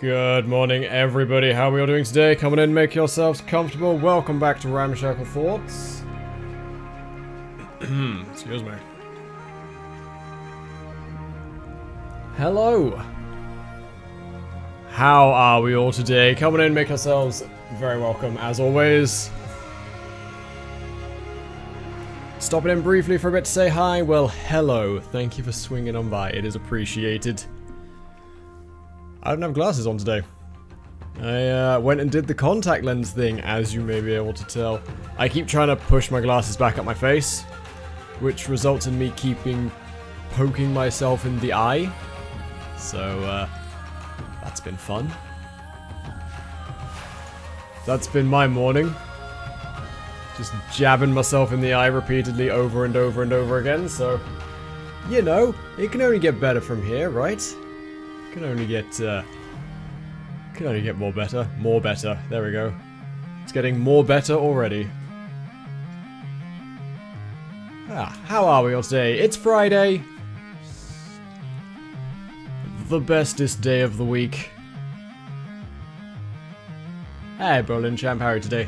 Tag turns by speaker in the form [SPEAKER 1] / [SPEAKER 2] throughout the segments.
[SPEAKER 1] Good morning, everybody. How are we all doing today? Come on in, make yourselves comfortable. Welcome back to Ramshackle Thoughts. Excuse me. Hello. How are we all today? Come on in, make yourselves very welcome, as always. Stopping in briefly for a bit to say hi. Well, hello. Thank you for swinging on by. It is appreciated. I don't have glasses on today. I went and did the contact lens thing, as you may be able to tell. I keep trying to push my glasses back up my face, which results in me poking myself in the eye. So, that's been fun. That's been my morning. Just jabbing myself in the eye repeatedly over and over and over again, so... You know, it can only get better from here, right? Can only get more better. More better. There we go. It's getting more better already. How are we all today? It's Friday. The bestest day of the week. Hey, Berlin Champ, how are you today?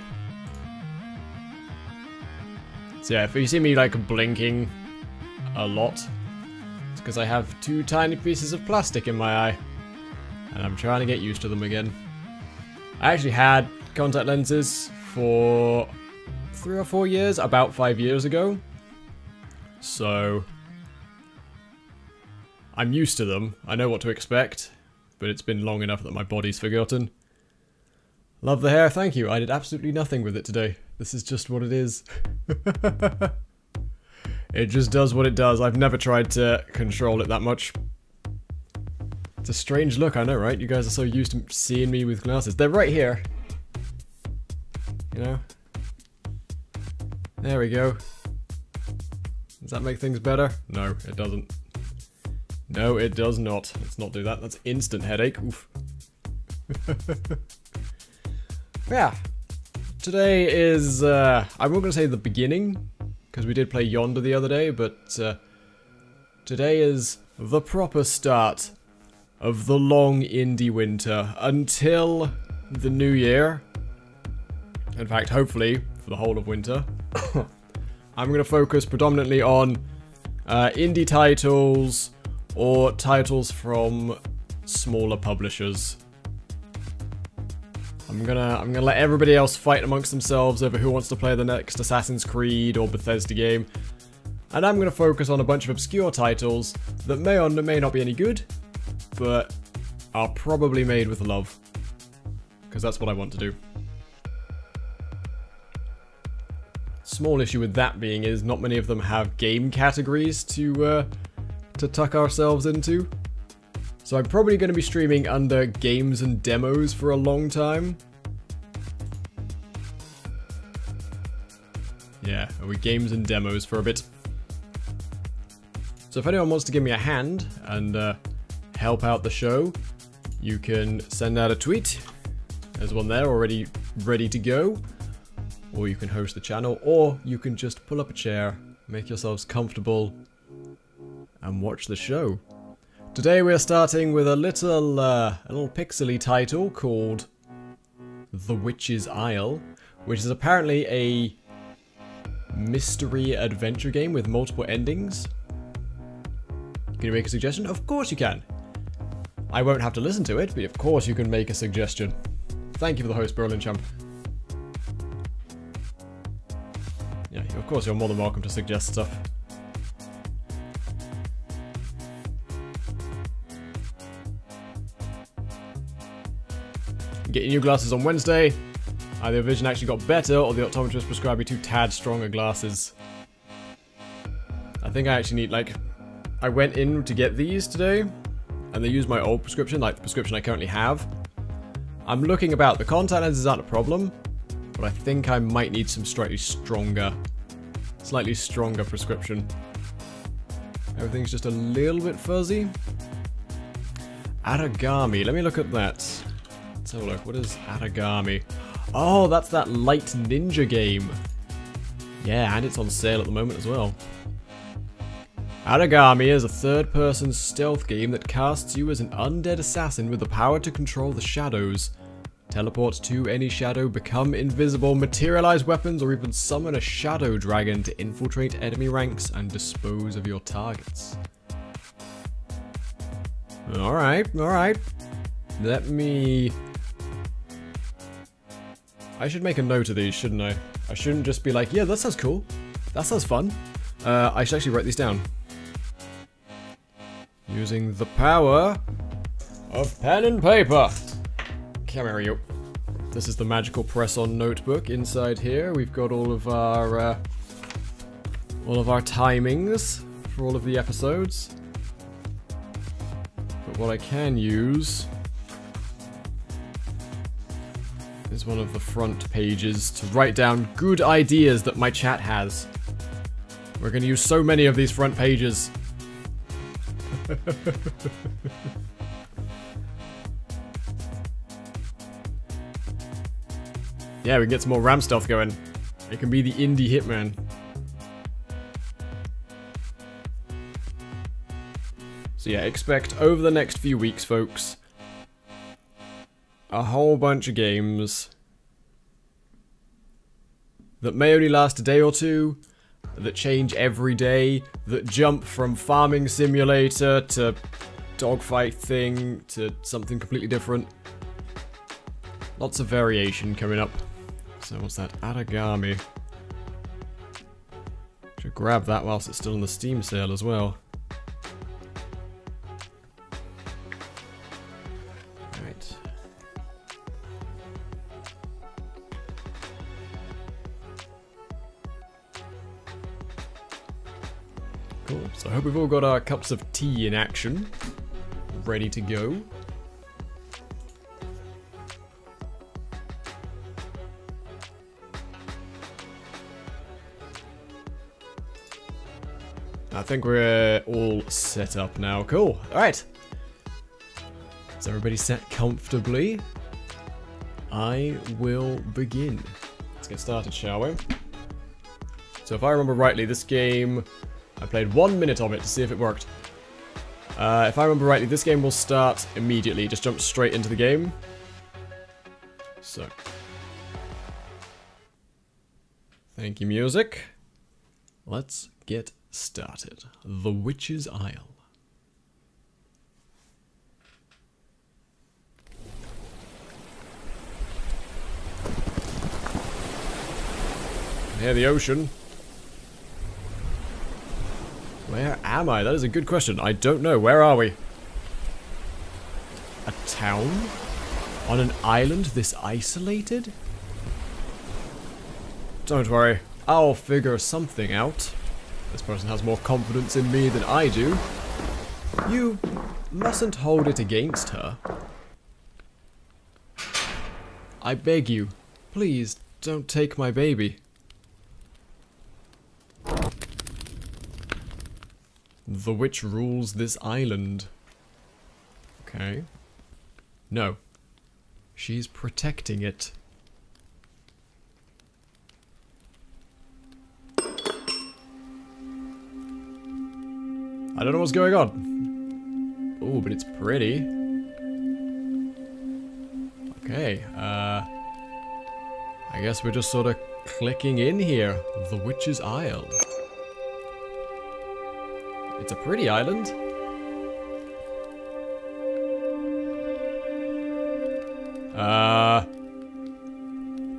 [SPEAKER 1] So yeah, if you see me like blinking a lot, because I have two tiny pieces of plastic in my eye, and I'm trying to get used to them again. I actually had contact lenses for 3 or 4 years, about 5 years ago, so I'm used to them. I know what to expect, but it's been long enough that my body's forgotten. Love the hair, thank you. I did absolutely nothing with it today. This is just what it is. It just does what it does. I've never tried to control it that much. It's a strange look, I know, right? You guys are so used to seeing me with glasses. They're right here. You know? There we go. Does that make things better? No, it doesn't. No, it does not. Let's not do that. That's instant headache. Oof. Yeah. Today is, I'm not going to say the beginning, because we did play Yonder the other day, but today is the proper start of the long indie winter until the new year. In fact, hopefully, for the whole of winter. I'm going to focus predominantly on indie titles or titles from smaller publishers. I'm gonna let everybody else fight amongst themselves over who wants to play the next Assassin's Creed or Bethesda game. And I'm gonna focus on a bunch of obscure titles that may or may not be any good, but are probably made with love. Because that's what I want to do. Small issue with that being is not many of them have game categories to tuck ourselves into. So I'm probably going to be streaming under games and demos for a long time. Yeah, we games and demos for a bit. So if anyone wants to give me a hand and help out the show, you can send out a tweet. There's one there already ready to go. Or you can host the channel, or you can just pull up a chair, make yourselves comfortable, and watch the show. Today we're starting with a little pixely title called The Witch's Isle, which is apparently a mystery adventure game with multiple endings. Can you make a suggestion? Of course you can. I won't have to listen to it, but of course you can make a suggestion. Thank you for the host, Berlin Champ. Yeah, of course you're more than welcome to suggest stuff. Getting new glasses on Wednesday. Either vision actually got better, or the optometrist prescribed me 2 tad stronger glasses. I think I actually need, like... I went in to get these today, and they used my old prescription, like the prescription I currently have. I'm looking about. The contact lenses aren't a problem, but I think I might need some slightly stronger prescription. Everything's just a little bit fuzzy. Aragami. Let me look at that. Let's have a look. What is Aragami? Oh, that's that light ninja game. Yeah, and it's on sale at the moment as well. Aragami is a third-person stealth game that casts you as an undead assassin with the power to control the shadows. Teleport to any shadow, become invisible, materialize weapons, or even summon a shadow dragon to infiltrate enemy ranks and dispose of your targets. Alright, alright. Let me... I should make a note of these, shouldn't I? I shouldn't just be like, yeah, that sounds cool. That sounds fun. I should actually write these down. Using the power of pen and paper. Come here, you. This is the magical press-on notebook. Inside here, we've got all of our timings for all of the episodes. But what I can use is one of the front pages to write down good ideas that my chat has. We're going to use so many of these front pages. Yeah, we can get some more Ram stealth going. It can be the indie hitman. So yeah, expect over the next few weeks, folks, a whole bunch of games that may only last a day or two, that change every day, that jump from farming simulator to dogfight thing to something completely different. Lots of variation coming up. So what's that? Aragami. Should grab that whilst it's still on the Steam sale as well. Right. Cool. So I hope we've all got our cups of tea in action. Ready to go. I think we're all set up now. Cool. Alright. Is everybody set comfortably? I will begin. Let's get started, shall we? So if I remember rightly, this game, I played 1 minute of it to see if it worked. If I remember rightly, this game will start immediately. Just jump straight into the game. So. Thank you, music. Let's get started. The Witch's Isle. I hear the ocean. Where am I? That is a good question. I don't know. Where are we? A town? On an island this isolated? Don't worry. I'll figure something out. This person has more confidence in me than I do. You mustn't hold it against her. I beg you, please don't take my baby. The witch rules this island. Okay. No. She's protecting it. I don't know what's going on. Ooh, but it's pretty. Okay, I guess we're just sort of clicking in here. The Witch's Isle. It's a pretty island.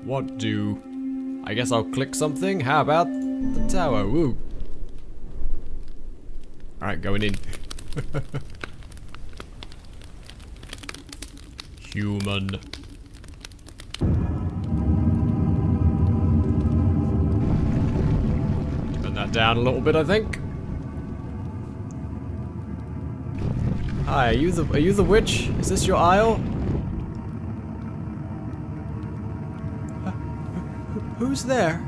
[SPEAKER 1] What do? I guess I'll click something. How about the tower? Woo. Alright, going in. Human. Turn that down a little bit, I think. Hi, are you the witch? Is this your isle? Who's there?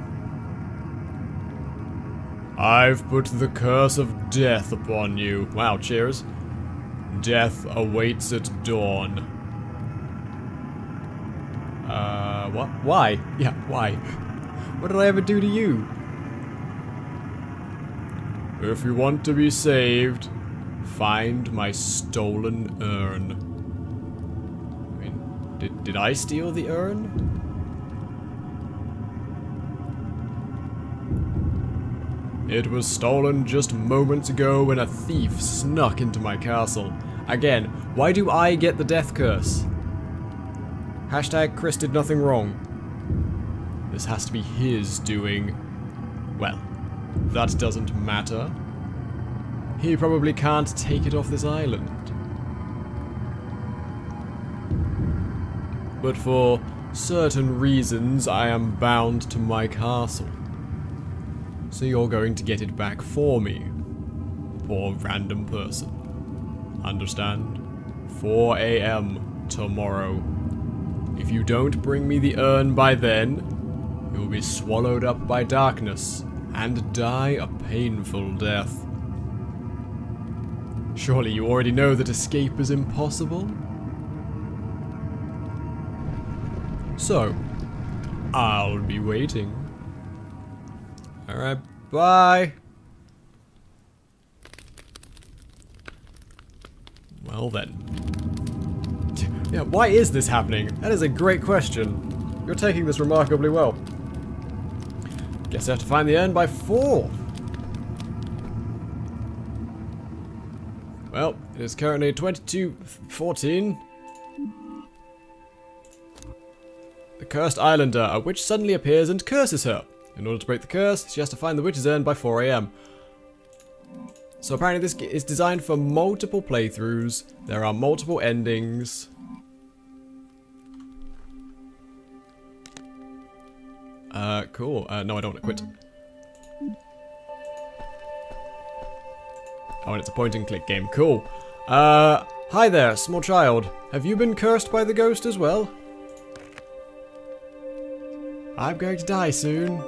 [SPEAKER 1] I've put the curse of death upon you. Wow, cheers. Death awaits at dawn. What? Why? Yeah, why? What did I ever do to you? If you want to be saved, find my stolen urn. I mean, did I steal the urn? It was stolen just moments ago when a thief snuck into my castle. Again, why do I get the death curse? Hashtag Chris did nothing wrong. This has to be his doing. Well, that doesn't matter. He probably can't take it off this island. But for certain reasons, I am bound to my castle. So you're going to get it back for me. Poor random person. Understand? 4 AM tomorrow. If you don't bring me the urn by then, you'll be swallowed up by darkness and die a painful death. Surely you already know that escape is impossible? So, I'll be waiting. Alright, bye! Well then. Yeah, why is this happening? That is a great question. You're taking this remarkably well. Guess I have to find the urn by 4. Well, it is currently 22:14. The cursed islander, a witch suddenly appears and curses her. In order to break the curse, she has to find the witch's urn by 4 AM. So apparently this is designed for multiple playthroughs. There are multiple endings. Cool. No, I don't want to quit. Oh, and it's a point and click game. Cool. Hi there, small child. Have you been cursed by the ghost as well? I'm going to die soon.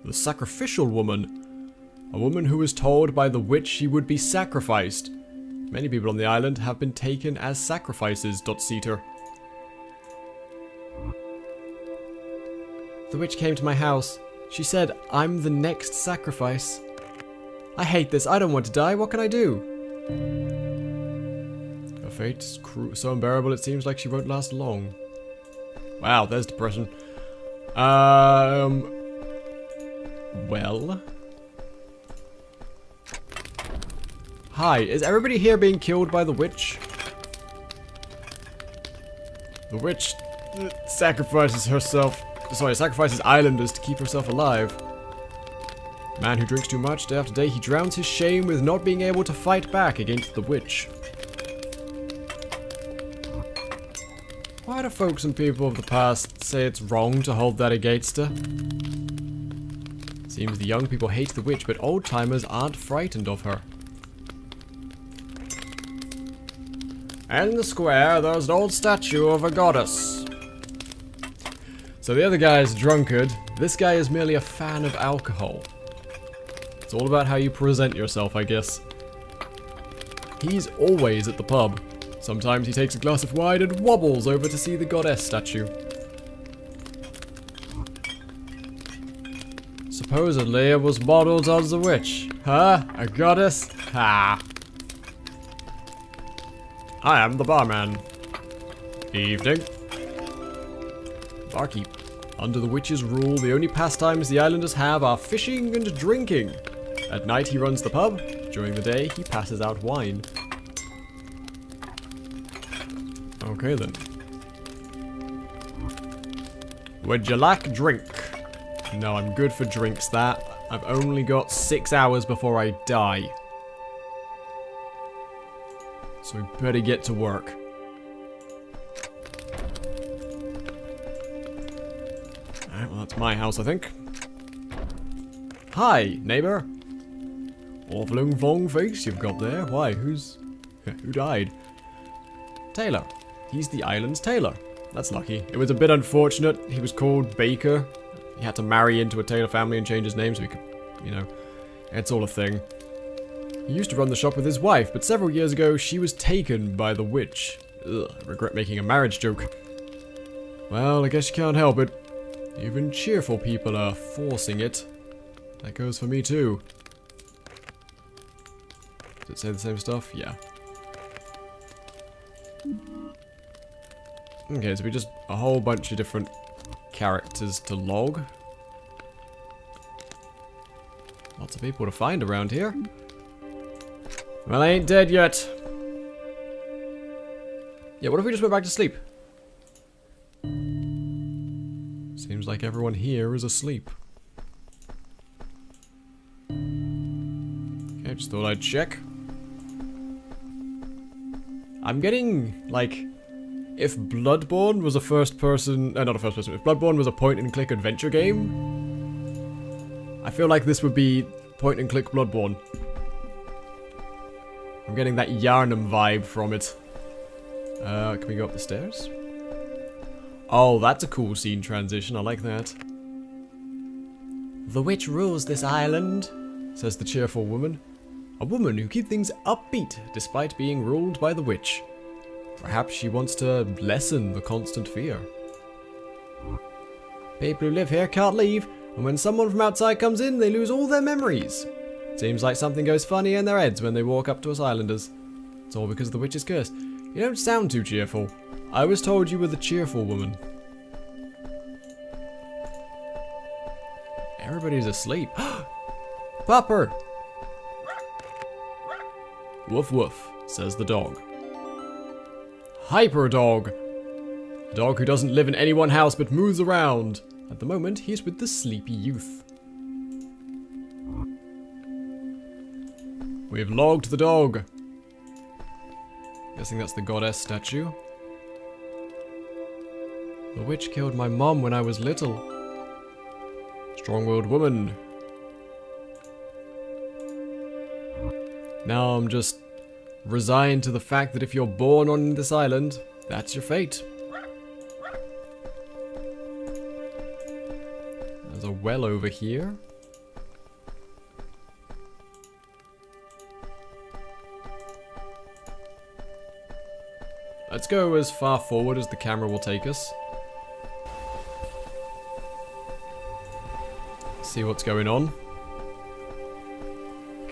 [SPEAKER 1] The sacrificial woman. A woman who was told by the witch she would be sacrificed. Many people on the island have been taken as sacrifices. Seater. The witch came to my house. She said, I'm the next sacrifice. I hate this. I don't want to die. What can I do? Her fate is so unbearable it seems like she won't last long. Wow, there's depression. Well. Hi, is everybody here being killed by the witch? The witch sacrifices islanders to keep herself alive. Man who drinks too much, day after day, he drowns his shame with not being able to fight back against the witch. Why do folks and people of the past say it's wrong to hold that against her? Seems the young people hate the witch, but old-timers aren't frightened of her. In the square, there's an old statue of a goddess. So the other guy is a drunkard. This guy is merely a fan of alcohol. It's all about how you present yourself, I guess. He's always at the pub. Sometimes he takes a glass of wine and wobbles over to see the goddess statue. Supposedly it was modeled as a witch. Huh? A goddess? Ha! I am the barman. Evening. Barkeep. Under the witch's rule, the only pastimes the islanders have are fishing and drinking. At night he runs the pub. During the day he passes out wine. Okay then. Would you like a drink? No, I'm good for drinks. I've only got 6 hours before I die. So we better get to work. Alright, well that's my house, I think. Hi, neighbor. Awful long face you've got there. Why? Who died? Taylor. He's the island's tailor. That's lucky. It was a bit unfortunate. He was called Baker. He had to marry into a Taylor family and change his name so he could, you know, it's all a thing. He used to run the shop with his wife, but several years ago she was taken by the witch. Ugh, I regret making a marriage joke. Well, I guess you can't help it. Even cheerful people are forcing it. That goes for me too. it say the same stuff? Yeah. Okay, so we just a whole bunch of different characters to log. Lots of people to find around here. Well, I ain't dead yet. Yeah, what if we just went back to sleep? Seems like everyone here is asleep. Okay, just thought I'd check. I'm getting, like, if Bloodborne was a first-person... not a first-person. If Bloodborne was a point-and-click adventure game, I feel like this would be point-and-click Bloodborne. I'm getting that Yarnum vibe from it. Can we go up the stairs? Oh, that's a cool scene transition. I like that. The witch rules this island, says the cheerful woman. A woman who keeps things upbeat despite being ruled by the witch. Perhaps she wants to lessen the constant fear. People who live here can't leave, and when someone from outside comes in, they lose all their memories. Seems like something goes funny in their heads when they walk up to us islanders. It's all because the witch is cursed. You don't sound too cheerful. I was told you were the cheerful woman. Everybody's asleep. Pupper! Woof woof, says the dog. Hyper dog. A dog who doesn't live in any one house but moves around. At the moment, he's with the sleepy youth. We've logged the dog. Guessing that's the goddess statue. The witch killed my mom when I was little. Strong-willed woman. Now I'm just resigned to the fact that if you're born on this island, that's your fate. There's a well over here. Let's go as far forward as the camera will take us. See what's going on.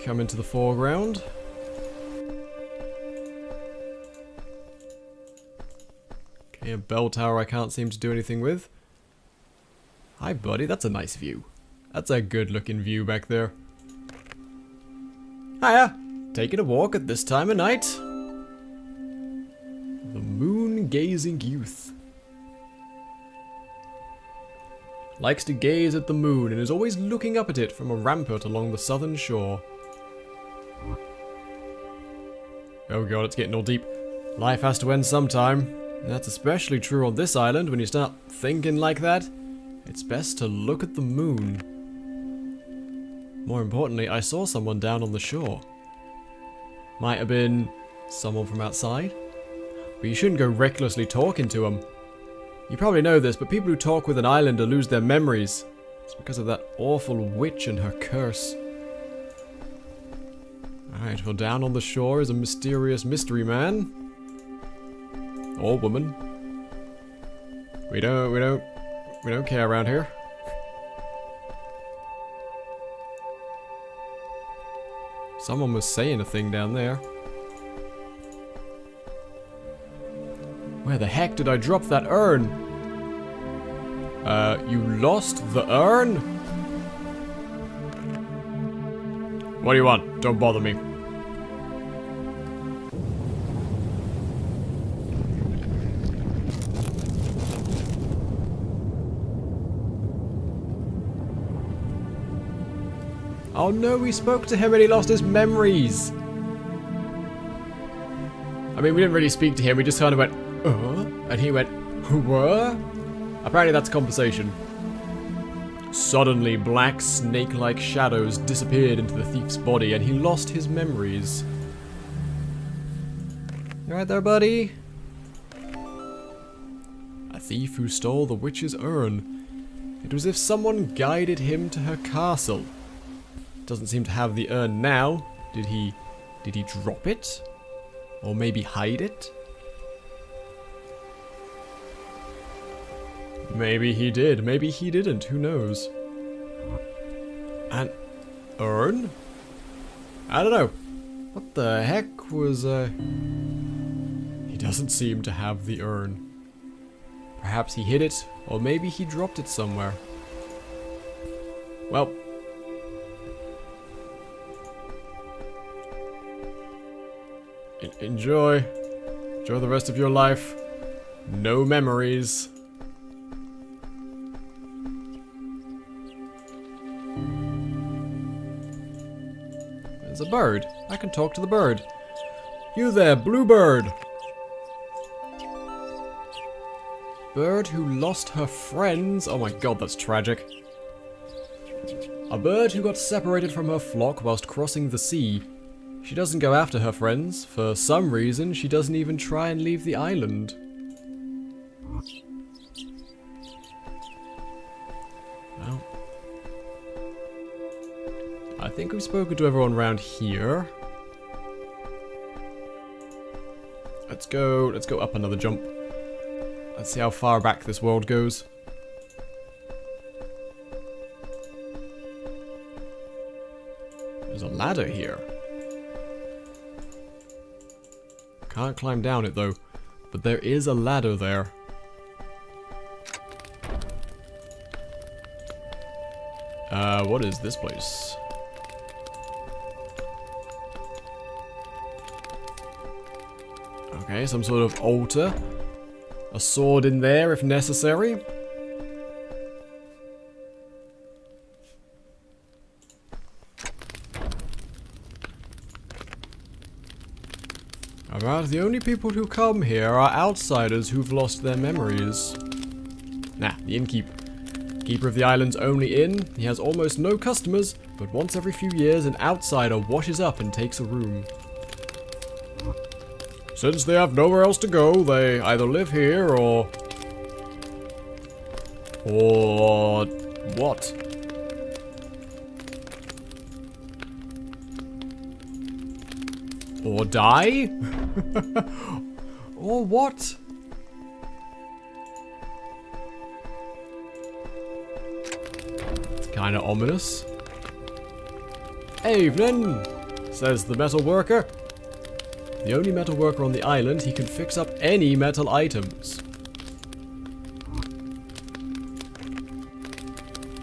[SPEAKER 1] Come into the foreground. Okay, a bell tower I can't seem to do anything with. Hi buddy, that's a nice view. That's a good looking view back there. Hiya! Taking a walk at this time of night. The moon-gazing youth. Likes to gaze at the moon and is always looking up at it from a rampart along the southern shore. Oh god, it's getting all deep. Life has to end sometime. That's especially true on this island when you start thinking like that. It's best to look at the moon. More importantly, I saw someone down on the shore. Might have been someone from outside. But you shouldn't go recklessly talking to them. You probably know this, but people who talk with an islander lose their memories. It's because of that awful witch and her curse. Alright, well down on the shore is a mysterious mystery man. Or woman. We don't care around here. Someone was saying a thing down there. Where the heck did I drop that urn? You lost the urn? What do you want? Don't bother me. Oh no, we spoke to him and he lost his memories. I mean, we didn't really speak to him, we just kind of went, and he went, what? Apparently that's conversation. Suddenly, black snake-like shadows disappeared into the thief's body and he lost his memories. You right there, buddy? A thief who stole the witch's urn. It was as if someone guided him to her castle. Doesn't seem to have the urn now. Did he drop it? Or maybe hide it? Maybe he did, maybe he didn't, who knows? An urn? I don't know. What the heck was, He doesn't seem to have the urn. Perhaps he hid it, or maybe he dropped it somewhere. Well. Enjoy. Enjoy the rest of your life. No memories. There's a bird. I can talk to the bird. You there, bluebird. Bird who lost her friends. Oh my god, that's tragic. A bird who got separated from her flock whilst crossing the sea. She doesn't go after her friends. For some reason, she doesn't even try and leave the island. Well, I think we've spoken to everyone around here. Let's go up another jump. Let's see how far back this world goes. There's a ladder here. Can't climb down it though, but there is a ladder there. What is this place? Okay, some sort of altar. A sword in there if necessary. Alright, the only people who come here are outsiders who've lost their memories. Nah, the innkeeper. Keeper of the island's only inn. He has almost no customers, but once every few years an outsider washes up and takes a room. Since they have nowhere else to go, they either live here or what? Or die? Or what? It's kind of ominous. Evening, says the metal worker. The only metal worker on the island, he can fix up any metal items.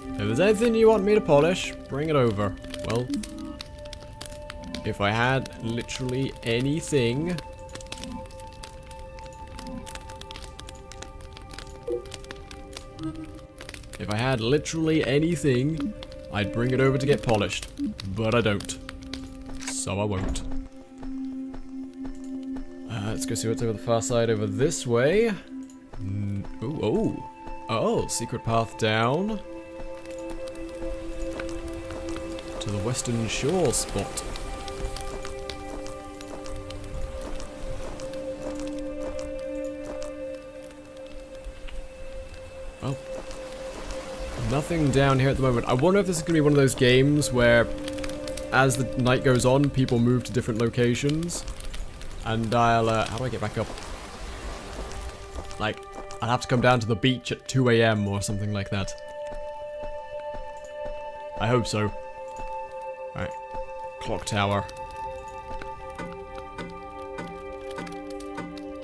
[SPEAKER 1] If there's anything you want me to polish, bring it over. Well, if I had literally anything... If I had literally anything, I'd bring it over to get polished. But I don't. So I won't. Let's go see what's over the far side over this way. Oh, secret path down to the Western Shore spot. Well, nothing down here at the moment. I wonder if this is going to be one of those games where, as the night goes on, people move to different locations. And I'll, how do I get back up? Like, I'll have to come down to the beach at 2 AM or something like that. I hope so. Alright. Clock tower.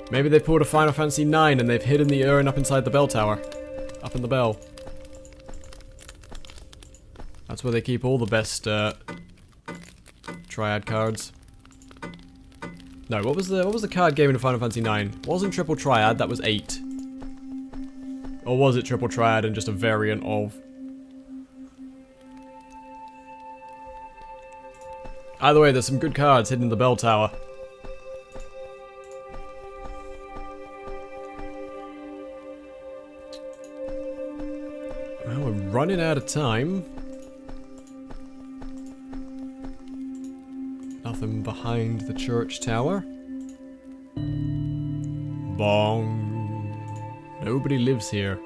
[SPEAKER 1] Maybe they pulled a Final Fantasy 9 and they've hidden the urn up inside the bell tower. Up in the bell. That's where they keep all the best, Triad cards. No, what was the card game in Final Fantasy 9? It wasn't Triple Triad, that was 8. Or was it Triple Triad and just a variant of? Either way, there's some good cards hidden in the bell tower. Well, we're running out of time. Nothing behind the church tower. Bong. Nobody lives here.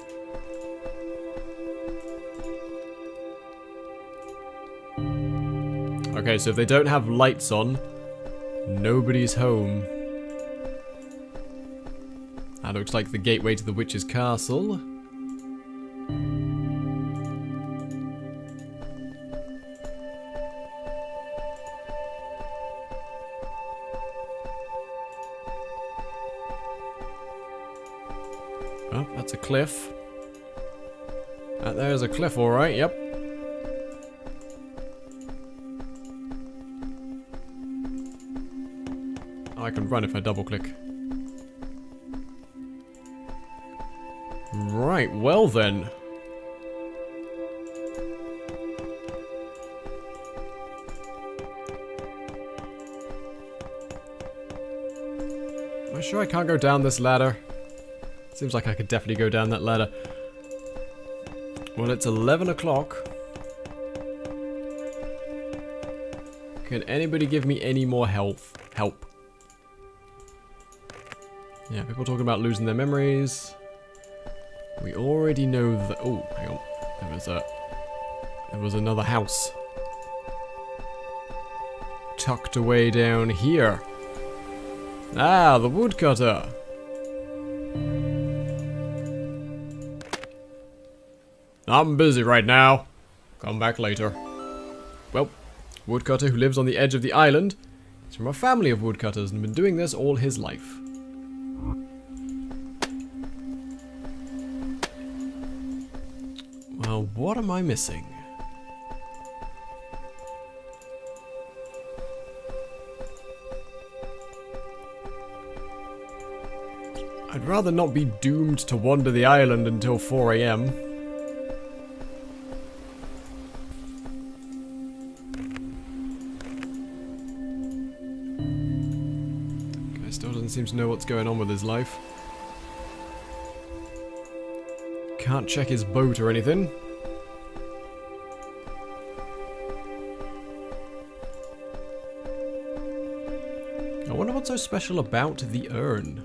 [SPEAKER 1] Okay, so if they don't have lights on, nobody's home. That looks like the gateway to the witch's castle. Oh, that's a cliff. That there's a cliff, alright, yep. I can run if I double click. Right, well then. Am I sure I can't go down this ladder? Seems like I could definitely go down that ladder. Well, it's 11 o'clock. Can anybody give me any more help? Yeah, people talking about losing their memories. We already know that. Oh, hang on. There was another house tucked away down here. Ah, the woodcutter. I'm busy right now. Come back later. Well, woodcutter who lives on the edge of the island. He's from a family of woodcutters and been doing this all his life. Well, what am I missing? I'd rather not be doomed to wander the island until 4 AM. Guy still doesn't seem to know what's going on with his life. Can't check his boat or anything. I wonder what's so special about the urn.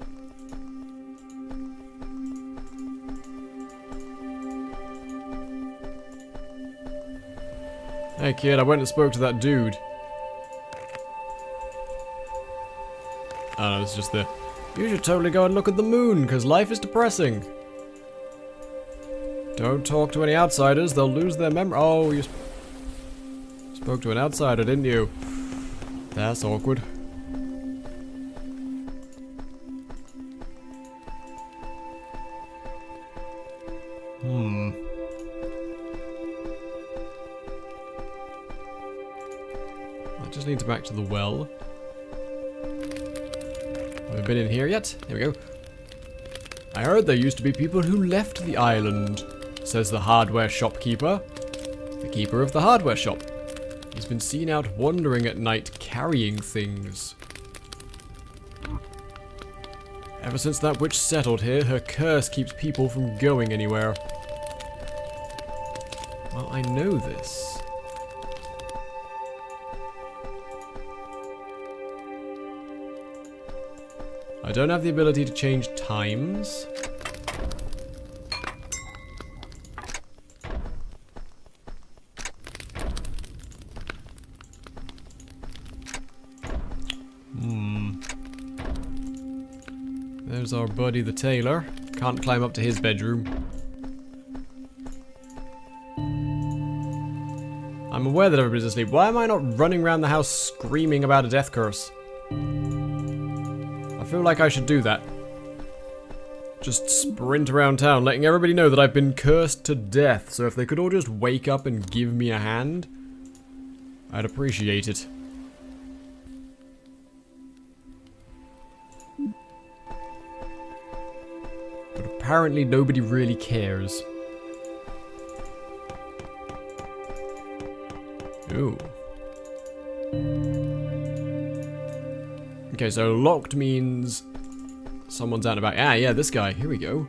[SPEAKER 1] Hey kid, I went and spoke to that dude. Oh no, it's just the... You should totally go and look at the moon, because life is depressing. Don't talk to any outsiders, they'll lose their memory. Oh, you spoke to an outsider, didn't you? That's awkward. I just need to back to the well. Have we been in here yet? Here we go. I heard there used to be people who left the island, says the hardware shopkeeper. The keeper of the hardware shop. He's been seen out wandering at night carrying things. Ever since that witch settled here, her curse keeps people from going anywhere. Well, I know this. I don't have the ability to change times. There's our buddy the tailor. Can't climb up to his bedroom. I'm aware that everybody's asleep. Why am I not running around the house screaming about a death curse? I feel like I should do that. Just sprint around town, letting everybody know that I've been cursed to death. So if they could all just wake up and give me a hand, I'd appreciate it. But apparently nobody really cares. Ooh. Okay, so locked means someone's out and about. Ah, yeah, this guy. Here we go.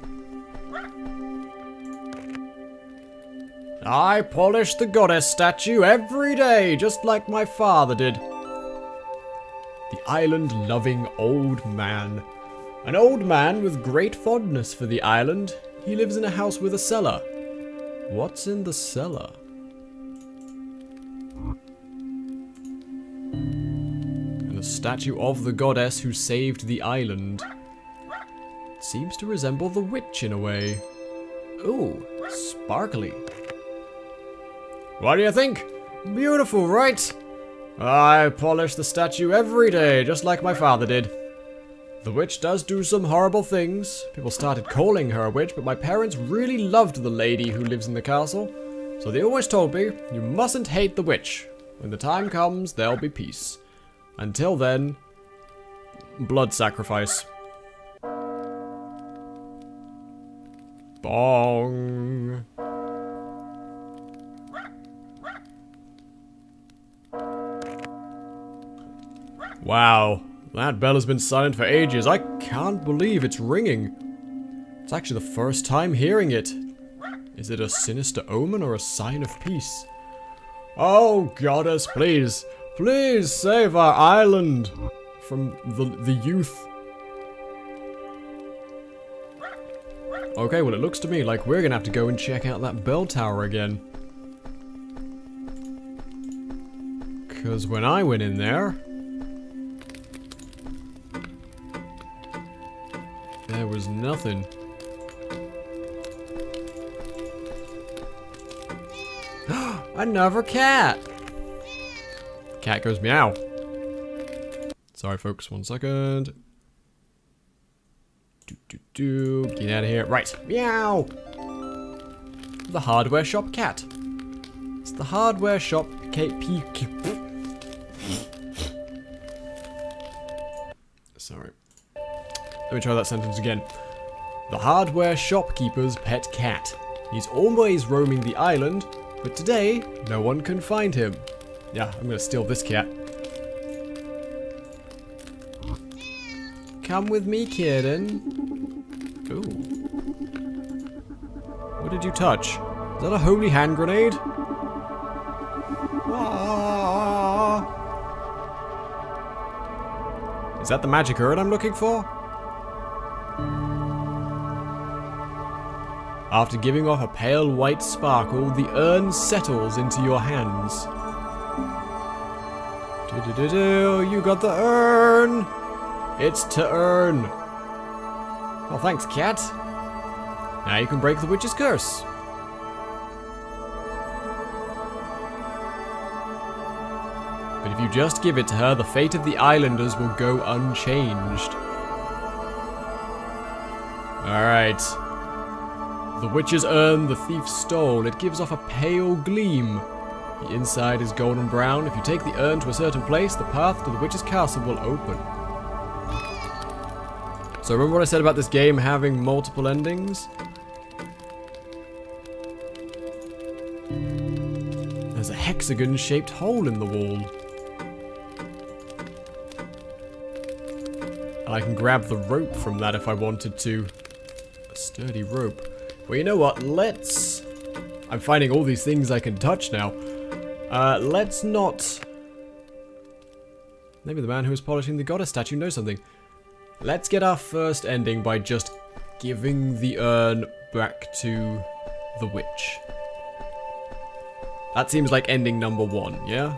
[SPEAKER 1] I polish the goddess statue every day, just like my father did. The island-loving old man. An old man with great fondness for the island. He lives in a house with a cellar. What's in the cellar? A statue of the goddess who saved the island. It seems to resemble the witch in a way. Ooh, sparkly. What do you think? Beautiful, right? I polish the statue every day, just like my father did. The witch does do some horrible things. People started calling her a witch, but my parents really loved the lady who lives in the castle. So they always told me, you mustn't hate the witch. When the time comes, there'll be peace. Until then, blood sacrifice. Bong. Wow, that bell has been silent for ages. I can't believe it's ringing. It's actually the first time hearing it. Is it a sinister omen or a sign of peace? Oh, goddess, please. Please save our island from the youth. Okay, well it looks to me like we're gonna have to go and check out that bell tower again. Because when I went in there, there was nothing. Another cat! Cat goes meow. Sorry folks, 1 second. Get out of here. Right, meow! The hardware shop cat. It's the hardware shop Sorry. Let me try that sentence again. The hardware shopkeeper's pet cat. He's always roaming the island, but today, no one can find him. Yeah, I'm gonna steal this cat. Come with me, kitten. Ooh. What did you touch? Is that a holy hand grenade? Ah. Is that the magic urn I'm looking for? After giving off a pale white sparkle, the urn settles into your hands. You got the urn! It's to earn. Well, thanks, cat. Now you can break the witch's curse. But if you just give it to her, the fate of the islanders will go unchanged. Alright. The witch's urn the thief stole. It gives off a pale gleam. The inside is golden brown. If you take the urn to a certain place, the path to the witch's castle will open. So remember what I said about this game having multiple endings? There's a hexagon-shaped hole in the wall. And I can grab the rope from that if I wanted to. A sturdy rope. Well, you know what? Let's... I'm finding all these things I can touch now. Let's not... Maybe the man who was polishing the goddess statue knows something. Let's get our first ending by just giving the urn back to the witch. That seems like ending number 1, yeah?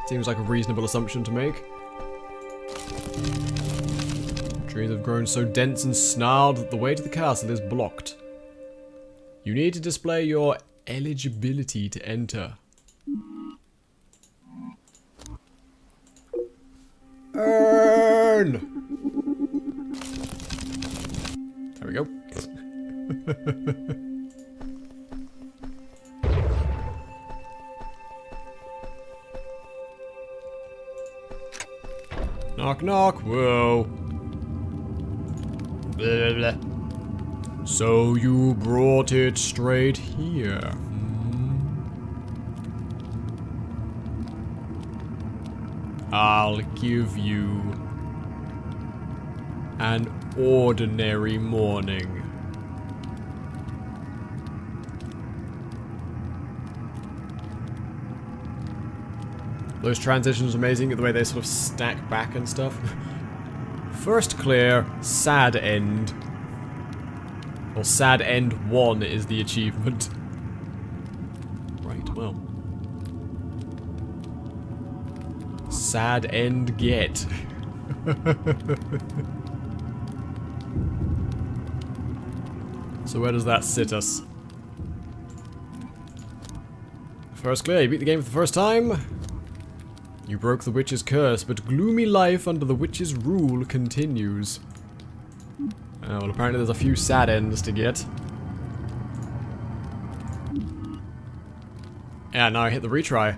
[SPEAKER 1] Seems like a reasonable assumption to make. Trees have grown so dense and snarled that the way to the castle is blocked. You need to display your eligibility to enter. Urn! There we go. Knock knock, whoa. Blah, blah, blah. So you brought it straight here. I'll give you an ordinary morning. Those transitions are amazing, the way they sort of stack back and stuff. First clear, sad end. Or sad end 1 is the achievement. Right, well. Sad end get. So where does that sit us? First clear, you beat the game for the first time. You broke the witch's curse, but gloomy life under the witch's rule continues. Oh, well, apparently there's a few sad ends to get. Yeah, now I hit the retry.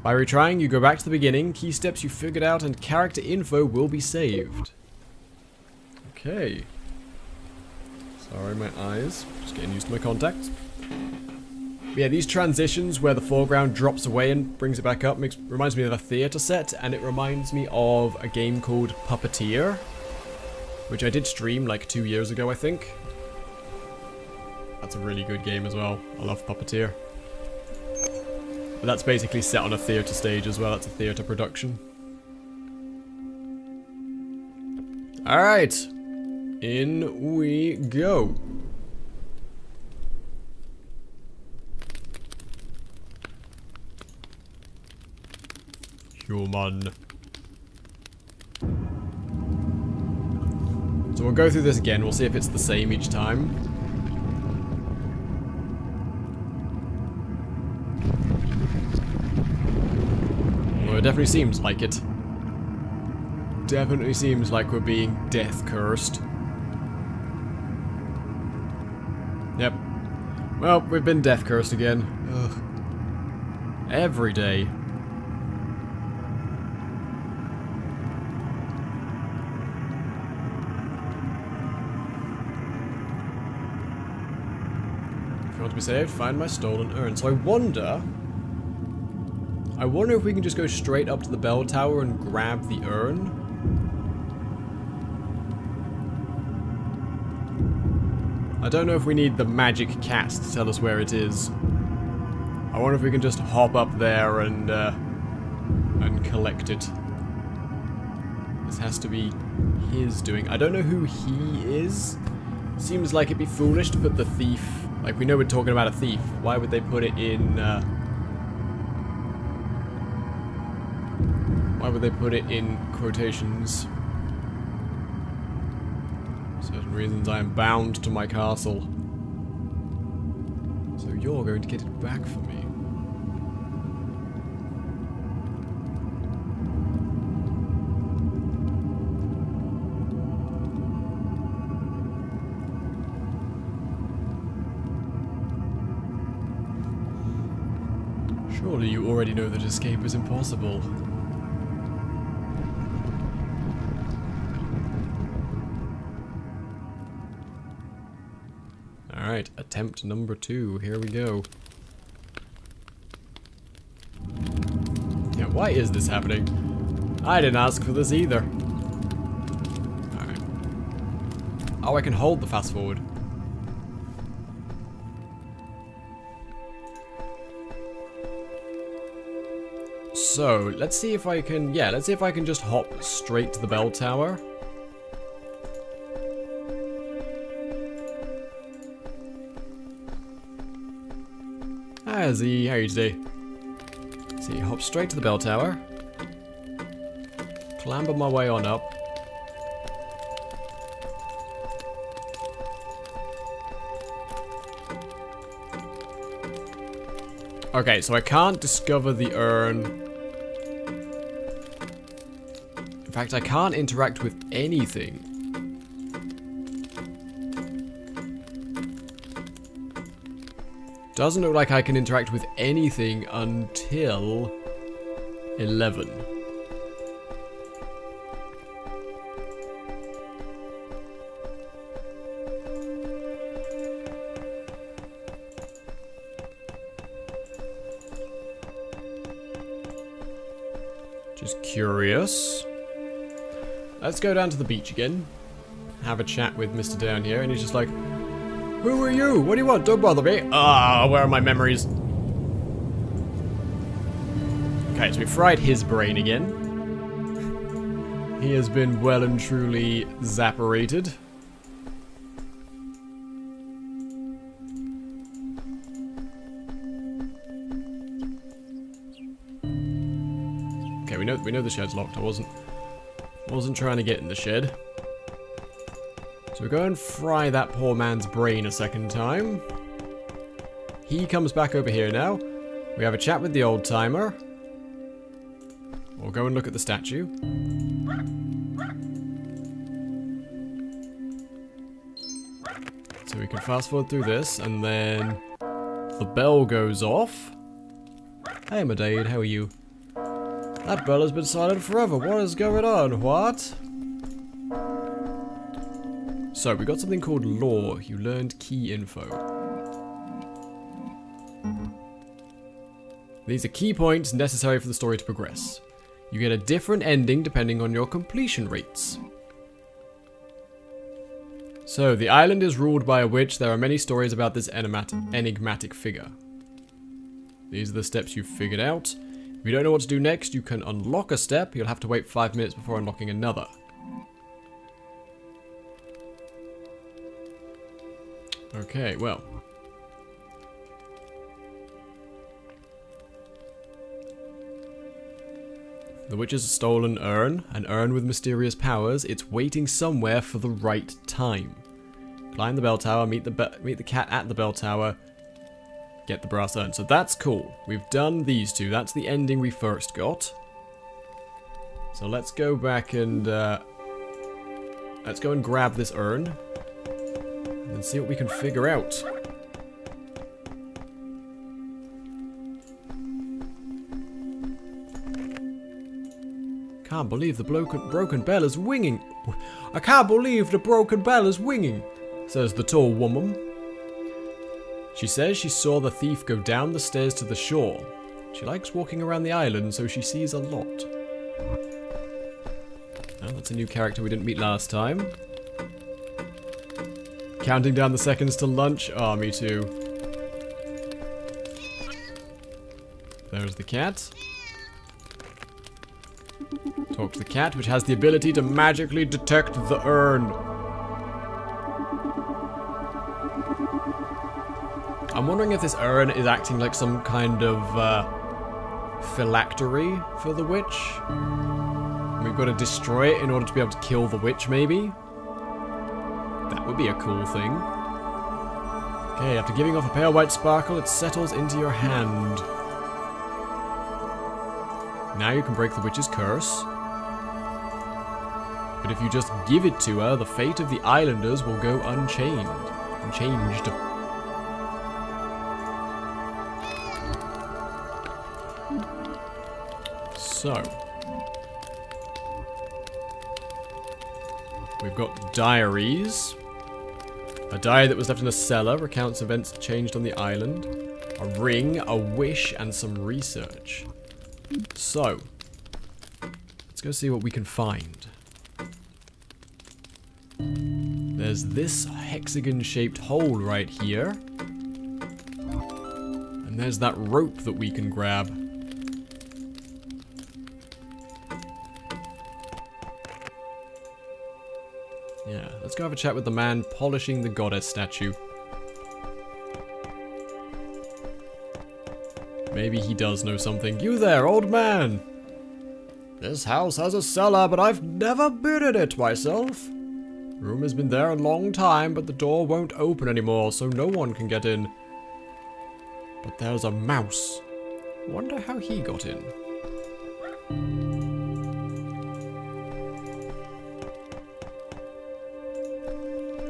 [SPEAKER 1] By retrying, you go back to the beginning, key steps you figured out, and character info will be saved. Okay. Sorry, my eyes. Just getting used to my contacts. But yeah, these transitions where the foreground drops away and brings it back up reminds me of a theater set, and it reminds me of a game called Puppeteer, which I did stream like 2 years ago, I think. That's a really good game as well. I love Puppeteer. But that's basically set on a theatre stage as well. That's a theatre production. Alright. In we go. Human. So we'll go through this again. We'll see if it's the same each time. It definitely seems like it. Definitely seems like we're being death cursed. Yep. Well, we've been death cursed again. Ugh. Every day. If you want to be saved, find my stolen urn. So I wonder if we can just go straight up to the bell tower and grab the urn. I don't know if we need the magic cat to tell us where it is. I wonder if we can just hop up there and collect it. This has to be his doing. I don't know who he is. Seems like it'd be foolish to put the thief. Like, we know we're talking about a thief. Why would they put it in, why would they put it in quotations? Certain reasons I am bound to my castle. So you're going to get it back for me. Surely you already know that escape is impossible. Alright, attempt number 2. Here we go. Yeah, why is this happening? I didn't ask for this either. Alright. Oh, I can hold the fast forward. So, let's see if I can, let's see if I can just hop straight to the bell tower. Hi, Z, how are you today? See, hop straight to the bell tower. Clamber my way on up. Okay, so I can't discover the urn. In fact, I can't interact with anything. Doesn't look like I can interact with anything until 11. Just curious. Let's go down to the beach again. Have a chat with Mr. Down here, and he's just like, "Who are you? What do you want? Don't bother me." Ah, where are my memories? Okay, so we fried his brain again. He has been well and truly zapperated. Okay, we know the shed's locked. I wasn't trying to get in the shed. So we go and fry that poor man's brain a second time. He comes back over here now. We have a chat with the old timer. We'll go and look at the statue. So we can fast forward through this, and then the bell goes off. Hey, Medade, how are you? That bell has been silent forever. What is going on? What? So, we got something called lore. You learned key info. These are key points necessary for the story to progress. You get a different ending depending on your completion rates. So, the island is ruled by a witch. There are many stories about this enigmatic figure. These are the steps you've figured out. If you don't know what to do next, you can unlock a step. You'll have to wait 5 minutes before unlocking another. Okay, well. The witch has stolen an urn with mysterious powers. It's waiting somewhere for the right time. Climb the bell tower, meet the cat at the bell tower, get the brass urn. So that's cool. We've done these two. That's the ending we first got. So let's go back and let's go and grab this urn and see what we can figure out. Can't believe the broken bell is ringing. I can't believe the broken bell is ringing, says the tall woman. She says she saw the thief go down the stairs to the shore. She likes walking around the island, so she sees a lot. Oh, that's a new character we didn't meet last time. Counting down the seconds to lunch. Oh, me too. There's the cat. Talk to the cat, which has the ability to magically detect the urn. I'm wondering if this urn is acting like some kind of phylactery for the witch. We've got to destroy it in order to be able to kill the witch, maybe? That would be a cool thing. Okay, after giving off a pale white sparkle, it settles into your hand. Now you can break the witch's curse. But if you just give it to her, the fate of the islanders will go unchanged. So, we've got diaries. A diary that was left in a cellar recounts events that changed on the island. A ring, a wish, and some research. So, let's go see what we can find. There's this hexagon-shaped hole right here. And there's that rope that we can grab. Yeah, let's go have a chat with the man polishing the goddess statue. Maybe he does know something. You there, old man! This house has a cellar, but I've never been in it myself. Room has been there a long time, but the door won't open anymore, so no one can get in. But there's a mouse. Wonder how he got in.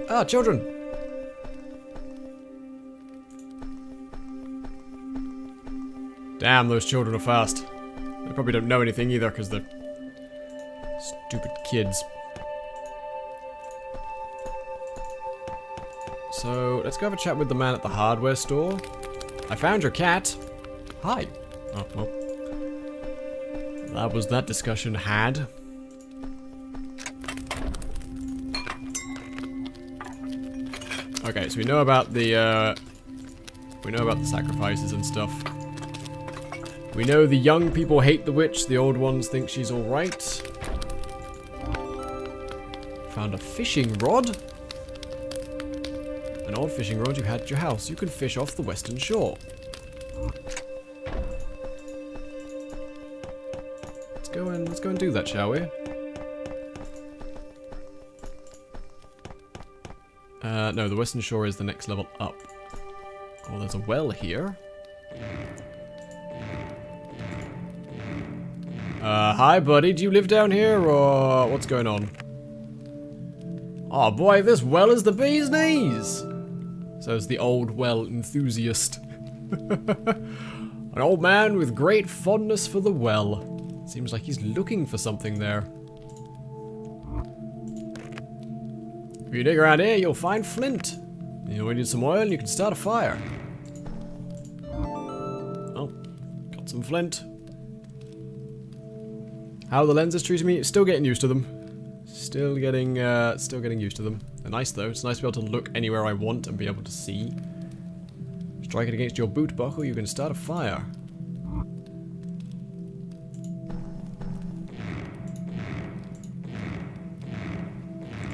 [SPEAKER 1] Ah, children! Damn, those children are fast. They probably don't know anything either, because they're stupid kids. So, let's go have a chat with the man at the hardware store. I found your cat. Hi. Oh, well. That was that discussion had. Okay, so we know about the sacrifices and stuff. We know the young people hate the witch, the old ones think she's alright. Found a fishing rod. An old fishing rod you had at your house. You can fish off the western shore. Let's go and do that, shall we? No, the western shore is the next level up. Oh, there's a well here. Hi buddy, do you live down here, or what's going on? Oh boy, this well is the bee's knees! says the old well enthusiast. An old man with great fondness for the well. Seems like he's looking for something there. If you dig around here, you'll find flint. You'll need some oil and you can start a fire. Oh, got some flint. How are the lenses treating me? Still getting used to them. Still getting used to them. They're nice though. It's nice to be able to look anywhere I want and be able to see. Strike it against your boot buckle, you can start a fire.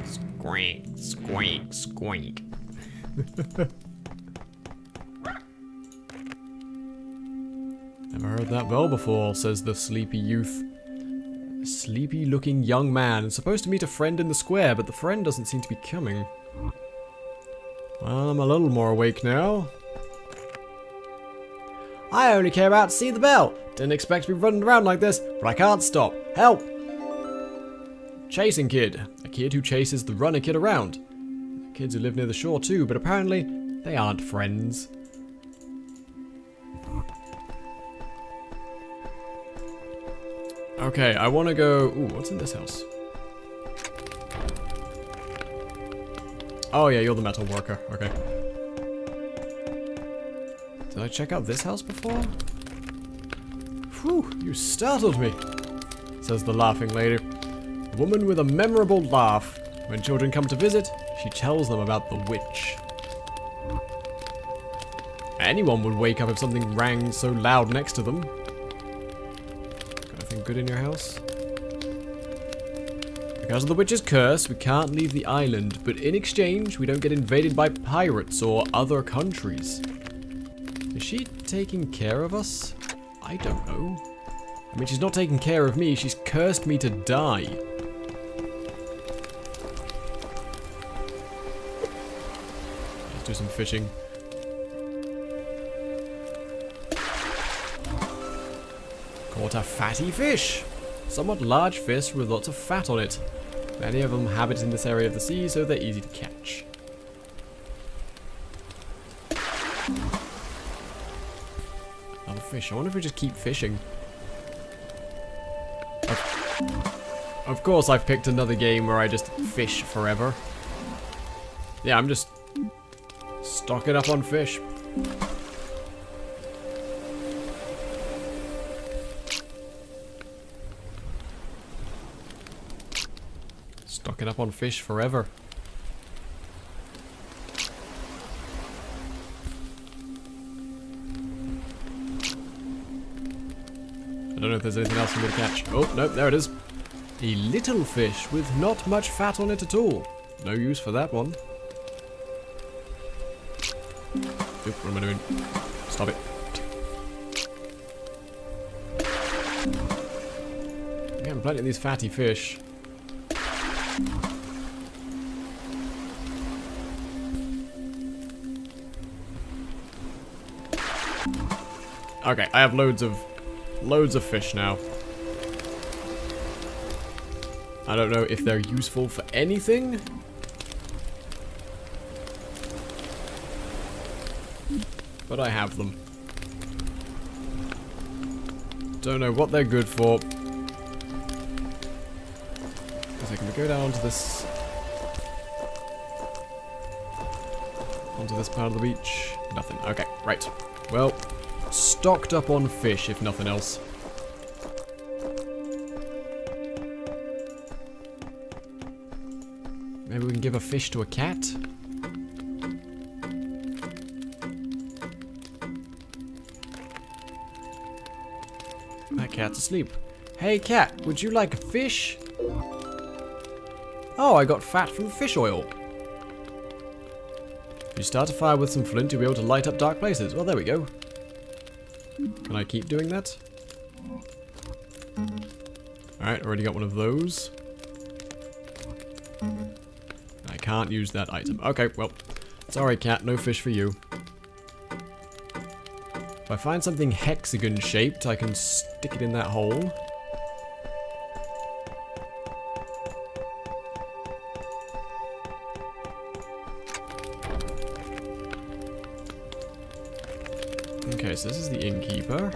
[SPEAKER 1] Squeak, squeak, squeak. Never heard that bell before, says the sleepy youth. A sleepy looking young man is supposed to meet a friend in the square, but the friend doesn't seem to be coming. Well, I'm a little more awake now. I only came out to see the bell. Didn't expect to be running around like this, but I can't stop. Help! Chasing kid. A kid who chases the runner kid around. Kids who live near the shore too, but apparently they aren't friends. Okay, I want to go... Ooh, what's in this house? Oh yeah, you're the metal worker. Okay. Did I check out this house before? Whew, you startled me, says the laughing lady. A woman with a memorable laugh. When children come to visit, she tells them about the witch. Anyone would wake up if something rang so loud next to them. Got anything good in your house? Because of the witch's curse, we can't leave the island, but in exchange, we don't get invaded by pirates or other countries. Is she taking care of us? I don't know. I mean, she's not taking care of me, she's cursed me to die. Let's do some fishing. Caught a fatty fish. Somewhat large fish with lots of fat on it. Many of them habit in this area of the sea, so they're easy to catch. Another fish. I wonder if we just keep fishing. Of course, I've picked another game where I just fish forever. Yeah, I'm just stocking up on fish. Stocking up on fish forever. I don't know if there's anything else for me to catch. Oh, no, there it is. A little fish with not much fat on it at all. No use for that one. Oop, what am I doing? Stop it. I'm getting plenty of these fatty fish. Okay, I have loads of fish now. I don't know if they're useful for anything. But I have them. Don't know what they're good for. So can we go down onto this part of the beach? Nothing. Okay, right. Well, stocked up on fish, if nothing else. Maybe we can give a fish to a cat? That cat's asleep. Hey cat, would you like a fish? Oh, I got fat from fish oil. If you start a fire with some flint, you'll be able to light up dark places. Well, there we go. Can I keep doing that? Alright, already got one of those. I can't use that item. Okay, well, sorry cat, no fish for you. If I find something hexagon shaped, I can stick it in that hole. Okay, so this is the innkeeper.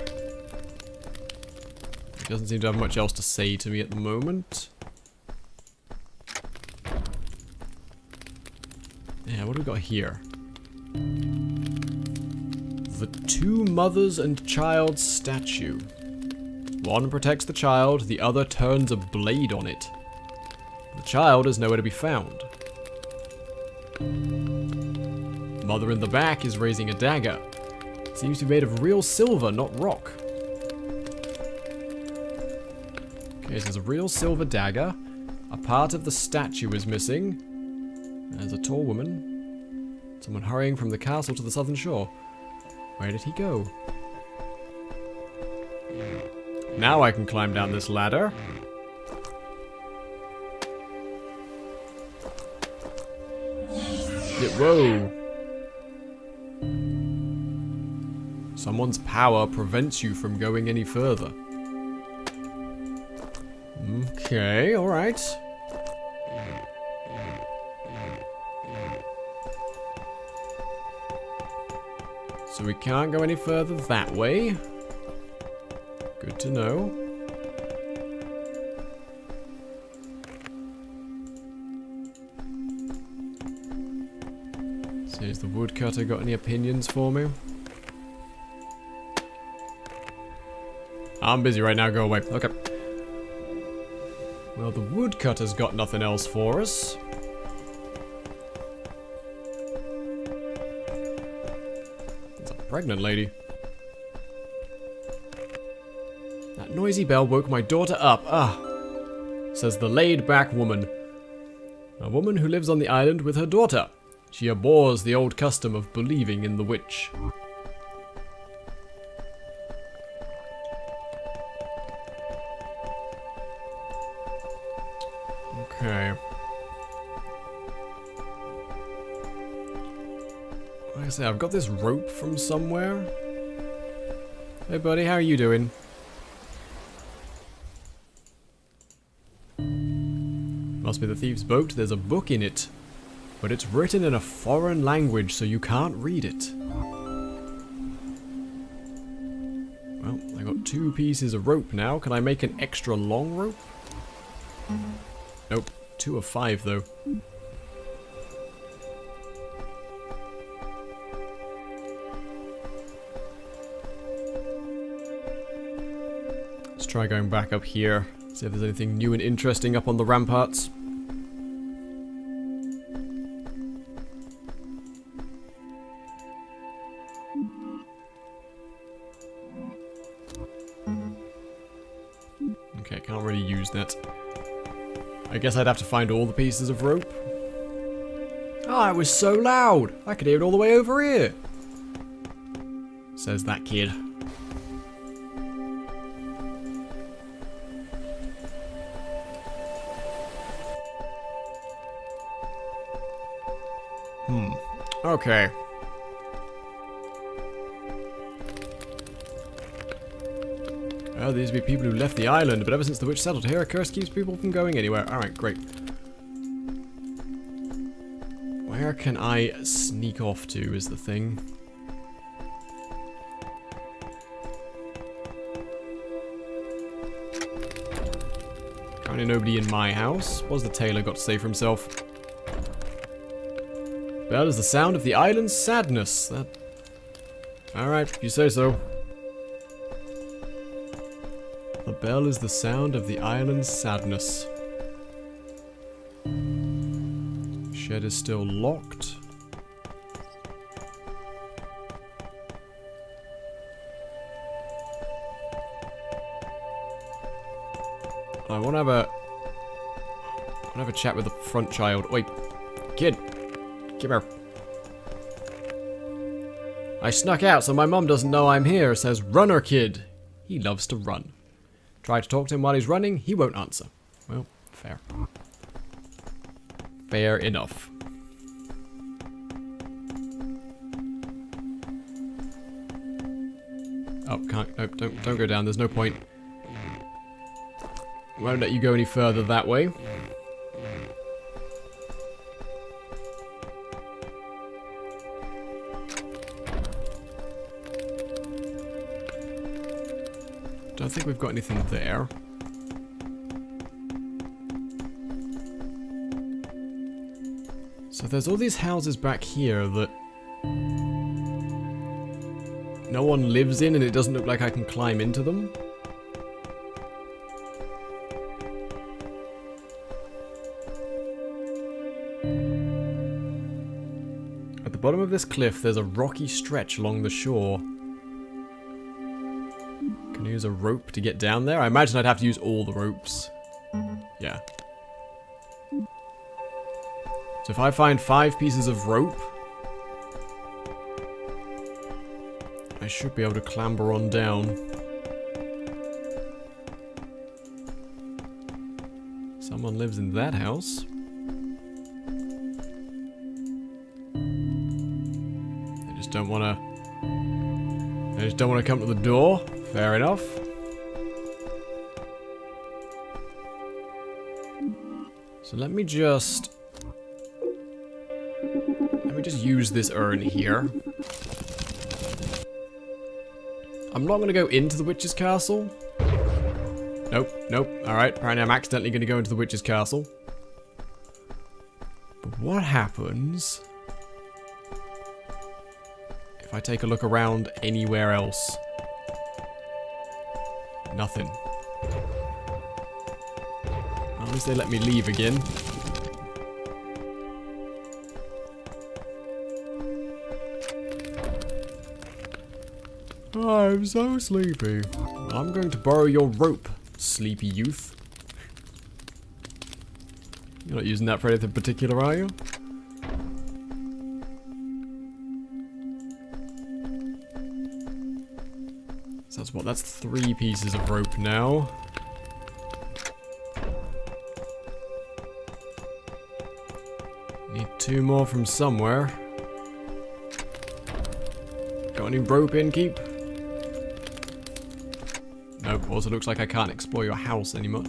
[SPEAKER 1] He doesn't seem to have much else to say to me at the moment. Yeah, what do we got here? The two mothers and child statue. One protects the child, the other turns a blade on it. The child is nowhere to be found. The mother in the back is raising a dagger. It seems to be made of real silver, not rock. Okay, so there's a real silver dagger. A part of the statue is missing. There's a tall woman. Someone hurrying from the castle to the southern shore. Where did he go? Now I can climb down this ladder. Yeah, whoa. Someone's power prevents you from going any further. Okay, alright. So we can't go any further that way. Good to know. So has the woodcutter got any opinions for me? I'm busy right now, go away. Okay. Well, the woodcutter's got nothing else for us. It's a pregnant lady. That noisy bell woke my daughter up. Says the laid-back woman. A woman who lives on the island with her daughter. She abhors the old custom of believing in the witch. Okay. Like I say, I've got this rope from somewhere. Hey buddy, how are you doing? Must be the thief's boat. There's a book in it. But it's written in a foreign language, so you can't read it. Well, I got 2 pieces of rope now. Can I make an extra long rope? Nope. 2 of 5, though. Let's try going back up here. See if there's anything new and interesting up on the ramparts. Okay, can't really use that. I guess I'd have to find all the pieces of rope. Ah, it was so loud! I could hear it all the way over here! Says that kid. Okay. Oh, these would be people who left the island, but ever since the witch settled here, a curse keeps people from going anywhere. Alright, great. Where can I sneak off to is the thing. Currently nobody in my house. What's the tailor got to say for himself? Bell is the sound of the island's sadness. That... Alright, you say so. The bell is the sound of the island's sadness. Shed is still locked. I want to have a chat with the front child. Wait, kid, come here. I snuck out so my mom doesn't know I'm here, says Runner Kid. He loves to run. Try to talk to him while he's running, he won't answer. Well, fair. Fair enough. Oh, can't, nope, don't go down, there's no point. Won't let you go any further that way. Don't think we've got anything there. So there's all these houses back here that no one lives in, and it doesn't look like I can climb into them. At the bottom of this cliff, there's a rocky stretch along the shore. Can I use a rope to get down there? I imagine I'd have to use all the ropes. Yeah. So if I find 5 pieces of rope, I should be able to clamber on down. Someone lives in that house. They just don't want to come to the door. Fair enough. So let me just use this urn here. I'm not going to go into the witch's castle. Nope, nope. Alright, apparently I'm accidentally going to go into the witch's castle. But what happens if I take a look around anywhere else? Nothing. At least they let me leave again. I'm so sleepy. I'm going to borrow your rope, sleepy youth. You're not using that for anything particular, are you? So that's what? That's 3 pieces of rope now. Need 2 more from somewhere. Got any rope in, keep? Nope, also looks like I can't explore your house anymore.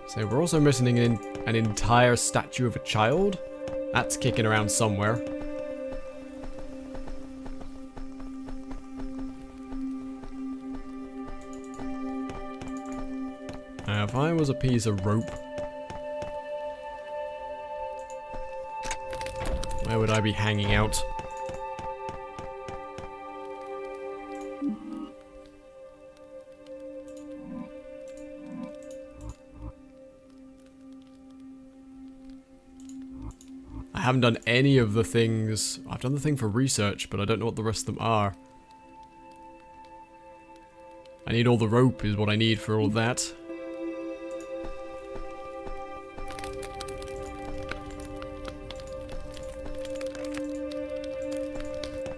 [SPEAKER 1] So we're also missing an entire statue of a child. That's kicking around somewhere. Now, if I was a piece of rope, where would I be hanging out? I haven't done any of the things. I've done the thing for research, but I don't know what the rest of them are. I need all the rope is what I need for all that.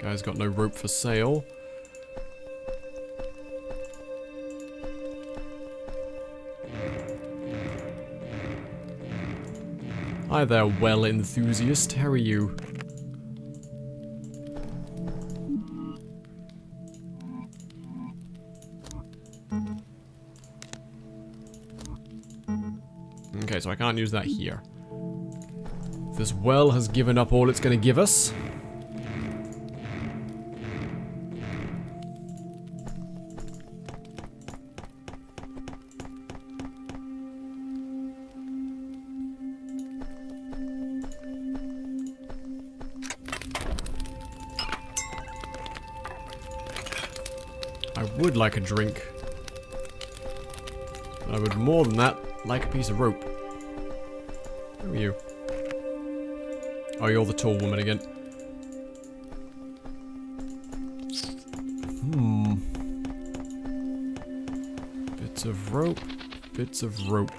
[SPEAKER 1] Guy's got no rope for sale. Hi there, well enthusiast. How are you? Okay, so I can't use that here. This well has given up all it's going to give us. I would like a drink. I would more than that like a piece of rope. Who are you? Oh, you're the tall woman again. Bits of rope. Bits of rope.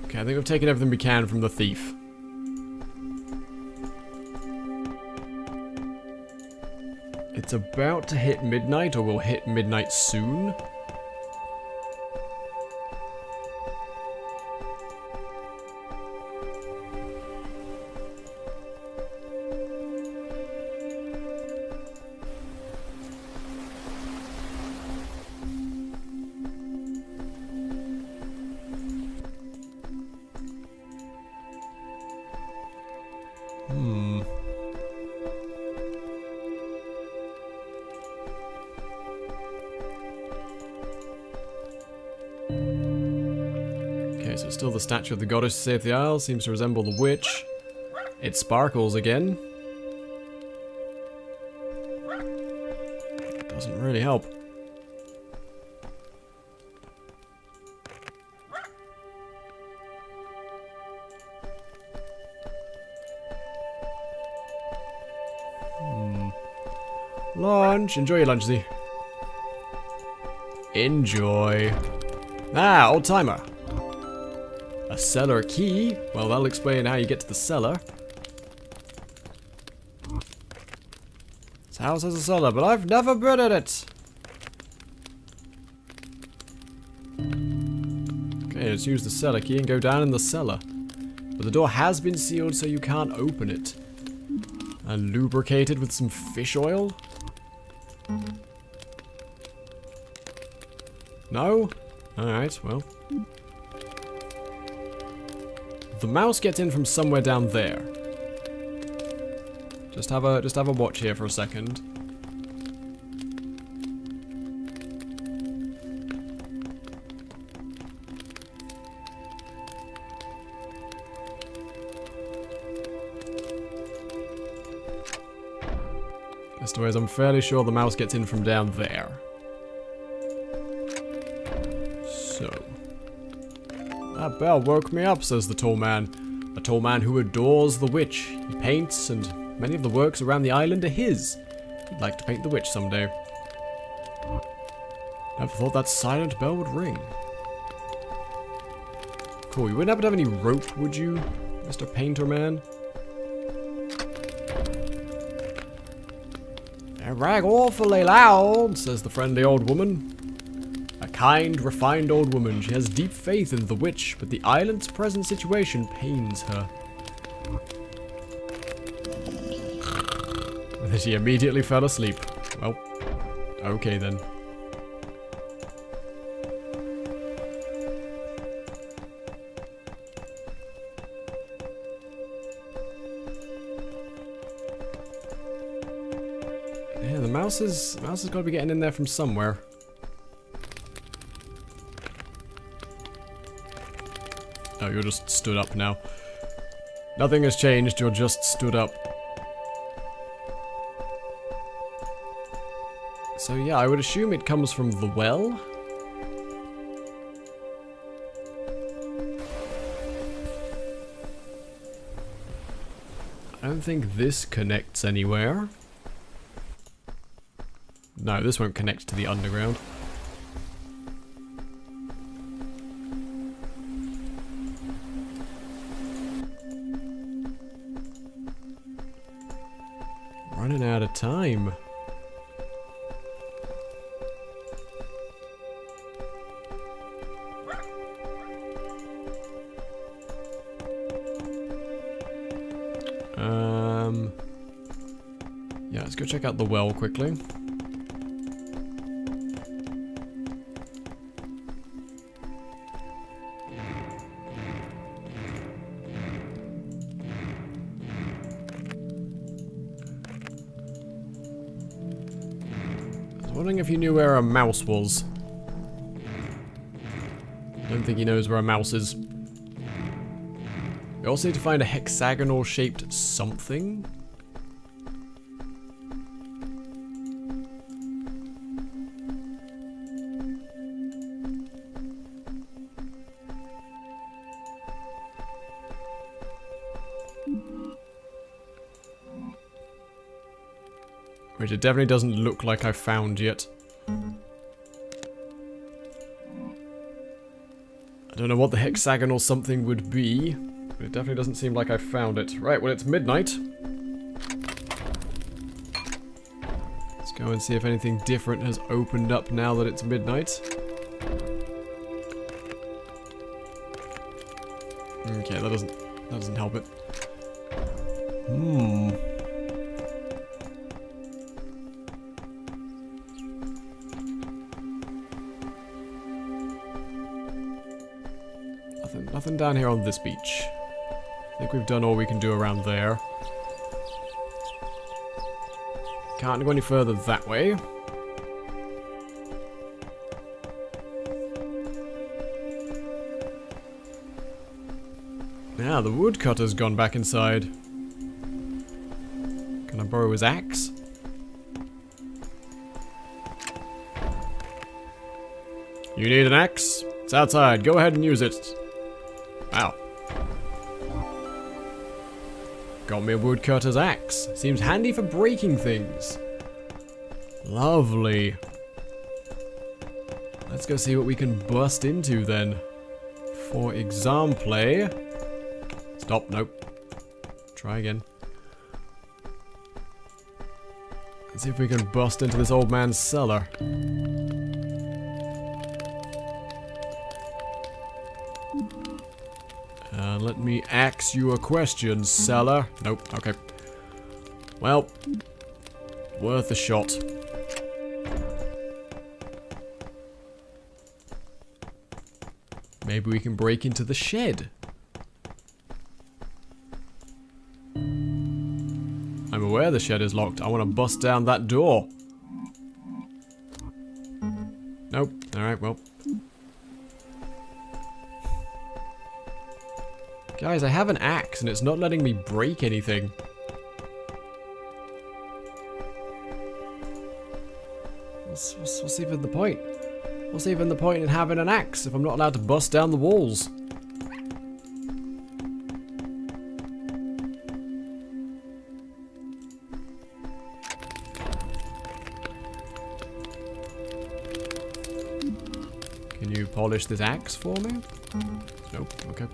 [SPEAKER 1] Okay, I think we've taken everything we can from the thief. It's about to hit midnight, or will hit midnight soon. so it's still the statue of the goddess who saved the isle. Seems to resemble the witch. It sparkles again. Doesn't really help. Lunch. Enjoy your lunch, Z. Enjoy. Ah, old timer. A cellar key. Well, that'll explain how you get to the cellar. This house has a cellar, but I've never been in it. Okay, let's use the cellar key and go down in the cellar. But the door has been sealed, so you can't open it. And lubricated with some fish oil? No? Alright, well. The mouse gets in from somewhere down there. Just have a watch here for a second. Anyways, I'm fairly sure the mouse gets in from down there. So. That bell woke me up, says the tall man. A tall man who adores the witch. He paints, and many of the works around the island are his. He'd like to paint the witch someday. Never thought that silent bell would ring. Cool, you wouldn't happen to have any rope, would you, Mr. Painter Man? They rang awfully loud, says the friendly old woman. A kind, refined old woman. She has deep faith in the witch, but the island's present situation pains her. And she immediately fell asleep. Well, okay then. Yeah, the mouse has got to be getting in there from somewhere. Oh, you're just stood up now. Nothing has changed, you're just stood up. So yeah, I would assume it comes from the well. I don't think this connects anywhere. No, this won't connect to the underground. Running out of time. Yeah, let's go check out the well quickly. Wondering if you knew where a mouse was. I don't think he knows where a mouse is. We also need to find a hexagonal shaped something. Which it definitely doesn't look like I've found yet. I don't know what the hexagonal something would be, but it definitely doesn't seem like I've found it. Right, well, it's midnight. Let's go and see if anything different has opened up now that it's midnight. Okay, that doesn't help it. Nothing down here on this beach. I think we've done all we can do around there. Can't go any further that way. Yeah, the woodcutter's gone back inside. Can I borrow his axe? You need an axe? It's outside. Go ahead and use it. Wow. Got me a woodcutter's axe. Seems handy for breaking things. Lovely. Let's go see what we can bust into then. For example... Stop, nope. Try again. Let's see if we can bust into this old man's cellar. Let me ask you a question, cellar. Nope, okay. Well, worth a shot. Maybe we can break into the shed. I'm aware the shed is locked. I want to bust down that door. Nope, alright, well. Guys, I have an axe and it's not letting me break anything. What's even the point? What's even the point in having an axe if I'm not allowed to bust down the walls? Can you polish this axe for me? Nope, okay.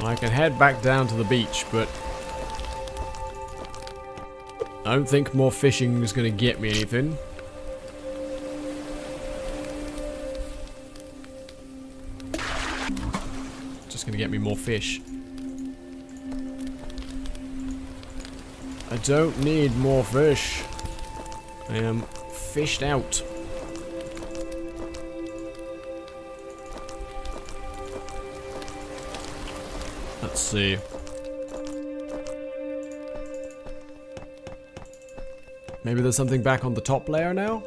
[SPEAKER 1] I can head back down to the beach, but I don't think more fishing is going to get me anything. Just going to get me more fish. I don't need more fish. I am fished out. Let's see. Maybe there's something back on the top layer now?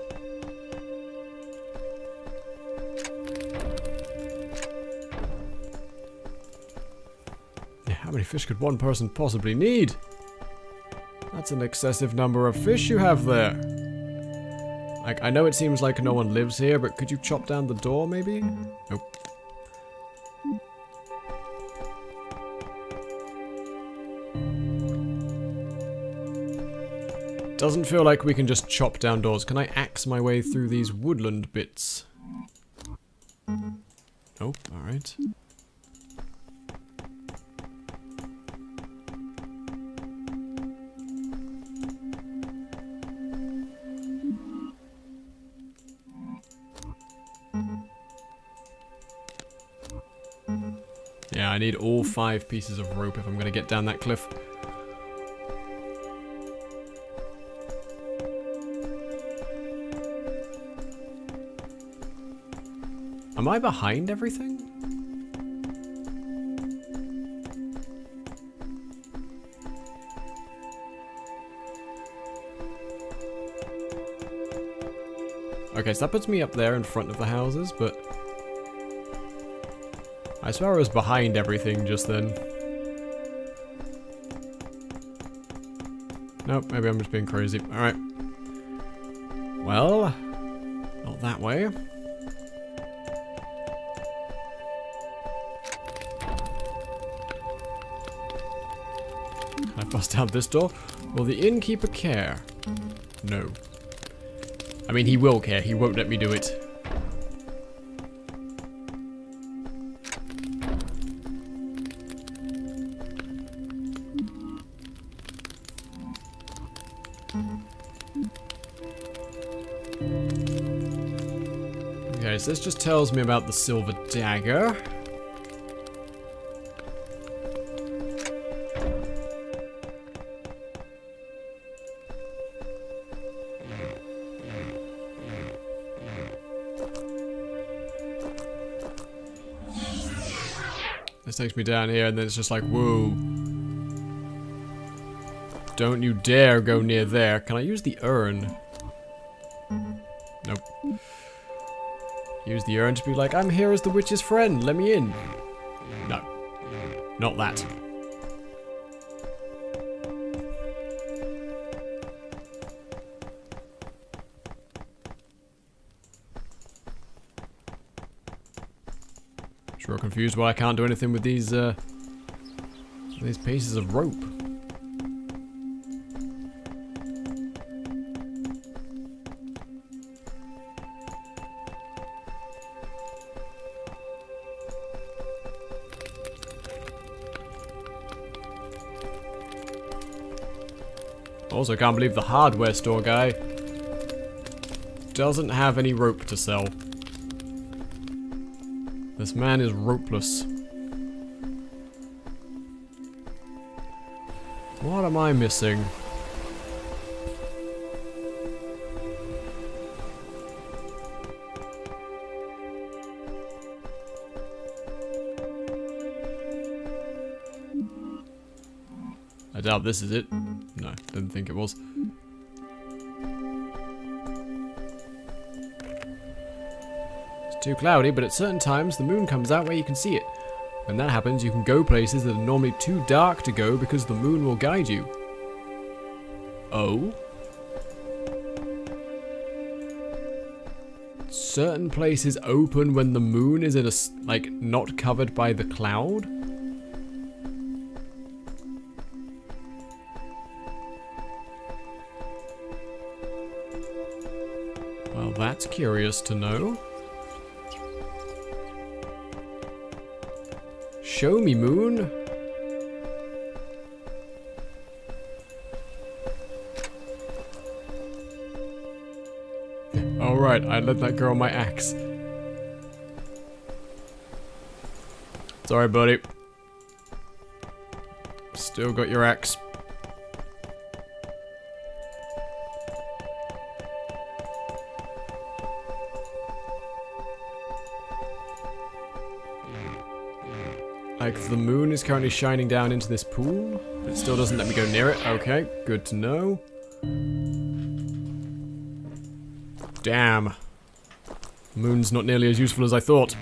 [SPEAKER 1] Yeah, how many fish could one person possibly need? That's an excessive number of fish you have there. Like, I know it seems like no one lives here, but could you chop down the door maybe? Nope. Doesn't feel like we can just chop down doors. Can I axe my way through these woodland bits? Nope, alright. Yeah, I need all 5 pieces of rope if I'm gonna get down that cliff. Am I behind everything? Okay, so that puts me up there in front of the houses, but I swear I was behind everything just then. Nope, maybe I'm just being crazy. Alright. Well, not that way. Can I bust out this door? Will the innkeeper care? No. I mean, he will care. He won't let me do it. Okay, so this just tells me about the silver dagger. This takes me down here, and then it's just like, whoa. Don't you dare go near there. Can I use the urn? Nope. Use the urn to be like, I'm here as the witch's friend, let me in. No. Not that. Sure confused why I can't do anything with these pieces of rope. Also, can't believe the hardware store guy doesn't have any rope to sell. This man is ropeless. What am I missing? I doubt this is it. No, didn't think it was. It's too cloudy, but at certain times the moon comes out where you can see it. When that happens, you can go places that are normally too dark to go because the moon will guide you. Oh? Certain places open when the moon is in a, like, not covered by the cloud? Well, that's curious to know. Show me, moon. Alright, I let that go on my axe. Sorry, buddy. Still got your axe. Like, the moon is currently shining down into this pool, but it still doesn't let me go near it. Okay, good to know. Damn. The moon's not nearly as useful as I thought.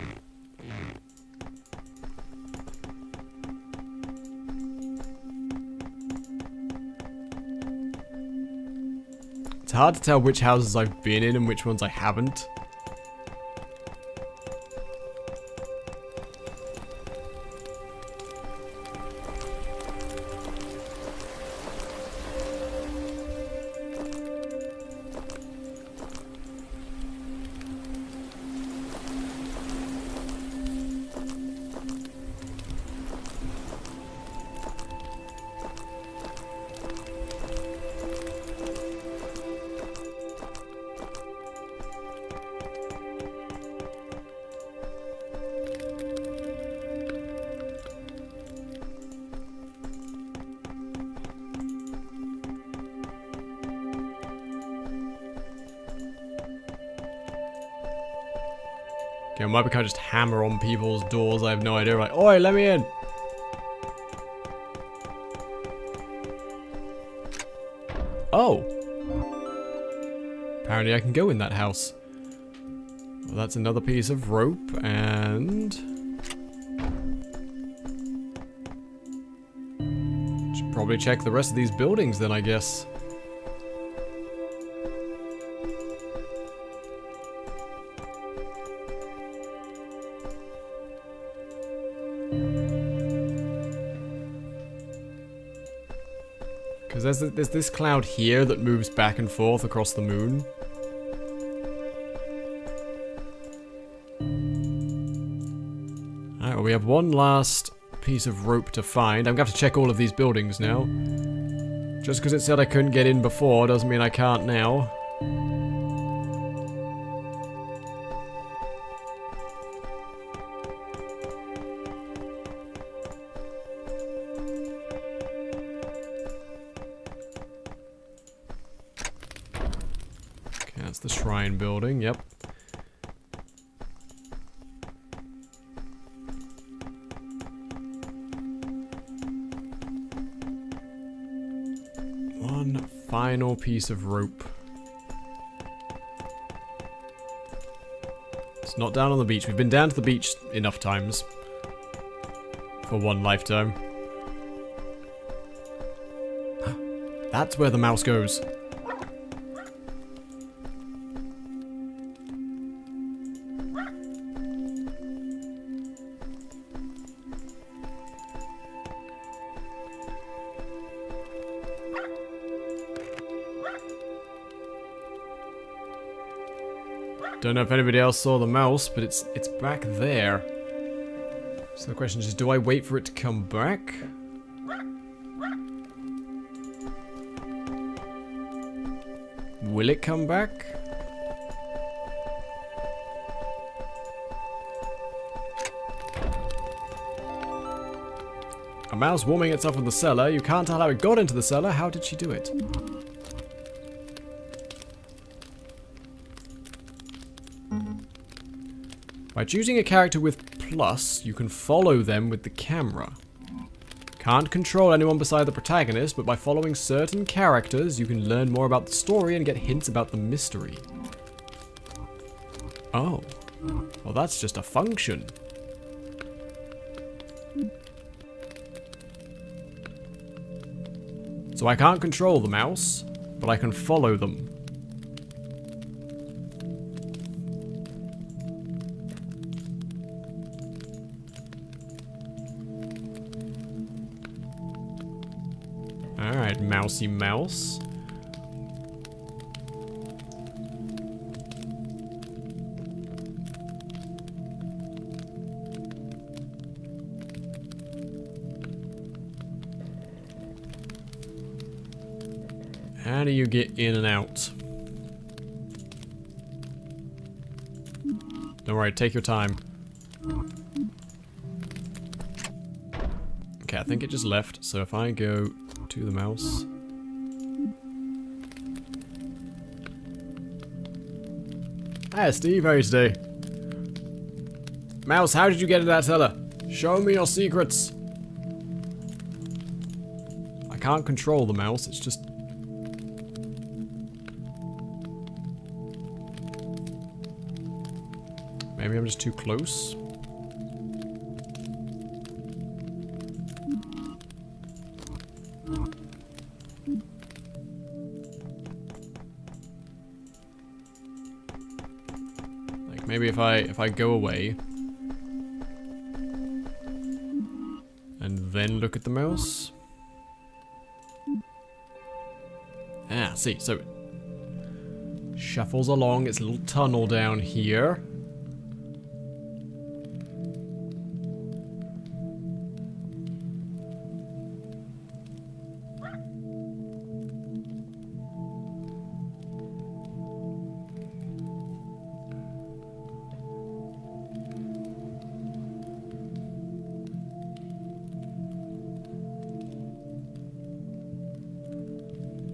[SPEAKER 1] It's hard to tell which houses I've been in and which ones I haven't. Okay, I might be kind of just hammer on people's doors, I have no idea. Like, oi, let me in! Oh! Apparently I can go in that house. Well, that's another piece of rope, and... should probably check the rest of these buildings then, I guess. Because there's this cloud here that moves back and forth across the moon. Alright, well, we have one last piece of rope to find. I'm going to have to check all of these buildings now. Just because it said I couldn't get in before doesn't mean I can't now. That's the shrine building, yep. final piece of rope. It's not down on the beach. We've been down to the beach enough times. For one lifetime. That's where the mouse goes. Don't know if anybody else saw the mouse, but it's back there. So the question is, do I wait for it to come back? Will it come back? A mouse warming itself in the cellar. You can't tell how it got into the cellar. How did she do it? By choosing a character with plus, you can follow them with the camera. Can't control anyone beside the protagonist, but by following certain characters, you can learn more about the story and get hints about the mystery. Oh. Well, that's just a function. So I can't control the mouse, but I can follow them. Alright, mousey mouse. How do you get in and out? Don't worry, take your time. Okay, I think it just left, so if I go to the mouse. Hi Steve, how are you today? Mouse, how did you get into that cellar? Show me your secrets. I can't control the mouse, it's just... Maybe I'm just too close. Like maybe if I go away and then look at the mouse. Ah, see, so it shuffles along its little tunnel down here.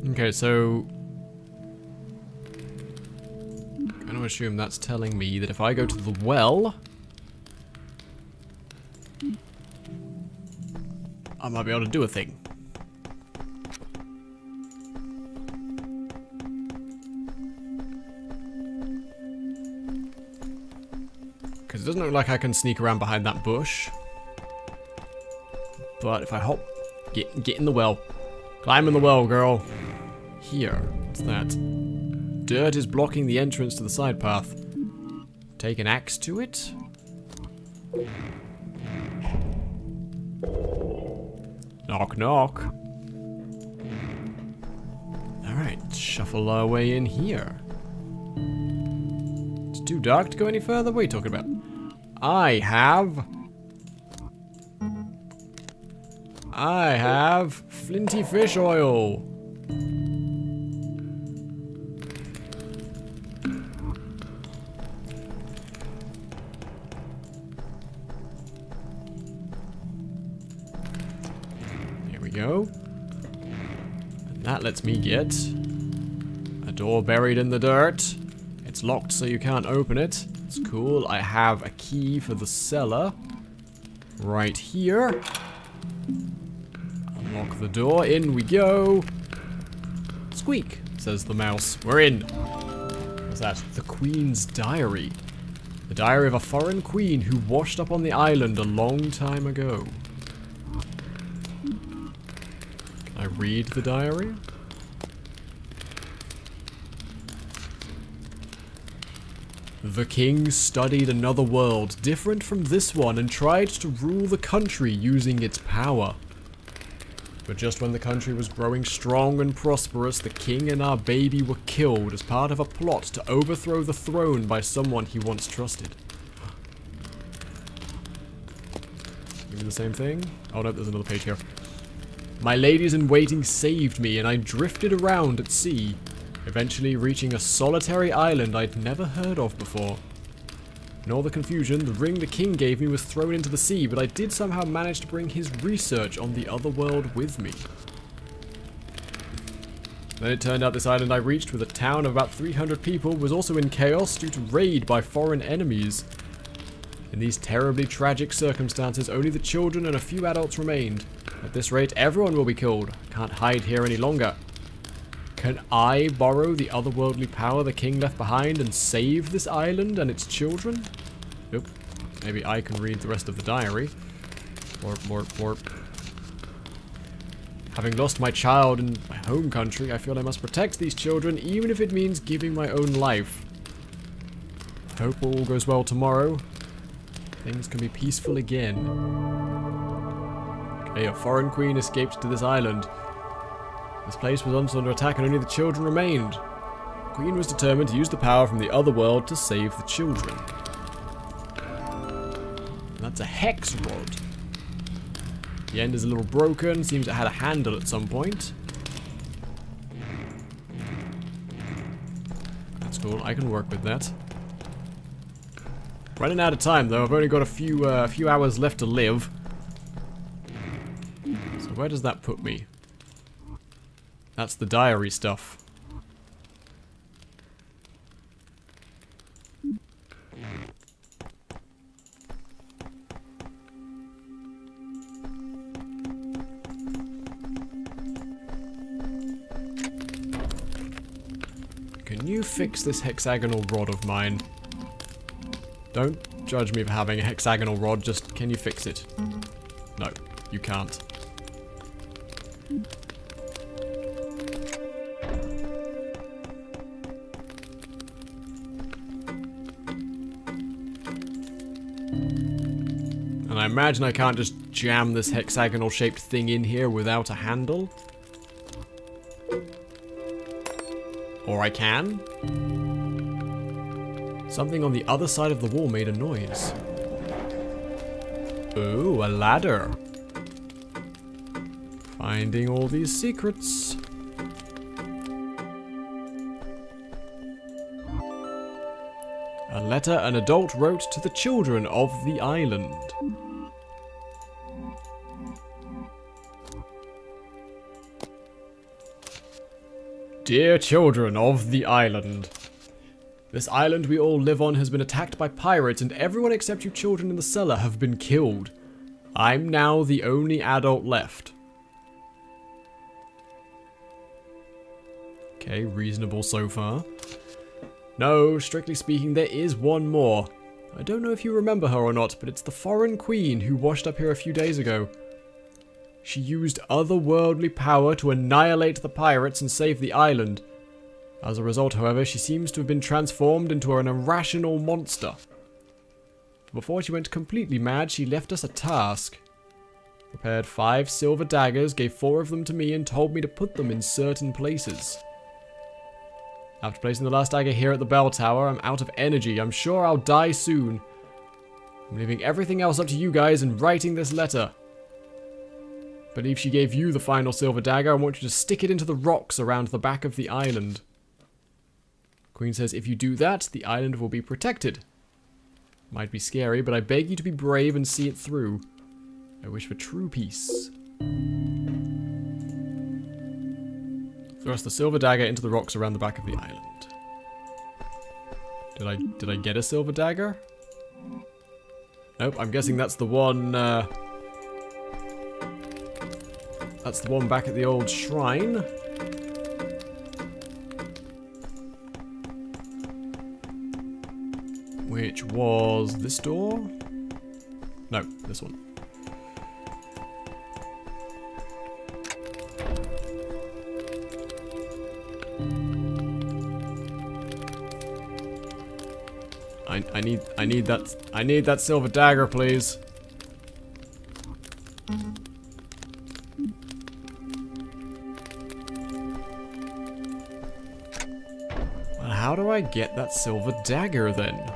[SPEAKER 1] Okay, so I'm going to assume that's telling me that if I go to the well, I might be able to do a thing. Because it doesn't look like I can sneak around behind that bush. But if I hop, get in the well. Climb in the well, girl. Here. What's that? Dirt is blocking the entrance to the side path. Take an axe to it. Knock, knock. Alright, shuffle our way in here. It's too dark to go any further. What are you talking about? I have flinty fish oil. Here we go. And that lets me get a door buried in the dirt. It's locked so you can't open it. It's cool. I have a key for the cellar right here. Unlock the door, in we go. Let's Squeak, says the mouse. We're in. What's that? The Queen's Diary. The diary of a foreign queen who washed up on the island a long time ago. Can I read the diary? The king studied another world different from this one and tried to rule the country using its power. But just when the country was growing strong and prosperous, the king and our baby were killed as part of a plot to overthrow the throne by someone he once trusted. Maybe the same thing? Oh no, there's another page here. My ladies in waiting saved me and I drifted around at sea, eventually reaching a solitary island I'd never heard of before. In all the confusion, the ring the king gave me was thrown into the sea, but I did somehow manage to bring his research on the other world with me. Then it turned out this island I reached with a town of about 300 people was also in chaos due to raid by foreign enemies. In these terribly tragic circumstances, only the children and a few adults remained. At this rate, everyone will be killed. I can't hide here any longer. Can I borrow the otherworldly power the king left behind and save this island and its children? Nope. Maybe I can read the rest of the diary. More. Having lost my child in my home country, I feel I must protect these children, even if it means giving my own life. I hope all goes well tomorrow. Things can be peaceful again. Okay, a foreign queen escaped to this island. This place was once under attack and only the children remained. The queen was determined to use the power from the other world to save the children. And that's a hex rod. The end is a little broken, seems it had a handle at some point. That's cool, I can work with that. Running out of time though, I've only got a few hours left to live. So where does that put me? That's the diary stuff. Can you fix this hexagonal rod of mine? Don't judge me for having a hexagonal rod, just can you fix it? No, you can't. And I imagine I can't just jam this hexagonal shaped thing in here without a handle. Or I can. Something on the other side of the wall made a noise. Ooh, a ladder. Finding all these secrets. A letter an adult wrote to the children of the island. Dear children of the island. This island we all live on has been attacked by pirates and everyone except you children in the cellar have been killed. I'm now the only adult left. Okay, reasonable so far. No, strictly speaking, there is one more. I don't know if you remember her or not, but it's the foreign queen who washed up here a few days ago. She used otherworldly power to annihilate the pirates and save the island. As a result, however, she seems to have been transformed into an irrational monster. Before she went completely mad, she left us a task. Prepared 5 silver daggers, gave 4 of them to me, and told me to put them in certain places. After placing the last dagger here at the bell tower, I'm out of energy. I'm sure I'll die soon. I'm leaving everything else up to you guys and writing this letter. I believe she gave you the final silver dagger. I want you to stick it into the rocks around the back of the island. Queen says if you do that, the island will be protected. Might be scary, but I beg you to be brave and see it through. I wish for true peace. Thrust the silver dagger into the rocks around the back of the island. Did I get a silver dagger? Nope, I'm guessing that's the one, that's the one back at the old shrine. which was this door? No, this one. I need that silver dagger, please. Well, how do I get that silver dagger then?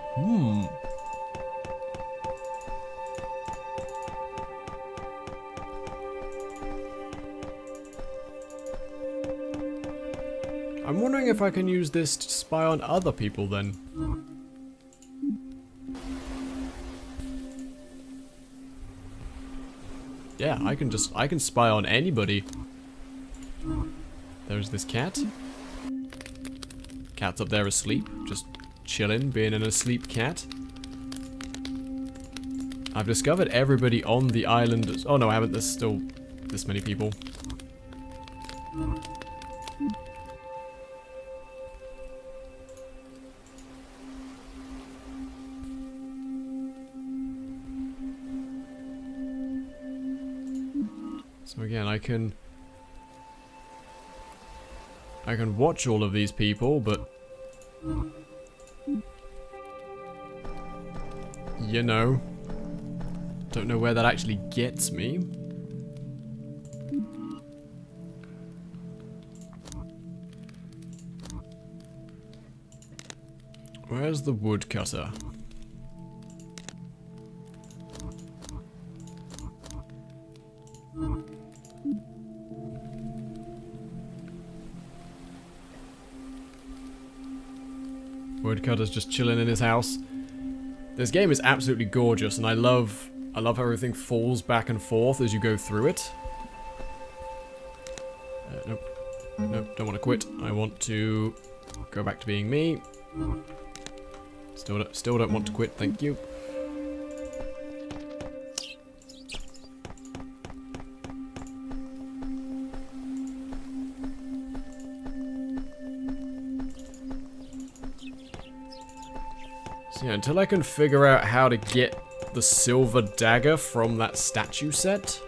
[SPEAKER 1] I'm wondering if I can use this to spy on other people then. Yeah, I can spy on anybody. There's this cat. Cat's up there asleep, just chilling, being an asleep cat. I've discovered everybody on the island. Oh no, I haven't. There's still this many people. So again, I can watch all of these people, but you know, don't know where that actually gets me. Where's the woodcutter? Woodcutter's just chilling in his house. This game is absolutely gorgeous, and I love how everything falls back and forth as you go through it. Nope. Nope, don't want to quit. I want to go back to being me. Still don't want to quit, thank you. So yeah, until I can figure out how to get the silver dagger from that statue set.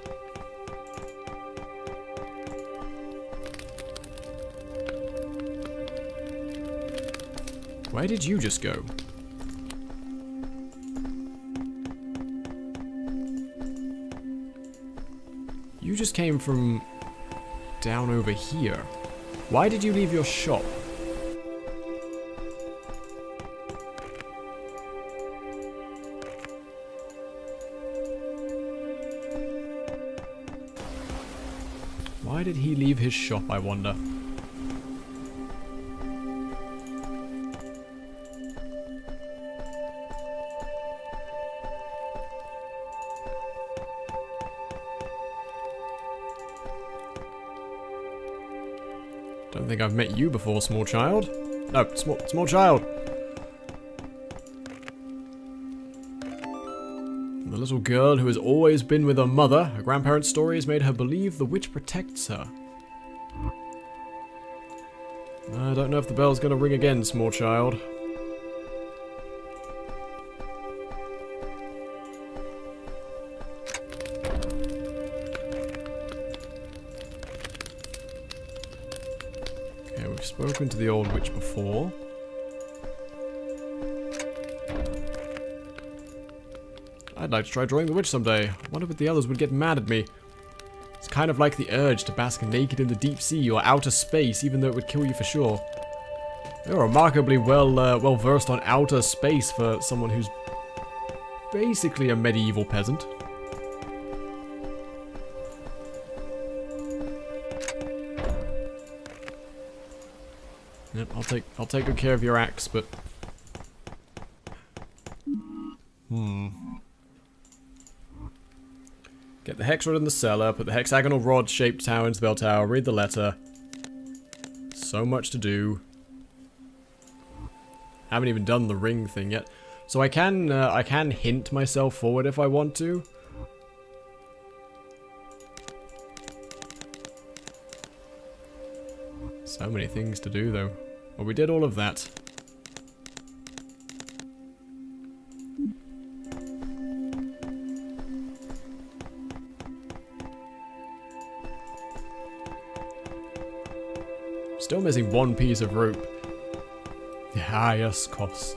[SPEAKER 1] Where did you just go? You just came from down over here. Why did you leave your shop? Why did he leave his shop, I wonder? Don't think I've met you before, small child. No, small child. The little girl who has always been with her mother. Her grandparents' stories made her believe the witch protects her. I don't know if the bell's gonna ring again, small child. Okay, we've spoken to the old witch before. I'd like to try drawing the witch someday. I wonder if the others would get mad at me. It's kind of like the urge to bask naked in the deep sea or outer space, even though it would kill you for sure. You're remarkably well versed on outer space for someone who's basically a medieval peasant. Yep, I'll take good care of your axe, but get the hex rod in the cellar, put the hexagonal rod-shaped tower into the bell tower, read the letter. So much to do. Haven't even done the ring thing yet. So I can hint myself forward if I want to. So many things to do though. Well, we did all of that. Still missing one piece of rope. Yeah, yes, of course.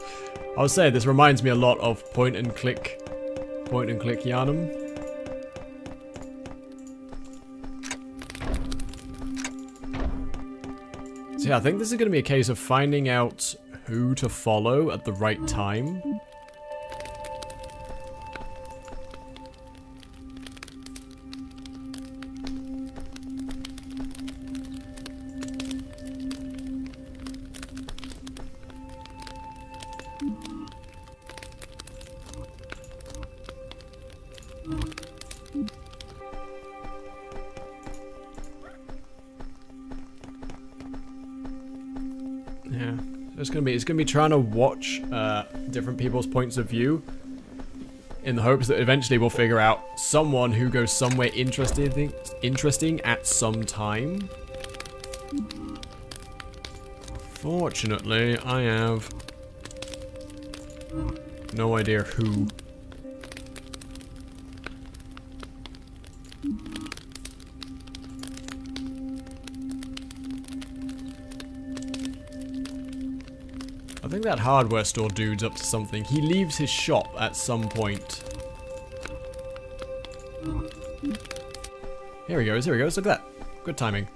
[SPEAKER 1] I would say this reminds me a lot of point and click Yharnam. So yeah, I think this is going to be a case of finding out who to follow at the right time. Yeah, it's gonna be trying to watch different people's points of view, in the hopes that eventually we'll figure out someone who goes somewhere interesting at some time. Fortunately, I have no idea who. I think that hardware store dude's up to something. He leaves his shop at some point. Here he goes, here he goes. Look at that. Good timing.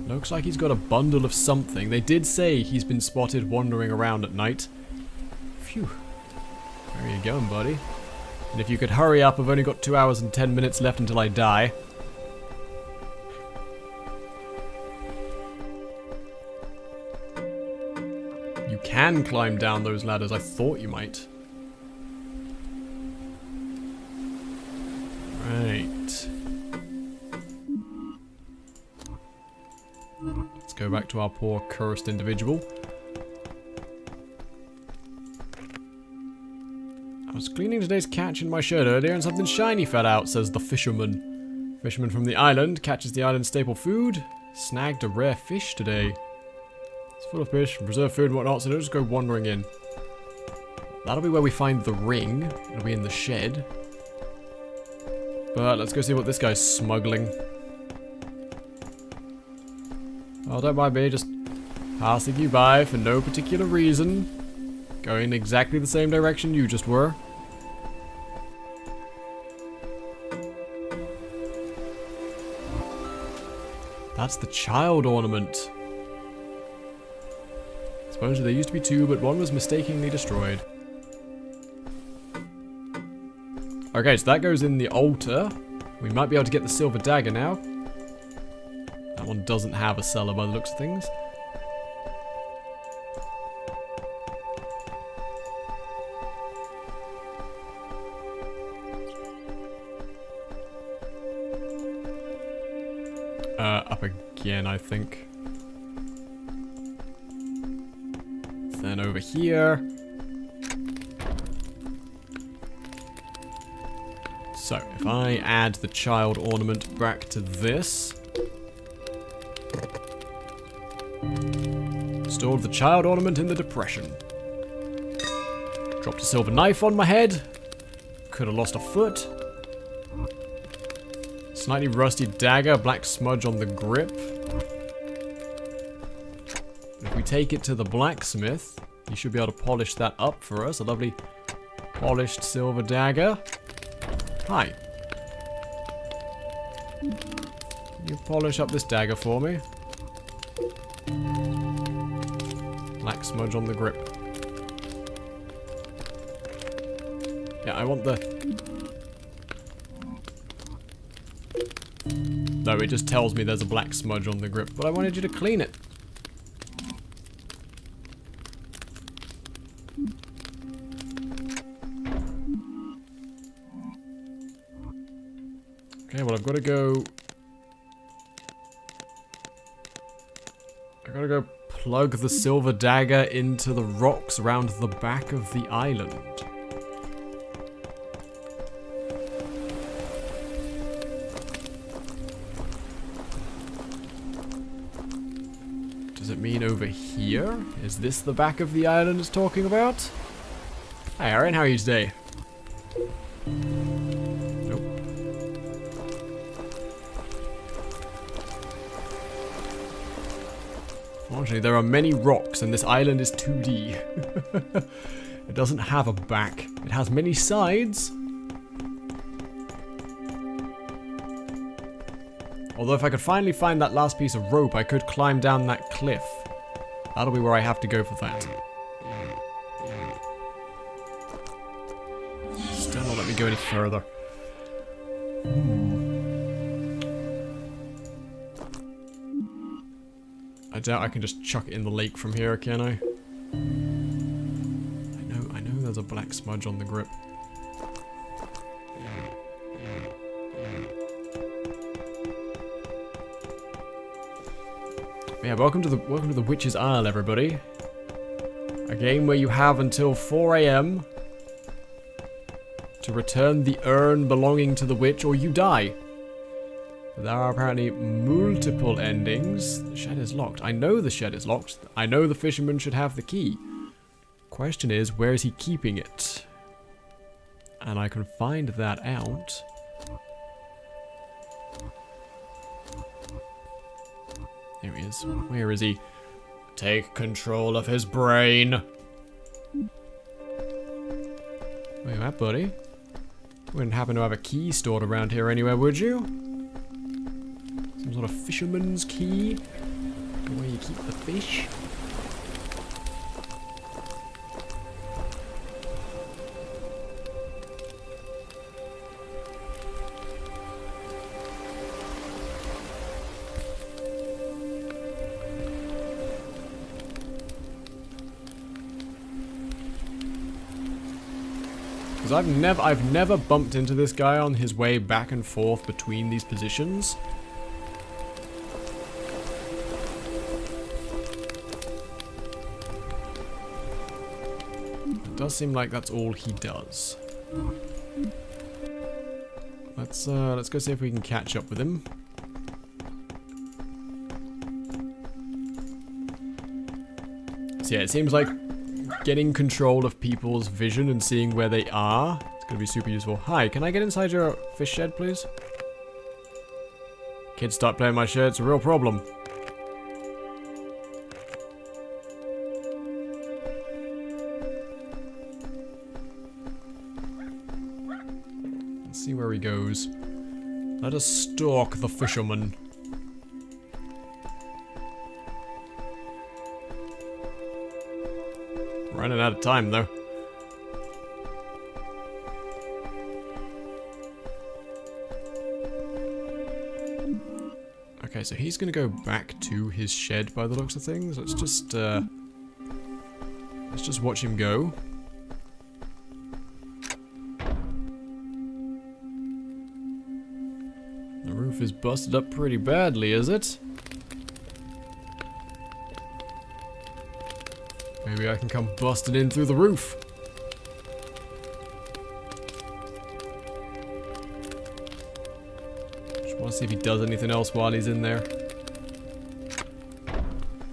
[SPEAKER 1] Looks like he's got a bundle of something. They did say he's been spotted wandering around at night. Phew. Where are you going, buddy? And if you could hurry up, I've only got 2 hours and 10 minutes left until I die. You can climb down those ladders. I thought you might. Right. Let's go back to our poor cursed individual. I was cleaning today's catch in my shirt earlier and something shiny fell out, says the fisherman. Fisherman from the island catches the island's staple food. Snagged a rare fish today. It's full of fish, preserved food and whatnot, so don't just go wandering in. That'll be where we find the ring. It'll be in the shed. But let's go see what this guy's smuggling. Oh, don't mind me, just passing you by for no particular reason. Going exactly the same direction you just were. That's the child ornament. Supposedly there used to be two, but one was mistakenly destroyed. Okay, so that goes in the altar. We might be able to get the silver dagger now. That one doesn't have a cellar by the looks of things. Up again, I think. Then over here. So, if I add the child ornament back to this. Stored the child ornament in the depression. Dropped a silver knife on my head. Could have lost a foot. Slightly rusty dagger, black smudge on the grip. If we take it to the blacksmith, he should be able to polish that up for us. A lovely polished silver dagger. Hi. Can you polish up this dagger for me? Black smudge on the grip. Yeah, I want the... No, it just tells me there's a black smudge on the grip, but I wanted you to clean it. Okay, well I've got to go... I've got to go plug the silver dagger into the rocks around the back of the island. Does it mean over here? Is this the back of the island it's talking about? Hi Aaron, how are you today? Nope. Unfortunately, there are many rocks and this island is 2D. It doesn't have a back. It has many sides. Although if I could finally find that last piece of rope, I could climb down that cliff. That'll be where I have to go for that. Still not let me go any further. I doubt I can just chuck it in the lake from here, can I? I know there's a black smudge on the grip. Yeah, welcome to the Witch's Isle, everybody. A game where you have until 4 AM to return the urn belonging to the witch, or you die. There are apparently multiple endings. The shed is locked. I know the shed is locked. I know the fisherman should have the key. Question is, where is he keeping it? And I can find that out. There he is. Where is he? Take control of his brain. Where you at, buddy? Wouldn't happen to have a key stored around here anywhere, would you? Some sort of fisherman's key? Where you keep the fish? Because I've never bumped into this guy on his way back and forth between these positions. It does seem like that's all he does. Let's go see if we can catch up with him. So yeah, it seems like getting control of people's vision and seeing where they are, it's going to be super useful. Hi, can I get inside your fish shed, please? Kids start playing my shed, it's a real problem. Let's see where he goes. Let us stalk the fisherman. Running out of time, though. Okay, so he's gonna go back to his shed by the looks of things. Let's just watch him go. The roof is busted up pretty badly, is it? Maybe I can come busting in through the roof. Just want to see if he does anything else while he's in there.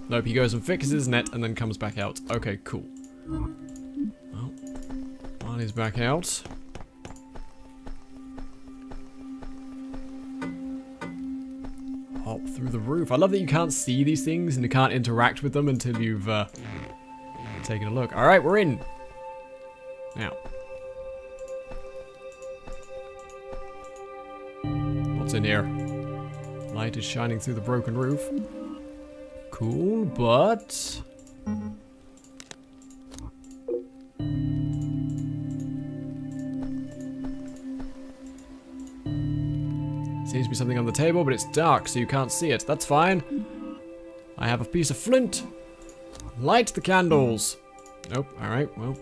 [SPEAKER 1] Nope, he goes and fixes his net and then comes back out. Okay, cool. Well, while he's back out. Hop through the roof. I love that you can't see these things and you can't interact with them until you've taking a look. Alright, we're in. Now. What's in here? Light is shining through the broken roof. Cool, but... seems to be something on the table, but it's dark, so you can't see it. That's fine. I have a piece of flint. Light the candles. Nope. Alright, well.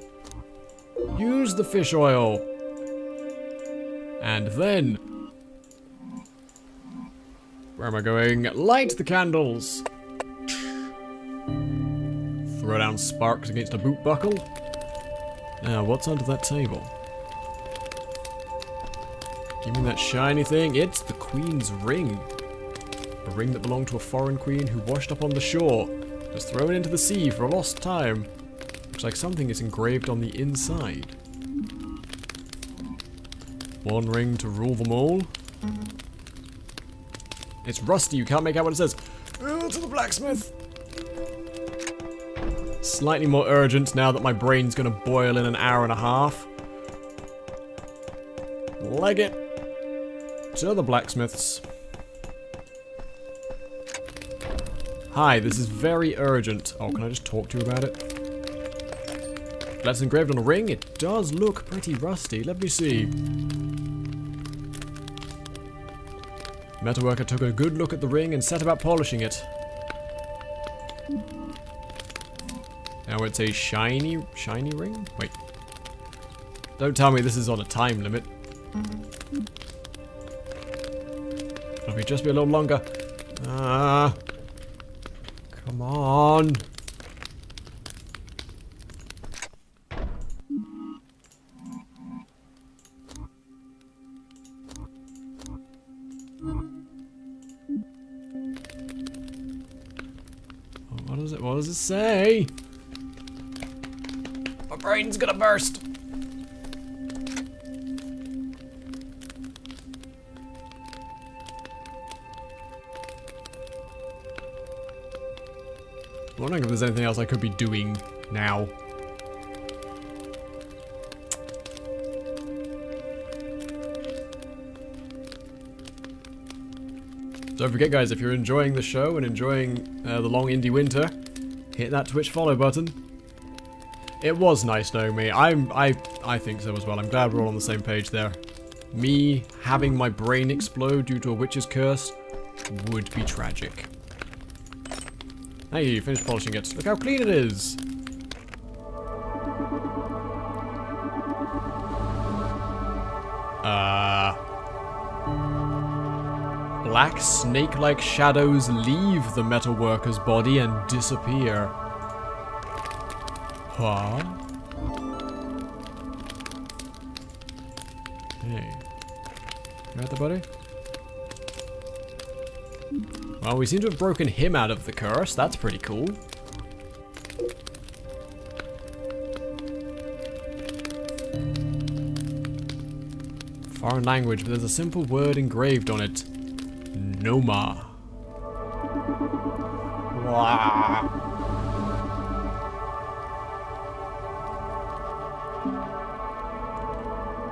[SPEAKER 1] Use the fish oil. And then... where am I going? Light the candles. Throw down sparks against a boot buckle. Now, what's under that table? Give me that shiny thing. It's the Queen's ring. A ring that belonged to a foreign queen who washed up on the shore. Was thrown into the sea for a lost time. Looks like something is engraved on the inside. One ring to rule them all. It's rusty, you can't make out what it says. To the blacksmith! slightly more urgent now that my brain's gonna boil in an hour and a half. Leg it to the blacksmiths. Hi, this is very urgent. Oh, can I just talk to you about it? That's engraved on a ring. It does look pretty rusty. Let me see. Metalworker took a good look at the ring and set about polishing it. Now it's a shiny ring? Wait. Don't tell me this is on a time limit. It'll be just be a little longer. Come on. What does it say? My brain's gonna burst. I'm wondering if there's anything else I could be doing now. Don't forget, guys, if you're enjoying the show and enjoying the long indie winter, hit that Twitch follow button. It was nice knowing me. I think so as well. I'm glad we're all on the same page there. Me having my brain explode due to a witch's curse would be tragic. Hey, you finished polishing it. Look how clean it is. Black snake-like shadows leave the metalworker's body and disappear. Huh? Hey. You got the buddy? Well, we seem to have broken him out of the curse. That's pretty cool. Foreign language, but there's a simple word engraved on it. Noma. Wow.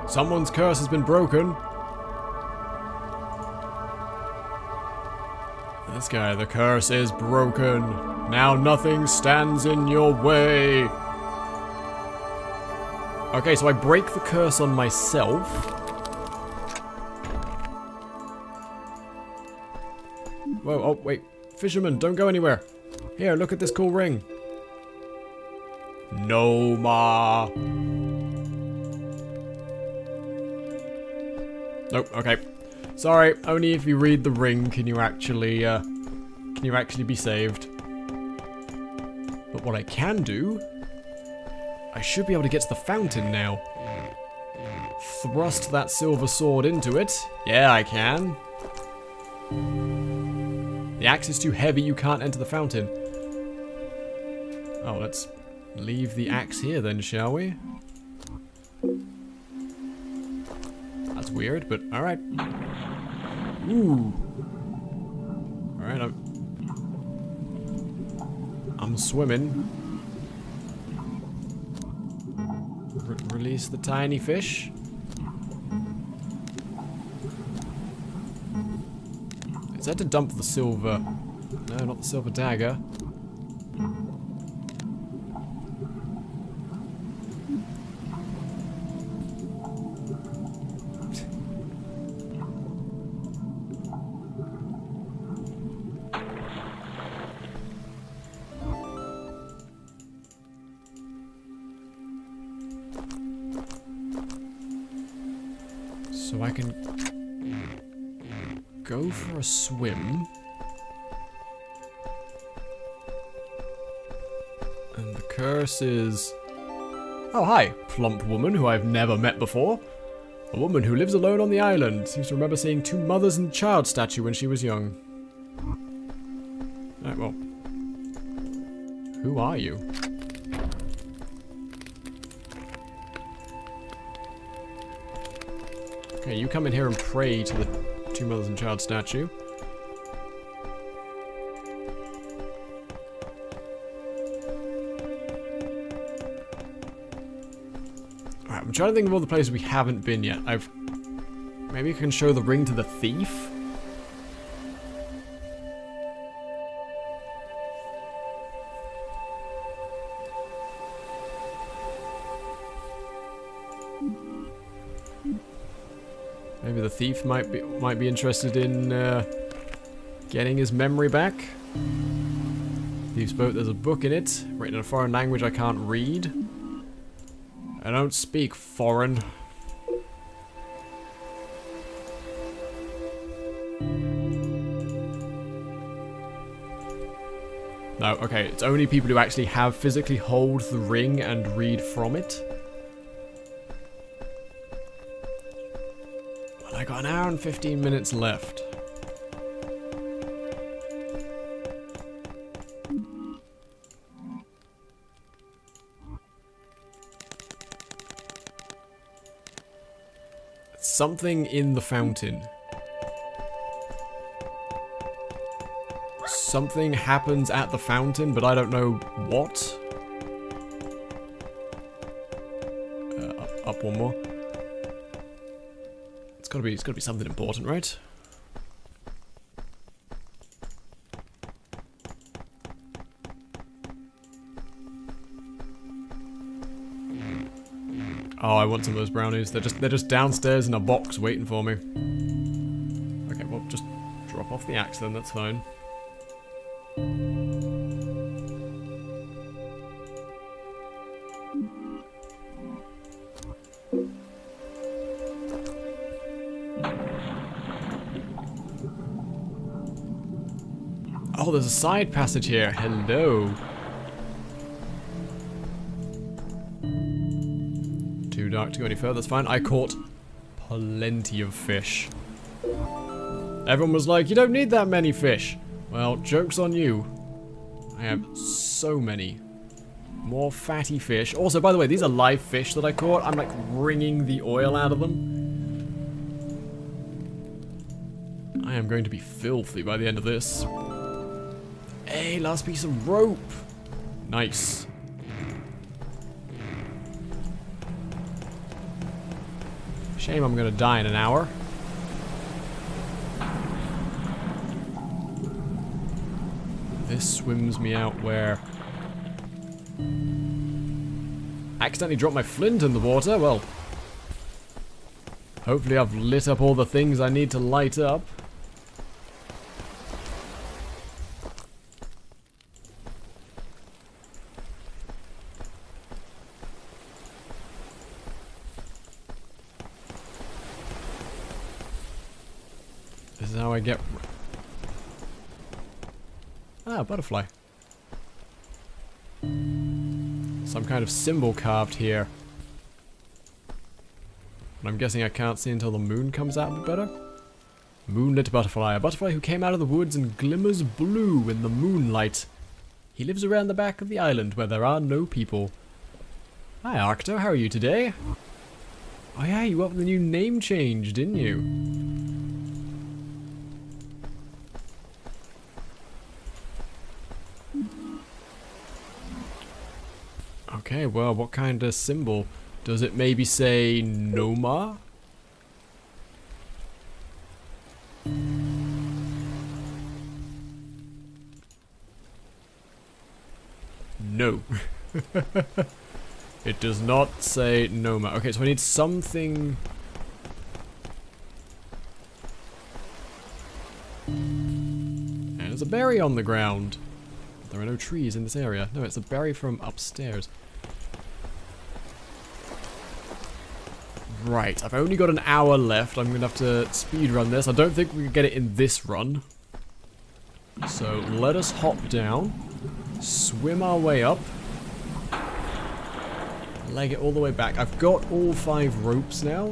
[SPEAKER 1] Someone's curse has been broken. This guy, the curse is broken. Now nothing stands in your way. Okay, so I break the curse on myself. Whoa, oh, wait. Fisherman, don't go anywhere. Here, look at this cool ring. No, ma. Nope, okay. Sorry, only if you read the ring can you actually be saved. But what I can do, I should be able to get to the fountain now. Thrust that silver sword into it. Yeah, I can. The axe is too heavy, you can't enter the fountain. Oh, let's leave the axe here then, shall we? That's weird, but alright. Ooh. Alright, I'm swimming. Release the tiny fish. Is that to dump the silver? No, not the silver dagger. So I can go for a swim. And the curse is... Oh, hi, plump woman who I've never met before. A woman who lives alone on the island. Seems to remember seeing 2 mothers and child statue when she was young. Alright, well. Who are you? Okay, you come in here and pray to the 2 mothers and child statue. I'm trying to think of all the places we haven't been yet. Maybe I can show the ring to the thief? Maybe the thief might be interested in getting his memory back. Thief's boat, there's a book in it, written in a foreign language I can't read. I don't speak foreign. No, okay, it's only people who actually have physically hold the ring and read from it. Well, I got an hour and 15 minutes left. Something in the fountain. Something happens at the fountain, but I don't know what. Up one more. It's gotta be something important, right? Oh, I want some of those brownies. They're just downstairs in a box waiting for me. Okay, well, just drop off the axe then, that's fine. Oh, there's a side passage here. Hello. Too dark to go any further, that's fine. I caught plenty of fish. Everyone was like, you don't need that many fish. Well, joke's on you. I have so many. More fatty fish. Also, by the way, these are live fish that I caught. I'm like wringing the oil out of them. I am going to be filthy by the end of this. Hey, last piece of rope. Nice. Shame I'm gonna die in an hour. This swims me out where... Accidentally dropped my flint in the water. Well, hopefully I've lit up all the things I need to light up. This is how I get... Ah, butterfly. Some kind of symbol carved here. And I'm guessing I can't see until the moon comes out a bit better. Moonlit butterfly. A butterfly who came out of the woods and glimmers blue in the moonlight. He lives around the back of the island where there are no people. Hi, Arcto. How are you today? Oh yeah, you got the new name change, didn't you? Okay, well, what kind of symbol? Does it maybe say Noma? No. It does not say Noma. Okay, so I need something... And there's a berry on the ground. There are no trees in this area. No, it's a berry from upstairs. Right, I've only got an hour left. I'm going to have to speedrun this. I don't think we can get it in this run. So let us hop down, swim our way up, leg it all the way back. I've got all 5 ropes now.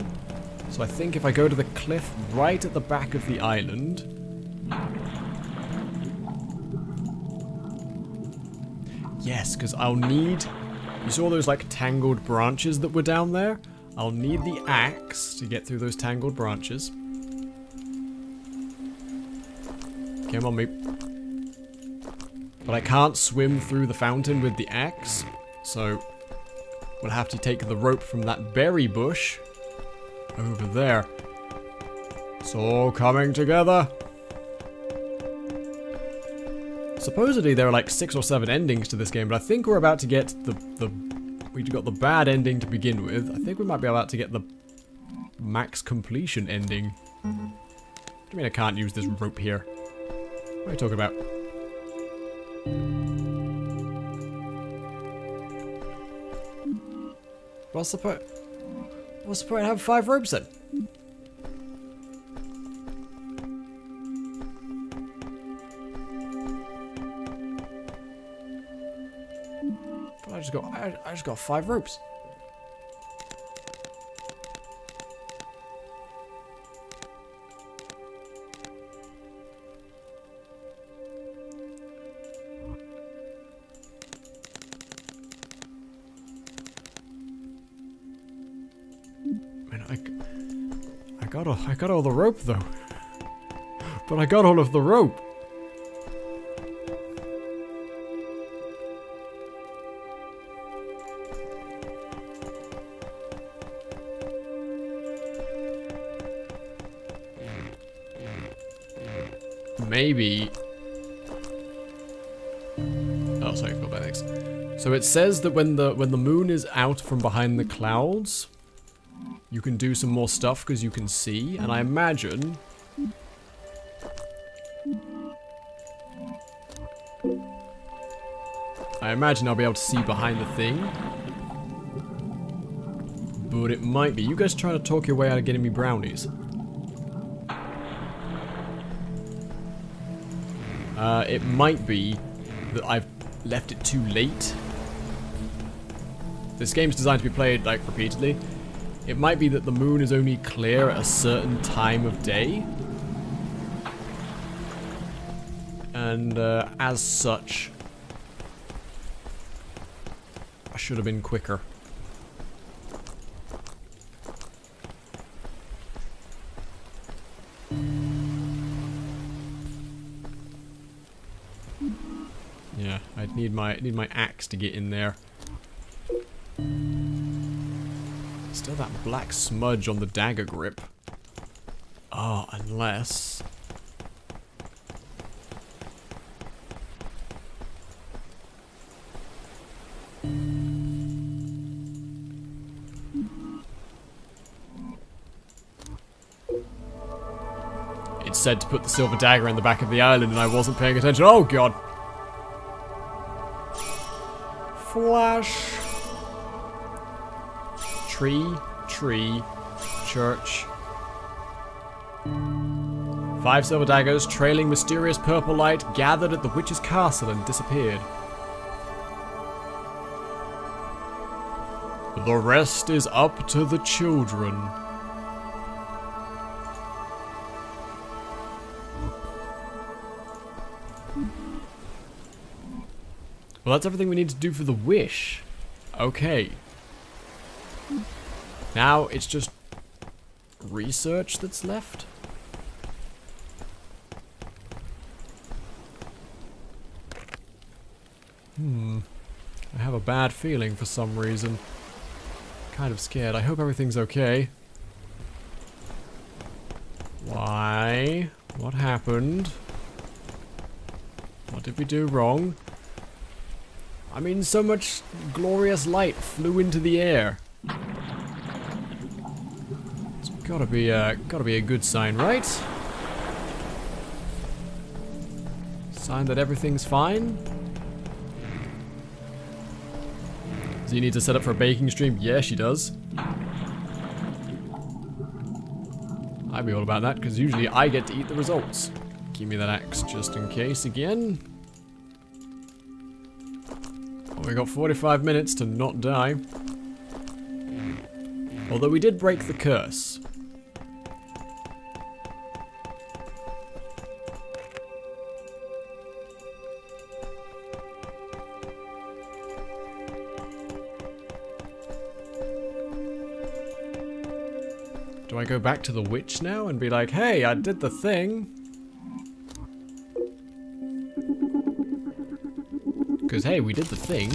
[SPEAKER 1] So I think if I go to the cliff right at the back of the island... Yes, because I'll need... You saw those like tangled branches that were down there? I'll need the axe to get through those tangled branches. Come on, me. But I can't swim through the fountain with the axe, so we'll have to take the rope from that berry bush over there. It's all coming together. Supposedly there are like 6 or 7 endings to this game, but I think we're about to get we got the bad ending to begin with. I think we might be about to get the max completion ending. What do you mean I can't use this rope here? What are you talking about? What's the point? What's the point of having 5 ropes then? I just got 5 ropes. Man, I got all the rope though. But I got all of the rope. Maybe. Oh, sorry, go back next. So it says that when the moon is out from behind the clouds, you can do some more stuff because you can see, and I imagine I'll be able to see behind the thing. But it might be. You guys trying to talk your way out of getting me brownies. It might be that I've left it too late. This game's designed to be played, like, repeatedly. It might be that the moon is only clear at a certain time of day. And, as such, I should have been quicker. Yeah, I'd need my axe to get in there. Still that black smudge on the dagger grip. Oh, unless... It said to put the silver dagger in the back of the island and I wasn't paying attention. Oh god! Flash. Tree, church. 5 silver daggers, trailing mysterious purple light, gathered at the witch's castle and disappeared. The rest is up to the children. Well, that's everything we need to do for the wish. Okay. Now it's just research that's left. I have a bad feeling for some reason. Kind of scared. I hope everything's okay. Why? What happened? What did we do wrong? I mean, so much glorious light flew into the air. It's gotta be a good sign, right? Sign that everything's fine. Does he need to set up for a baking stream? Yeah, she does. I'd be all about that, because usually I get to eat the results. Give me that axe just in case again. Well, we got 45 minutes to not die. Although we did break the curse. Do I go back to the witch now and be like, hey, I did the thing? Because, hey, we did the thing.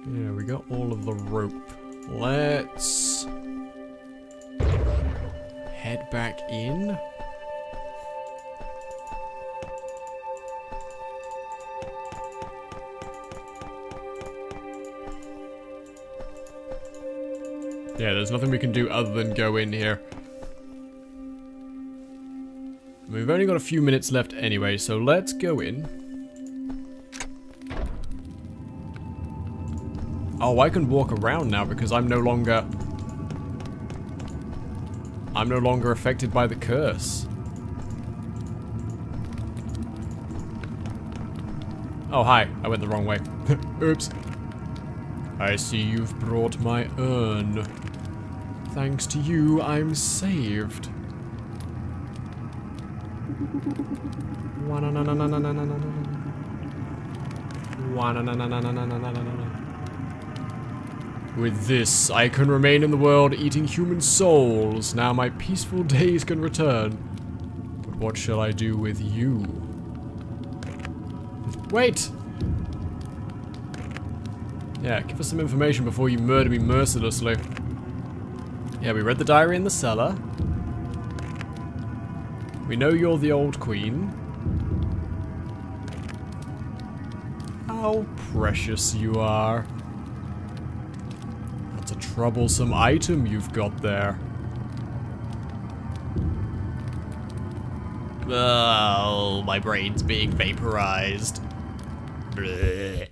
[SPEAKER 1] Yeah, we got all of the rope. Let's head back in. Yeah, there's nothing we can do other than go in here. We've only got a few minutes left anyway, so let's go in. Oh, I can walk around now because I'm no longer affected by the curse. Oh, hi. I went the wrong way. Oops. I see you've brought my urn. Thanks to you, I'm saved. With this, I can remain in the world eating human souls. Now my peaceful days can return. But what shall I do with you? Wait! Yeah, give us some information before you murder me mercilessly. Yeah, we read the diary in the cellar. We know you're the old queen. How precious you are. That's a troublesome item you've got there. Oh, my brain's being vaporized. Blech.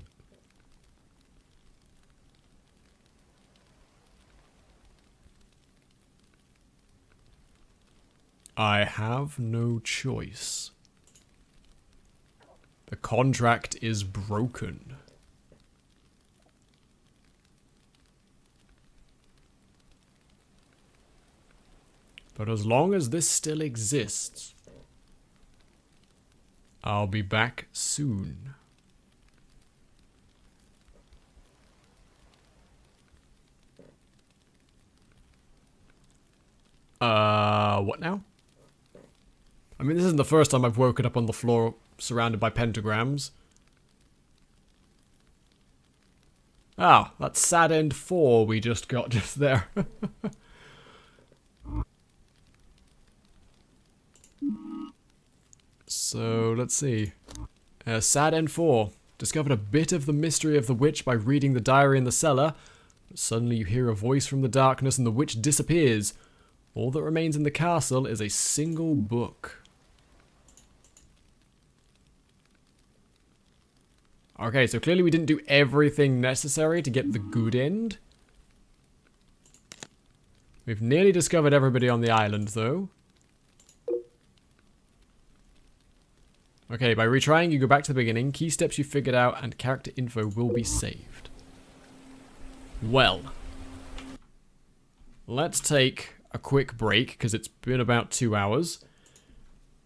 [SPEAKER 1] I have no choice. The contract is broken. But as long as this still exists, I'll be back soon. What now? I mean, this isn't the first time I've woken up on the floor surrounded by pentagrams. Ah, that's sad end 4 we just got just there. So, let's see. Sad end 4. Discovered a bit of the mystery of the witch by reading the diary in the cellar. But suddenly you hear a voice from the darkness and the witch disappears. All that remains in the castle is a single book. Okay, so clearly we didn't do everything necessary to get the good end. We've nearly discovered everybody on the island, though. Okay, by retrying, you go back to the beginning. Key steps you figured out and character info will be saved. Well. Let's take a quick break, because it's been about 2 hours.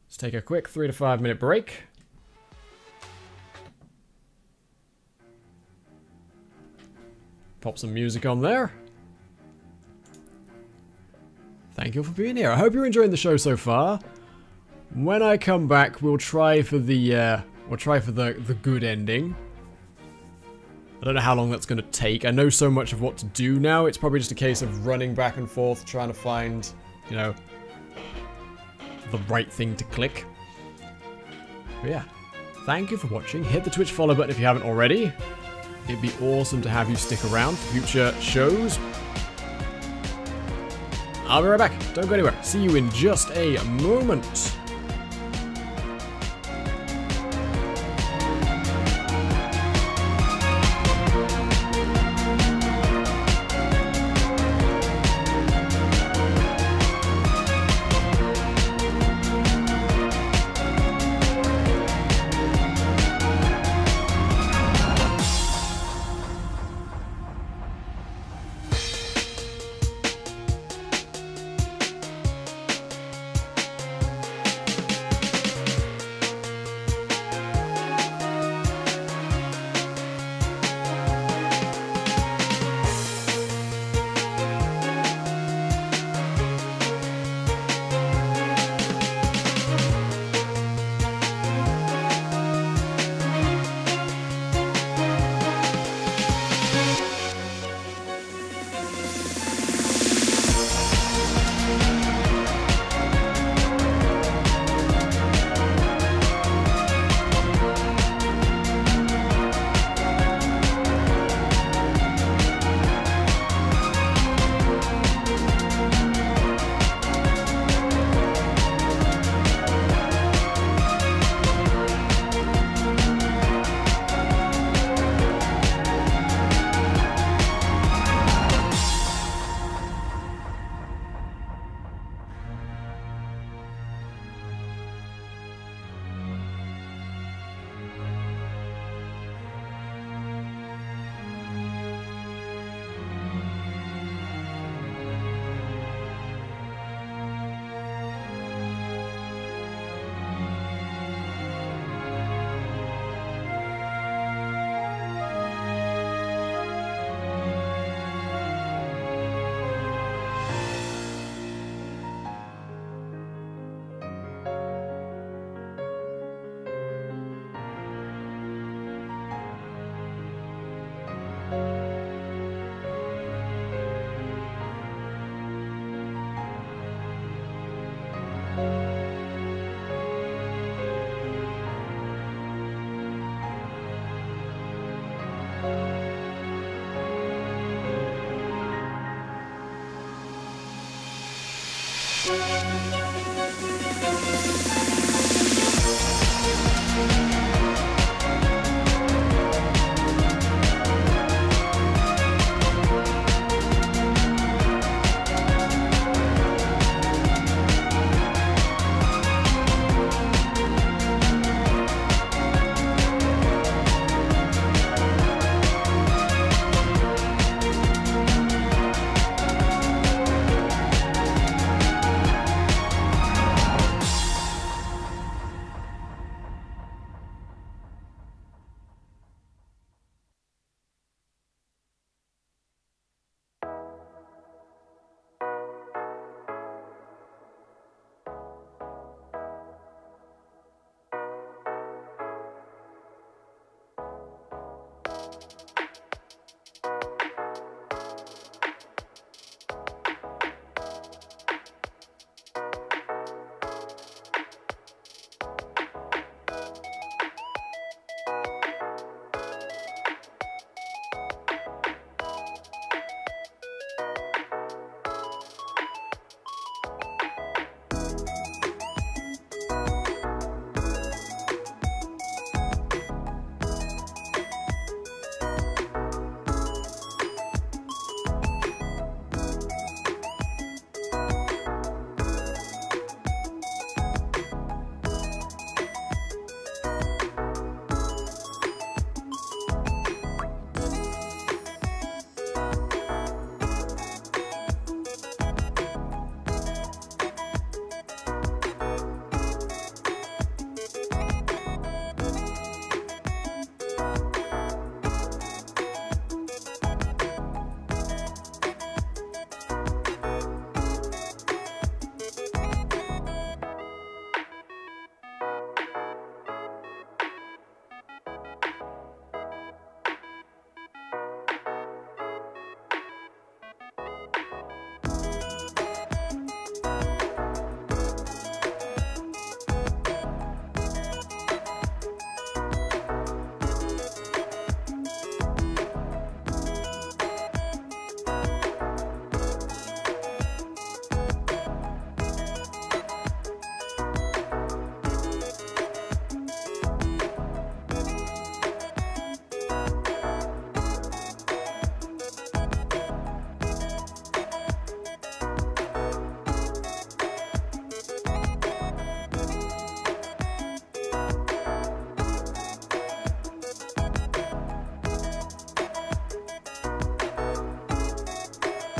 [SPEAKER 1] Let's take a quick 3 to 5 minute break. Pop some music on there. Thank you for being here. I hope you're enjoying the show so far. When I come back, we'll try for the good ending. I don't know how long that's going to take. I know so much of what to do now. It's probably just a case of running back and forth, trying to find, you know, the right thing to click. But yeah, thank you for watching. Hit the Twitch follow button if you haven't already. It'd be awesome to have you stick around for future shows. I'll be right back. Don't go anywhere. See you in just a moment.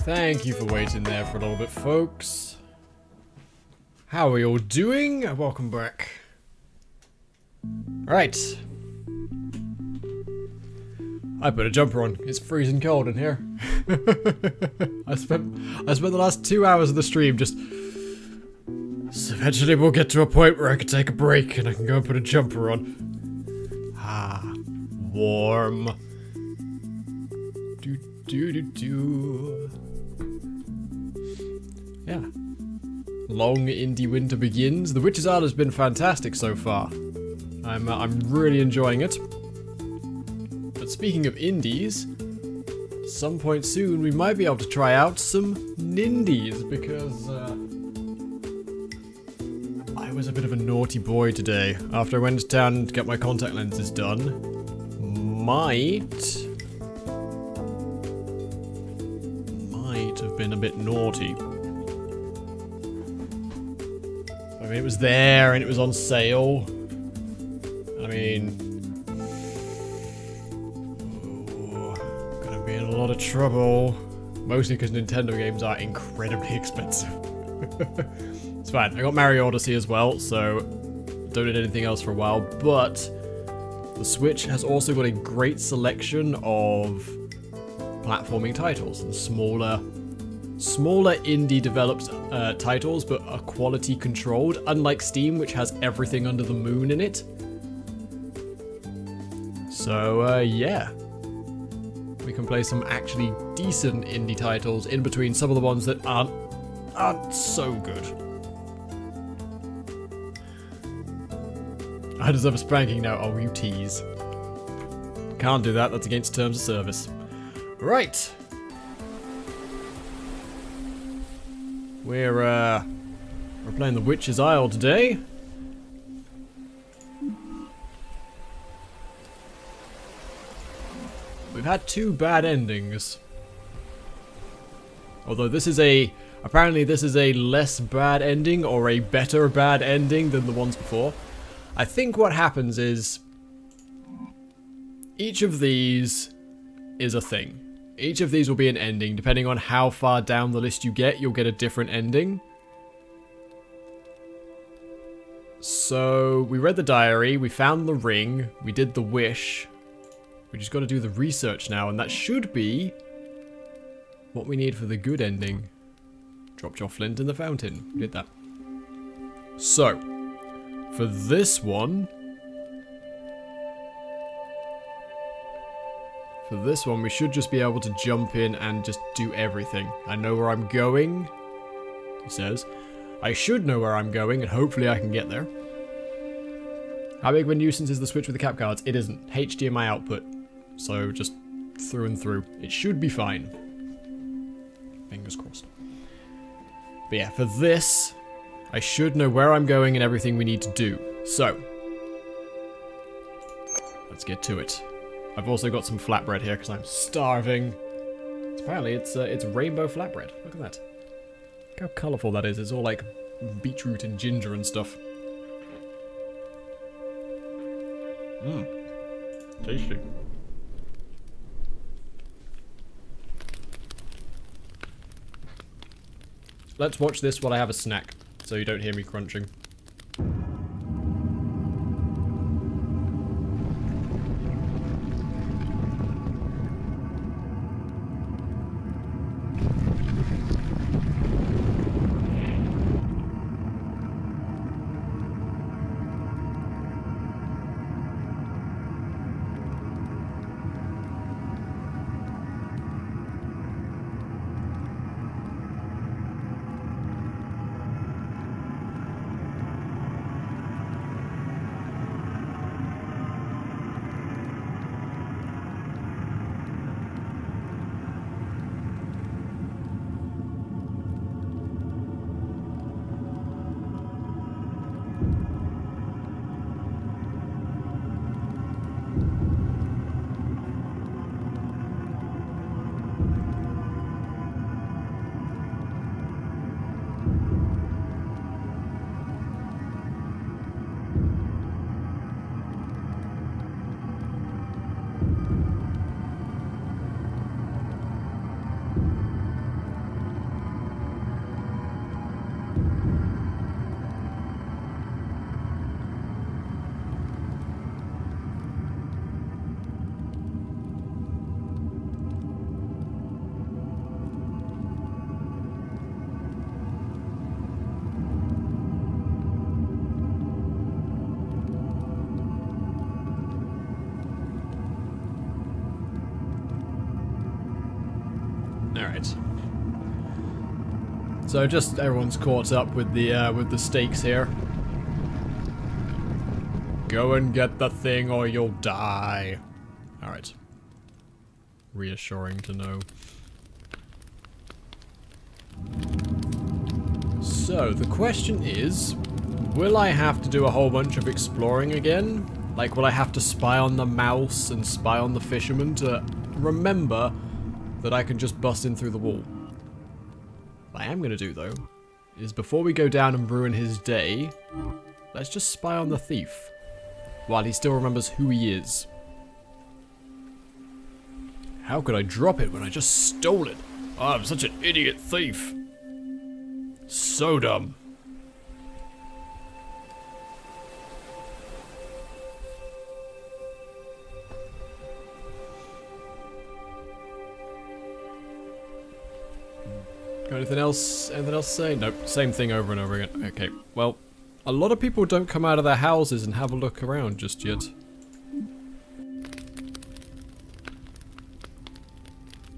[SPEAKER 1] Thank you for waiting there for a little bit, folks. How are you all doing? Welcome back. Right. I put a jumper on. It's freezing cold in here. I spent the last 2 hours of the stream just... So eventually we'll get to a point where I can take a break and I can go and put a jumper on. Ah, warm. Do. Yeah. Long indie winter begins. The Witch's Art has been fantastic so far. I'm really enjoying it. But speaking of indies, at some point soon we might be able to try out some nindies because I was a bit of a naughty boy today. After I went to town to get my contact lenses done, might have been a bit naughty. I mean, it was there and it was on sale. I mean, gonna be in a lot of trouble. Mostly because Nintendo games are incredibly expensive. It's fine. I got Mario Odyssey as well, so don't need anything else for a while. But the Switch has also got a great selection of platforming titles and smaller indie developed titles, but are quality controlled, unlike Steam, which has everything under the moon in it. So yeah, we can play some actually decent indie titles in between some of the ones that aren't so good. I deserve a spanking now. Oh, you tease. Can't do that. That's against terms of service. Right. We're playing the Witch's Isle today. We've had 2 bad endings. Although this is apparently this is a less bad ending or a better bad ending than the ones before. I think what happens is each of these is a thing. Each of these will be an ending. Depending on how far down the list you get, you'll get a different ending. So, we read the diary, we found the ring, we did the wish. We just got to do the research now, and that should be what we need for the good ending. Dropped your flint in the fountain. We did that. So, for this one... we should just be able to jump in and just do everything. I know where I'm going, he says. I should know where I'm going, and hopefully I can get there. How big of a nuisance is the Switch with the cap cards? It isn't. HDMI output. So just through and through. It should be fine. Fingers crossed. But yeah, for this, I should know where I'm going and everything we need to do. So, let's get to it. I've also got some flatbread here because I'm starving. Apparently it's rainbow flatbread. Look at that. Look how colourful that is. It's all like beetroot and ginger and stuff. Mmm. Tasty. Let's watch this while I have a snack, so you don't hear me crunching. Alright. So just everyone's caught up with the stakes here. Go and get the thing or you'll die. Alright. Reassuring to know. So the question is, will I have to do a whole bunch of exploring again? Like, will I have to spy on the mouse and spy on the fisherman to remember that I can just bust in through the wall? What I am going to do, though, is before we go down and ruin his day, let's just spy on the thief, while he still remembers who he is. How could I drop it when I just stole it? Oh, I'm such an idiot thief. So dumb. Got anything else? Anything else to say? Nope. Same thing over and over again. Okay. Well, a lot of people don't come out of their houses and have a look around just yet.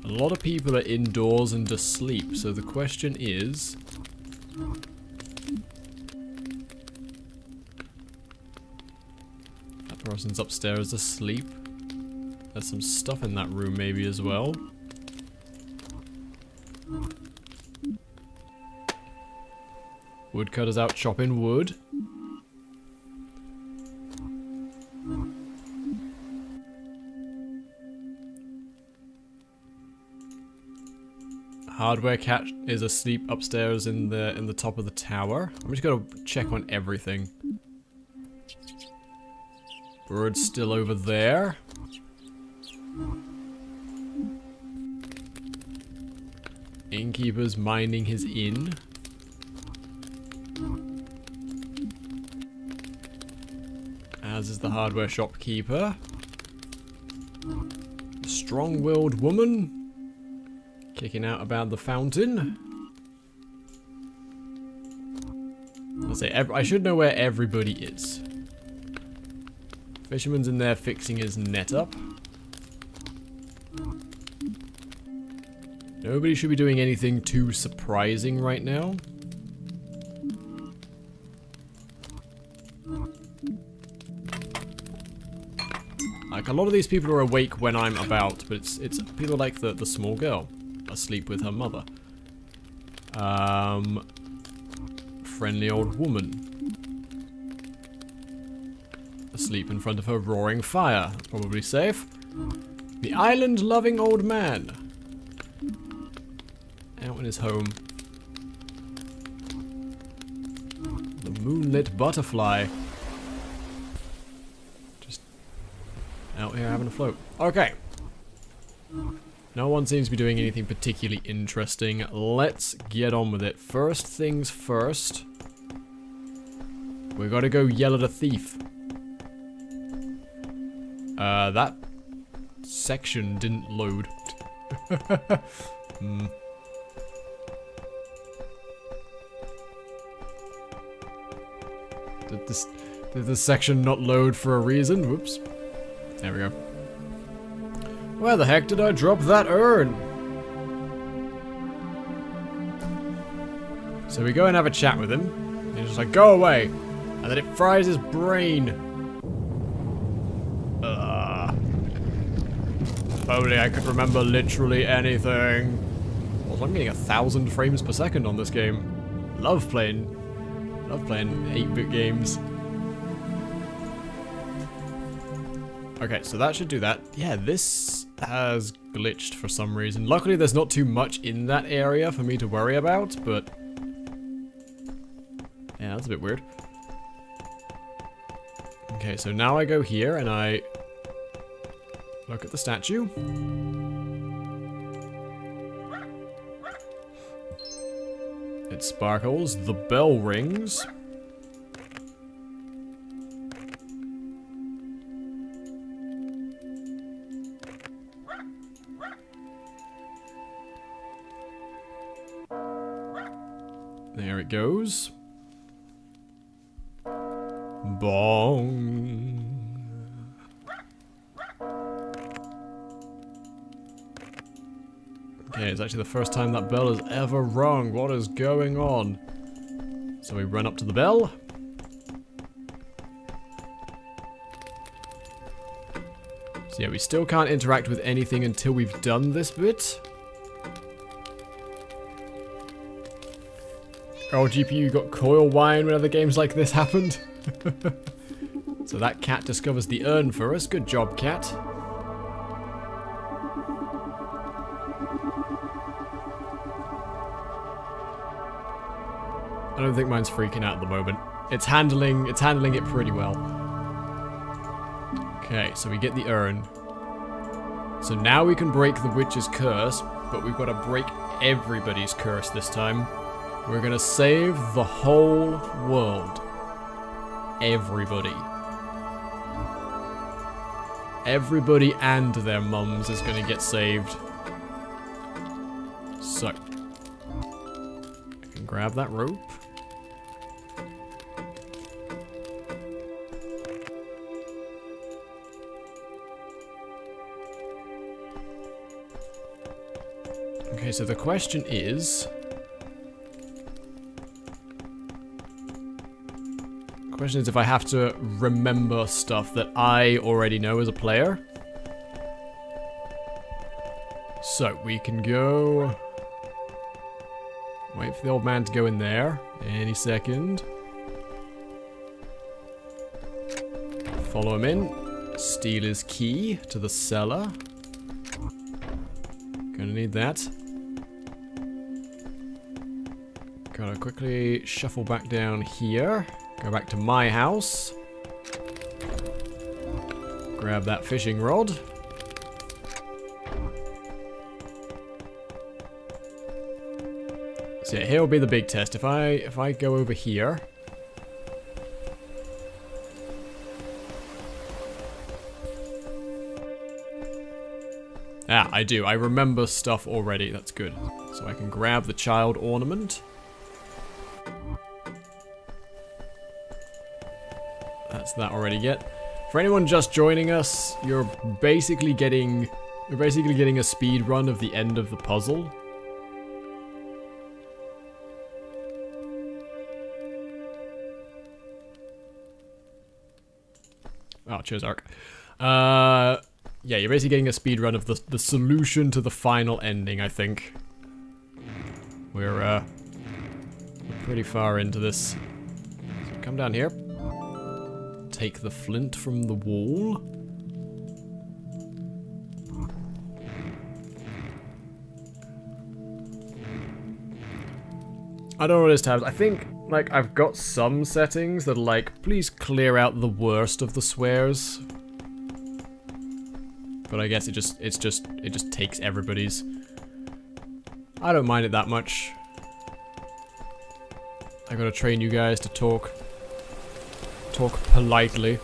[SPEAKER 1] A lot of people are indoors and asleep, so the question is... that person's upstairs asleep. There's some stuff in that room maybe as well. Woodcutter's out chopping wood. Hardware cat is asleep upstairs in the top of the tower. I'm just gonna check on everything. Bird's still over there. Innkeeper's minding his inn. As is the hardware shopkeeper. Strong-willed woman. Kicking out about the fountain. I should know where everybody is. Fisherman's in there fixing his net up. Nobody should be doing anything too surprising right now. Like, a lot of these people are awake when I'm about, but it's people like the small girl asleep with her mother. Friendly old woman asleep in front of her roaring fire. Probably safe. The island-loving old man out in his home. The moonlit butterfly just out here having a float. Okay. No one seems to be doing anything particularly interesting. Let's get on with it. First things first. We gotta go yell at a thief. That section didn't load. Did this section not load for a reason? Whoops. There we go. Where the heck did I drop that urn? So we go and have a chat with him. And he's just like, go away. And then it fries his brain. If only I could remember literally anything. Also, I'm getting 1,000 frames per second on this game. Love playing 8-bit games. Okay, so that should do that. Yeah, this has glitched for some reason. Luckily, there's not too much in that area for me to worry about, but yeah, that's a bit weird. Okay, so now I go here and I look at the statue. It sparkles, the bell rings. There it goes. Bong. Okay, it's actually the first time that bell has ever rung. What is going on? So we run up to the bell. So yeah, we still can't interact with anything until we've done this bit. Oh, GPU got coil wine whenever games like this happened. So that cat discovers the urn for us. Good job, cat. I don't think mine's freaking out at the moment. It's handling it pretty well. Okay, so we get the urn. So now we can break the witch's curse, but we've got to break everybody's curse this time. We're gonna save the whole world. Everybody. Everybody and their mums is gonna get saved. So. I can grab that rope. Okay, so the question is... The question is if I have to remember stuff that I already know as a player. So we can go Wait for the old man to go in there. Any second. Follow him in. Steal his key to the cellar. Gonna need that. Gotta quickly shuffle back down here. Go back to my house. Grab that fishing rod. So yeah, here will be the big test. If I go over here. Ah, I do. I remember stuff already. That's good. So I can grab the child ornament. That's that already yet. For anyone just joining us, you're basically getting a speed run of the end of the puzzle. Oh, cheers, Ark. Yeah, you're basically getting a speed run of the solution to the final ending, I think. We're pretty far into this. So come down here. Take the flint from the wall. I don't know what this tabs. I think, like, I've got some settings that are like, please clear out the worst of the swears. But I guess it just takes everybody's. I don't mind it that much. I gotta train you guys to talk politely.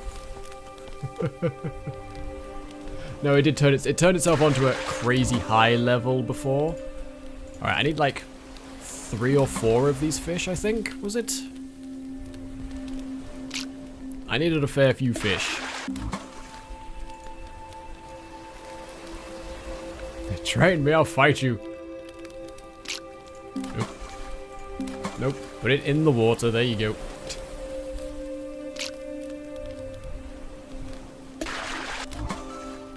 [SPEAKER 1] No, it turned itself onto a crazy high level before. Alright, I need like 3 or 4 of these fish, I think, was it? I needed a fair few fish. Train me, I'll fight you. Nope. Nope. Put it in the water, there you go.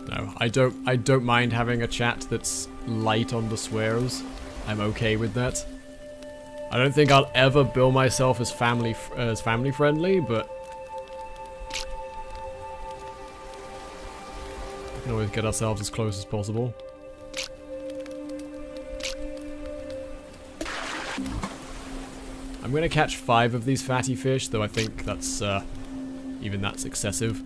[SPEAKER 1] No, I don't mind having a chat that's light on the swears. I'm okay with that. I don't think I'll ever bill myself as family friendly, but we can always get ourselves as close as possible. I'm gonna catch 5 of these fatty fish, though I think that's even that's excessive.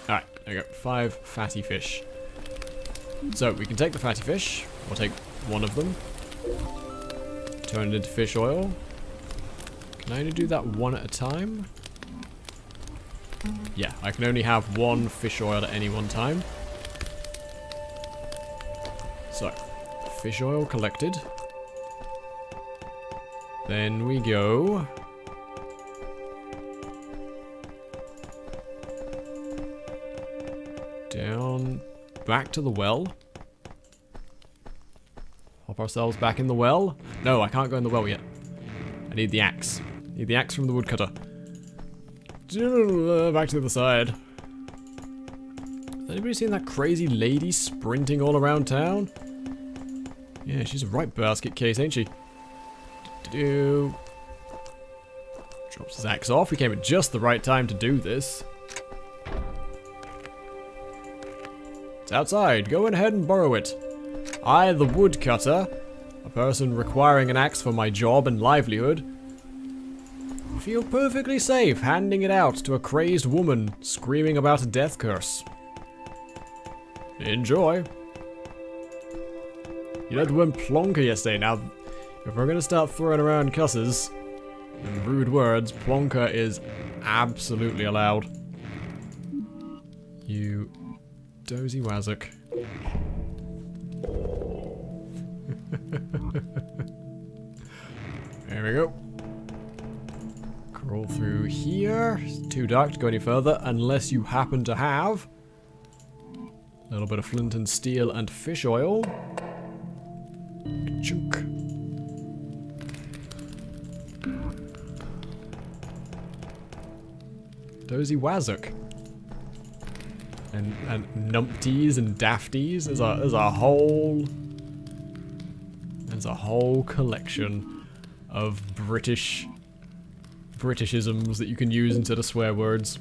[SPEAKER 1] Alright, there we go. 5 fatty fish. So, we can take the fatty fish, or take one of them. Turn it into fish oil. Can I only do that one at a time? Yeah, I can only have 1 fish oil at any one time. So, fish oil collected. Then we go... down, back to the well. Hop ourselves back in the well. No, I can't go in the well yet. I need the axe. Need the axe from the woodcutter. Back to the other side. Has anybody seen that crazy lady sprinting all around town? Yeah, she's a right basket case, ain't she? Drops his axe off. We came at just the right time to do this. It's outside. Go ahead and borrow it. I, the woodcutter, a person requiring an axe for my job and livelihood, feel perfectly safe handing it out to a crazed woman screaming about a death curse. Enjoy. You had the word plonker yesterday. Now, if we're going to start throwing around cusses and rude words, plonker is absolutely allowed. You dozy wazzock. There we go. Crawl through here. It's too dark to go any further unless you happen to have a little bit of flint and steel and fish oil. Chunk. Dozy Wazzock. And numpties and dafties. There's a whole collection of Britishisms that you can use instead of swear words.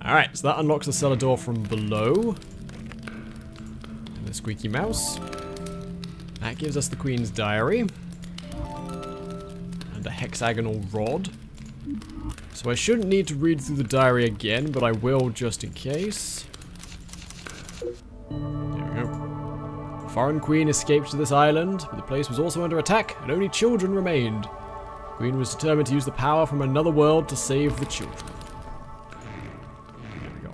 [SPEAKER 1] Alright, so that unlocks the cellar door from below. And the squeaky mouse. That gives us the Queen's Diary. And a hexagonal rod. So I shouldn't need to read through the diary again, but I will just in case. There we go. Foreign Queen escaped to this island, but the place was also under attack, and only children remained. The Queen was determined to use the power from another world to save the children. There we go.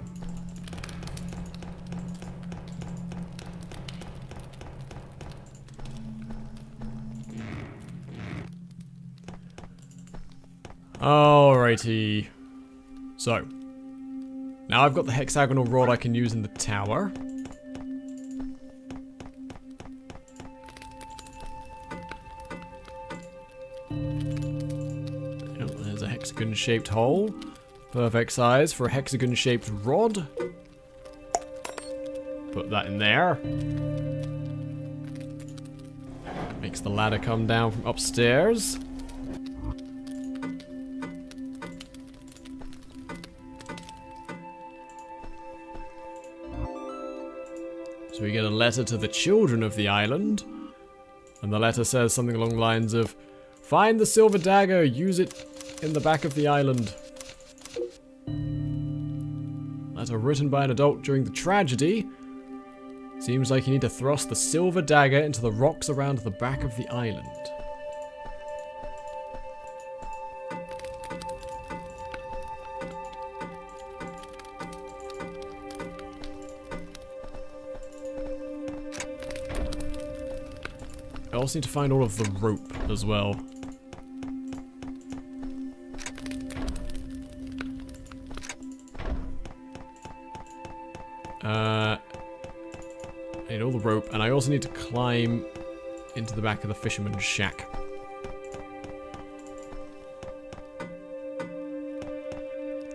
[SPEAKER 1] Alrighty. So, now I've got the hexagonal rod I can use in the tower. Yep, there's a hexagon-shaped hole. Perfect size for a hexagon-shaped rod. Put that in there. Makes the ladder come down from upstairs. So we get a letter to the children of the island, and the letter says something along the lines of, "Find the silver dagger, use it in the back of the island." Letter written by an adult during the tragedy. Seems like you need to thrust the silver dagger into the rocks around the back of the island. I also need to find all of the rope as well. I need all the rope, and I also need to climb into the back of the fisherman's shack. I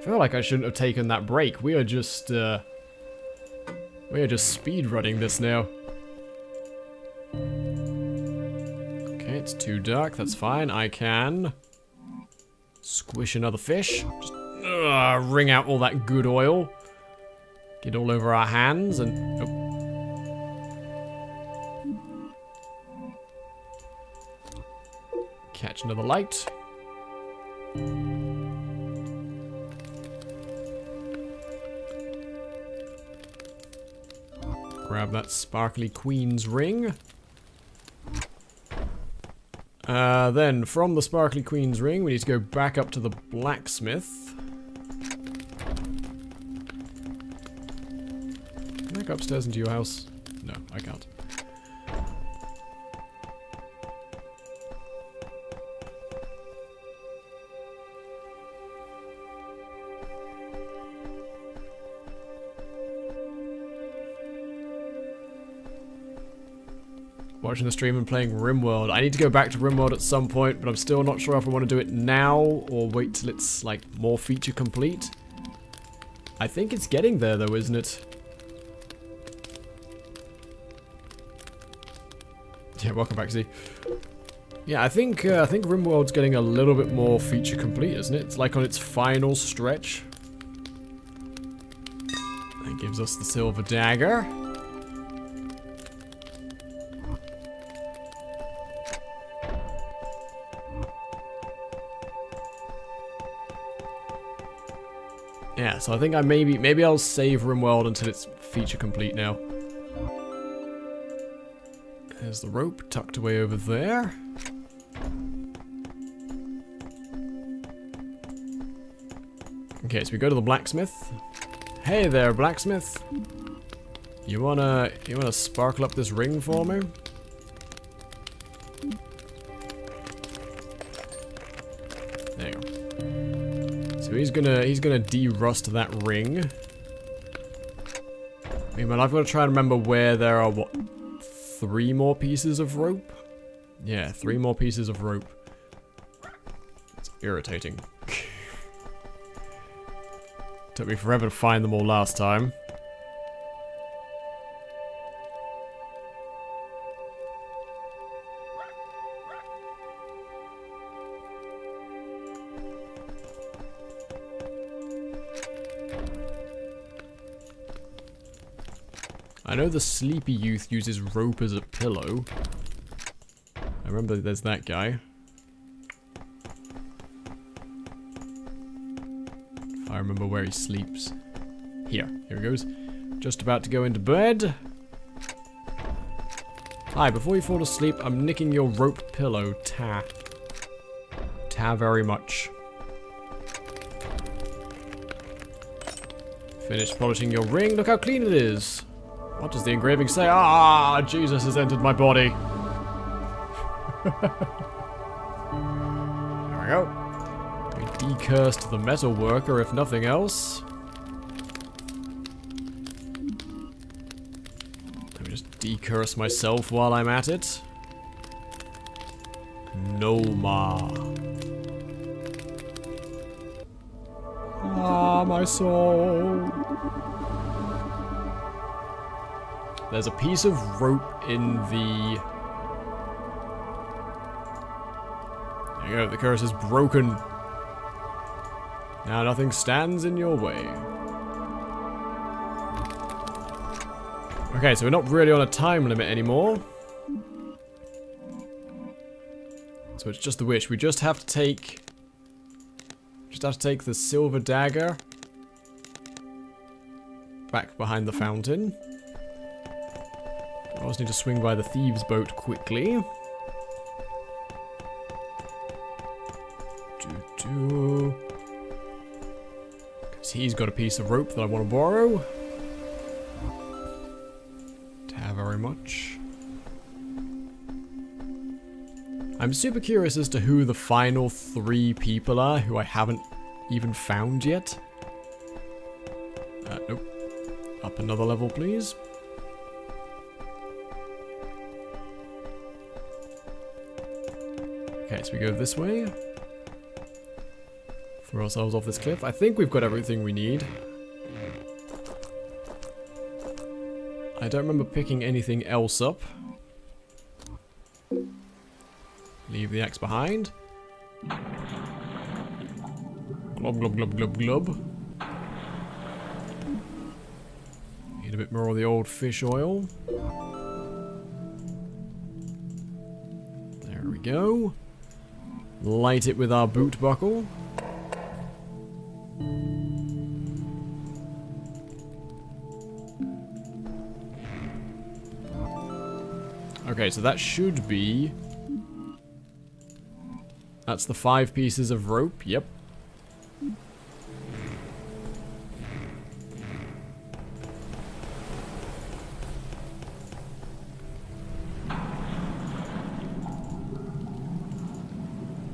[SPEAKER 1] feel like I shouldn't have taken that break. We are just speed running this now. It's too dark, that's fine. I can squish another fish. Just wring out all that good oil. Get all over our hands and... Oh. Catch another light. Grab that sparkly Queen's ring. Then, from the sparkly Queen's ring, we need to go back up to the blacksmith. Can I go upstairs into your house? No, I can't. Watching the stream and playing RimWorld. I need to go back to RimWorld at some point, but I'm still not sure if I want to do it now or wait till it's like more feature complete. I think it's getting there though, isn't it? Yeah, welcome back, Z. Yeah, I think RimWorld's getting a little bit more feature complete, isn't it? It's like on its final stretch. That gives us the silver dagger. Yeah, so I think maybe I'll save RimWorld until it's feature complete now. There's the rope tucked away over there. Okay, so we go to the blacksmith. Hey there, blacksmith. You wanna sparkle up this ring for me? There you go. So he's gonna de-rust that ring. Meanwhile, I've got to try and remember where there are, what, 3 more pieces of rope? Yeah, 3 more pieces of rope. Let's irritating. Took me forever to find them all last time. I know the sleepy youth uses rope as a pillow. I remember there's that guy. If I remember where he sleeps. Here he goes. Just about to go into bed. Hi, before you fall asleep, I'm nicking your rope pillow. Ta. Ta very much. Finished polishing your ring. Look how clean it is. What does the engraving say? Ah, Jesus has entered my body. There we go. We decursed the metal worker, if nothing else. Let me just decurse myself while I'm at it. No ma. Ah, my soul. There's a piece of rope in the... There you go, the curse is broken. Now nothing stands in your way. Okay, so we're not really on a time limit anymore. So it's just the wish. We just have to take... the silver dagger back behind the fountain. I also need to swing by the thieves' boat quickly. Because he's got a piece of rope that I want to borrow. Ta very much. I'm super curious as to who the final 3 people are who I haven't even found yet. Nope. Up another level, please. Okay, so we go this way. Throw ourselves off this cliff. I think we've got everything we need. I don't remember picking anything else up. Leave the axe behind. Glob, glob, glob, glob, glob. Need a bit more of the old fish oil. There we go. Light it with our boot buckle. Okay, so that should be... That's the 5 pieces of rope, yep.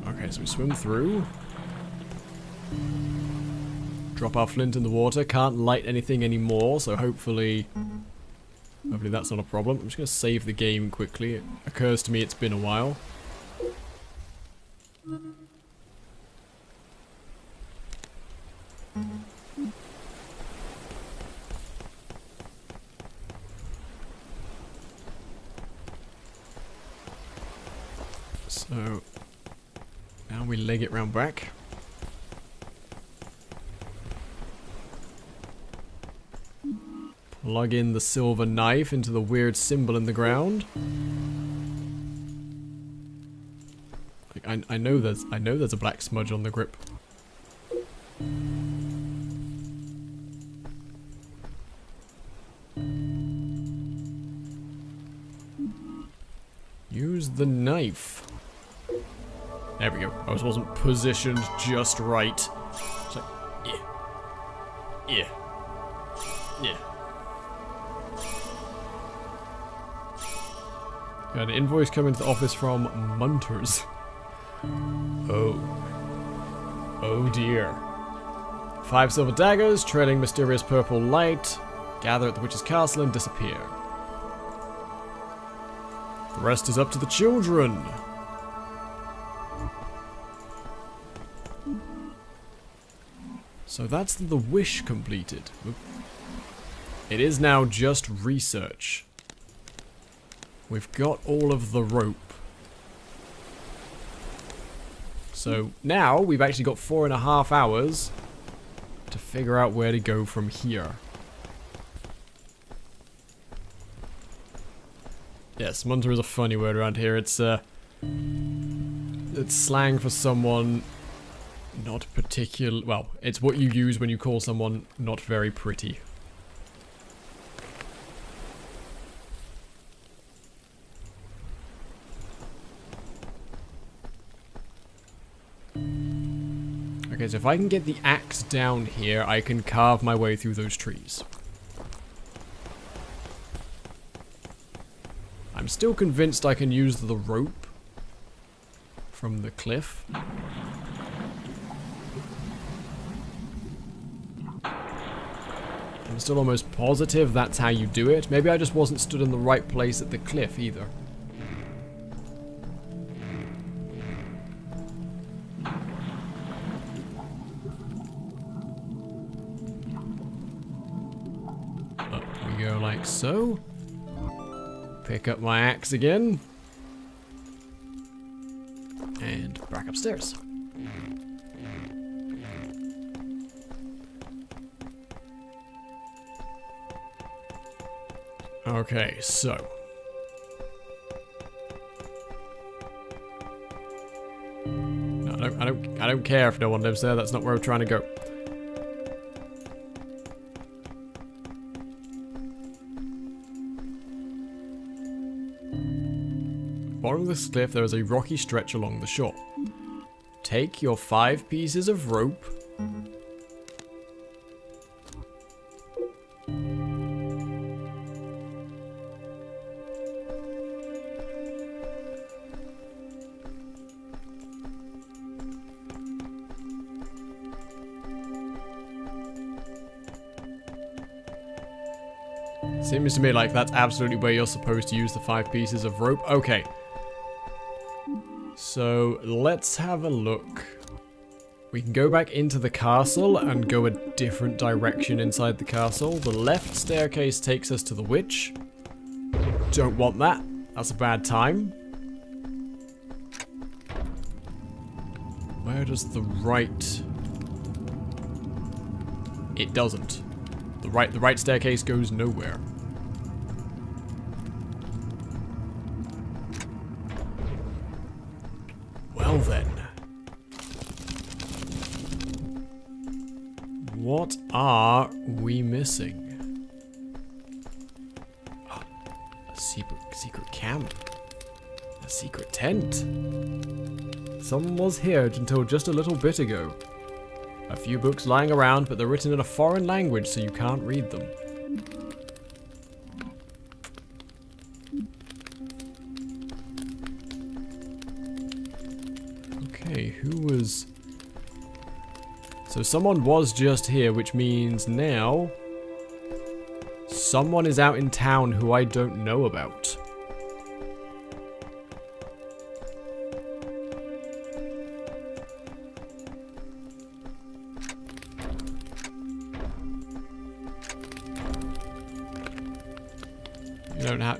[SPEAKER 1] Okay, so we swim through. Drop our flint in the water. Can't light anything anymore, so hopefully that's not a problem. I'm just going to save the game quickly. It occurs to me it's been a while. So, now we leg it round back. Plug in the silver knife into the weird symbol in the ground. I know there's a black smudge on the grip. Use the knife. There we go. I wasn't positioned just right. It's like, yeah. Got an invoice coming to the office from Munters. Oh dear. 5 silver daggers, trailing mysterious purple light. Gather at the witch's castle and disappear. The rest is up to the children. So that's the wish completed. It is now just research. We've got all of the rope. So now we've actually got 4.5 hours to figure out where to go from here. Yes, munter is a funny word around here. It's slang for someone not particular. Well, it's what you use when you call someone not very pretty. Okay, so if I can get the axe down here, I can carve my way through those trees. I'm still convinced I can use the rope from the cliff. I'm still almost positive that's how you do it. Maybe I just wasn't stood in the right place at the cliff either. Up we go like so. Pick up my axe again. And back upstairs. Okay, so. No, I don't care if no one lives there. That's not where I'm trying to go. Bottom of this cliff, there is a rocky stretch along the shore. Take your 5 pieces of rope. Seems to me like that's absolutely where you're supposed to use the 5 pieces of rope. Okay. So, let's have a look. We can go back into the castle and go a different direction inside the castle. The left staircase takes us to the witch. Don't want that. That's a bad time. Where does the right... It doesn't. The right staircase goes nowhere. Well then. What are we missing? Oh, a secret camp. A secret tent. Someone was here until just a little bit ago. A few books lying around, but they're written in a foreign language, so you can't read them. Okay, who was... So someone was just here, which means now... someone is out in town who I don't know about.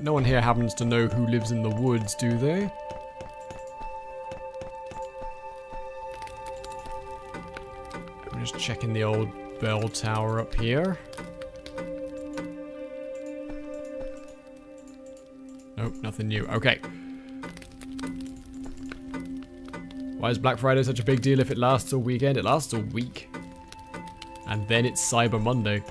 [SPEAKER 1] No one here happens to know who lives in the woods, do they? I'm just checking the old bell tower up here. Nope, nothing new. Okay. Why is Black Friday such a big deal if it lasts a weekend? It lasts a week. And then it's Cyber Monday.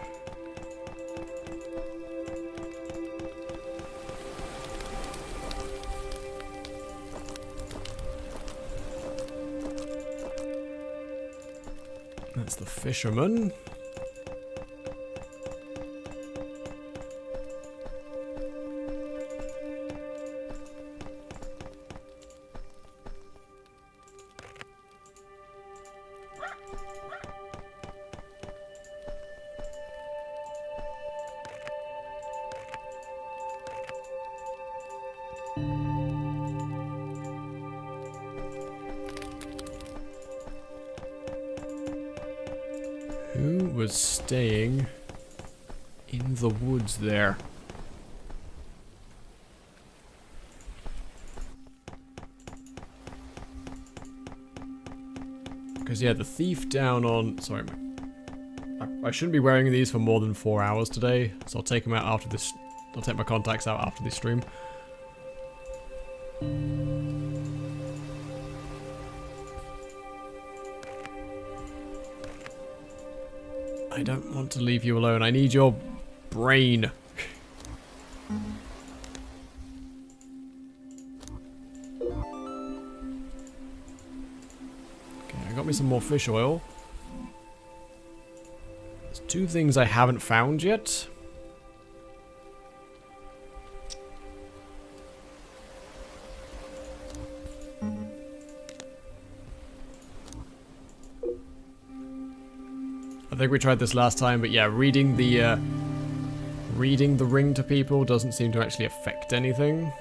[SPEAKER 1] That's the fisherman. was staying in the woods there. Because, yeah, the thief down on... Sorry, I shouldn't be wearing these for more than 4 hours today, so I'll take them out after this... I'll take my contacts out after this stream. I don't want to leave you alone. I need your brain. Okay, I got me some more fish oil. There's 2 things I haven't found yet. I think we tried this last time, but yeah, reading the ring to people doesn't seem to actually affect anything.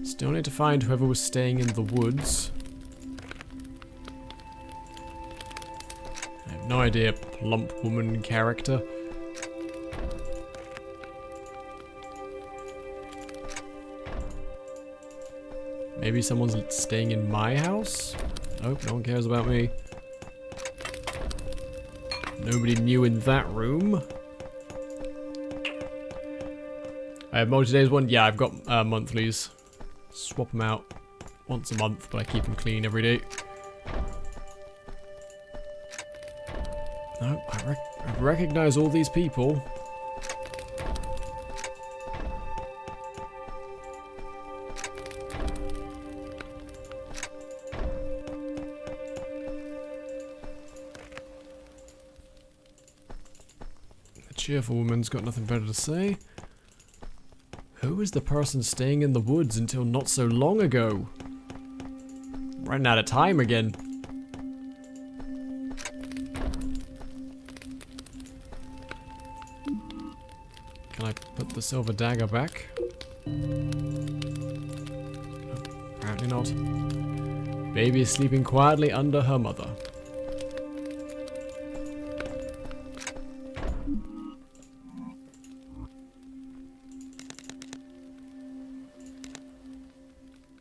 [SPEAKER 1] Still need to find whoever was staying in the woods. No idea, plump woman character. Maybe someone's staying in my house? Nope, no one cares about me. Nobody new in that room. I have multi-days one? Yeah, I've got monthlies. Swap them out once a month, but I keep them clean every day. No, I recognize all these people. The cheerful woman's got nothing better to say. Who is the person staying in the woods until not so long ago? Running out of time again. Can I put the silver dagger back? No, apparently not. Baby is sleeping quietly under her mother.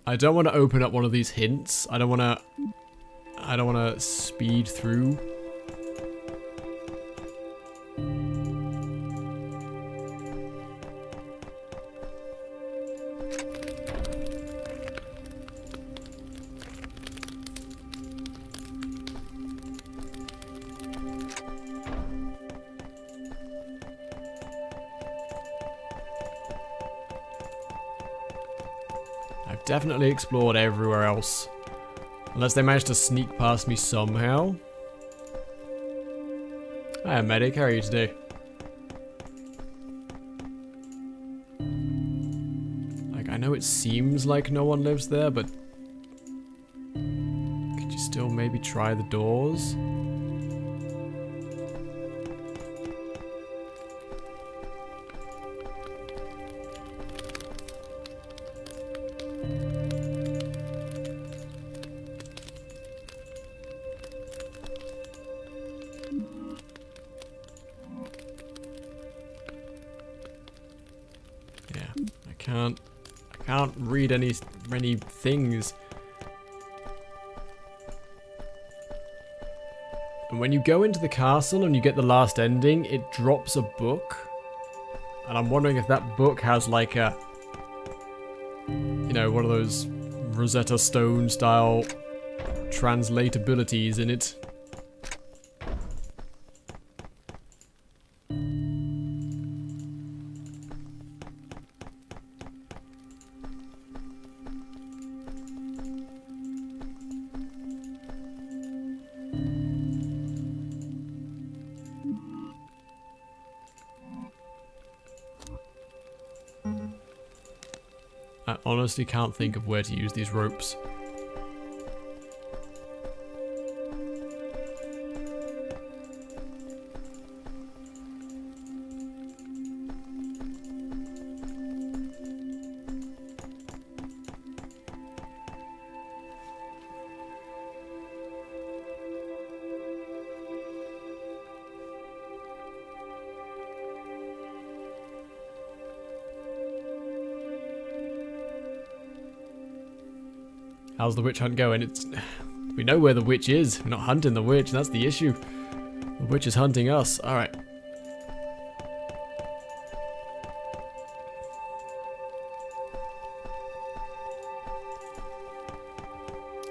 [SPEAKER 1] I don't want to open up one of these hints. I don't want to speed through. I've definitely explored everywhere else. Unless they managed to sneak past me somehow. Hi, medic. How are you today? Like, I know it seems like no one lives there, but... could you still maybe try the doors? I can't read any things. And when you go into the castle and you get the last ending, it drops a book. And I'm wondering if that book has like a, you know, one of those Rosetta Stone style translatabilities in it. I honestly can't think of where to use these ropes. How's the witch hunt going? We know where the witch is. We're not hunting the witch. That's the issue. The witch is hunting us. Alright.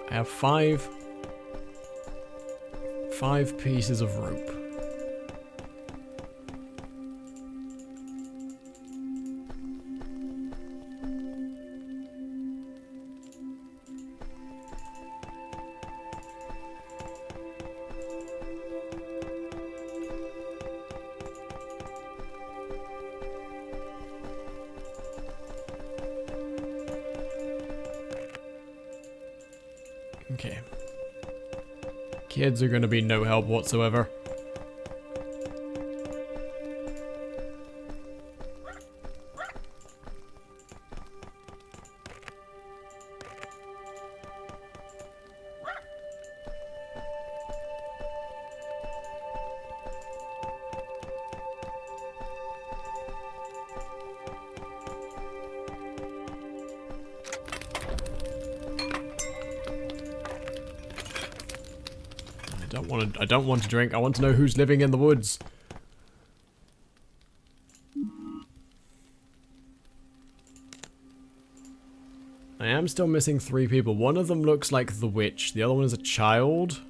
[SPEAKER 1] I have five pieces of rope. Okay. Kids are going to be no help whatsoever. I don't want to drink. I want to know who's living in the woods. I am still missing 3 people. One of them looks like the witch. The other one is a child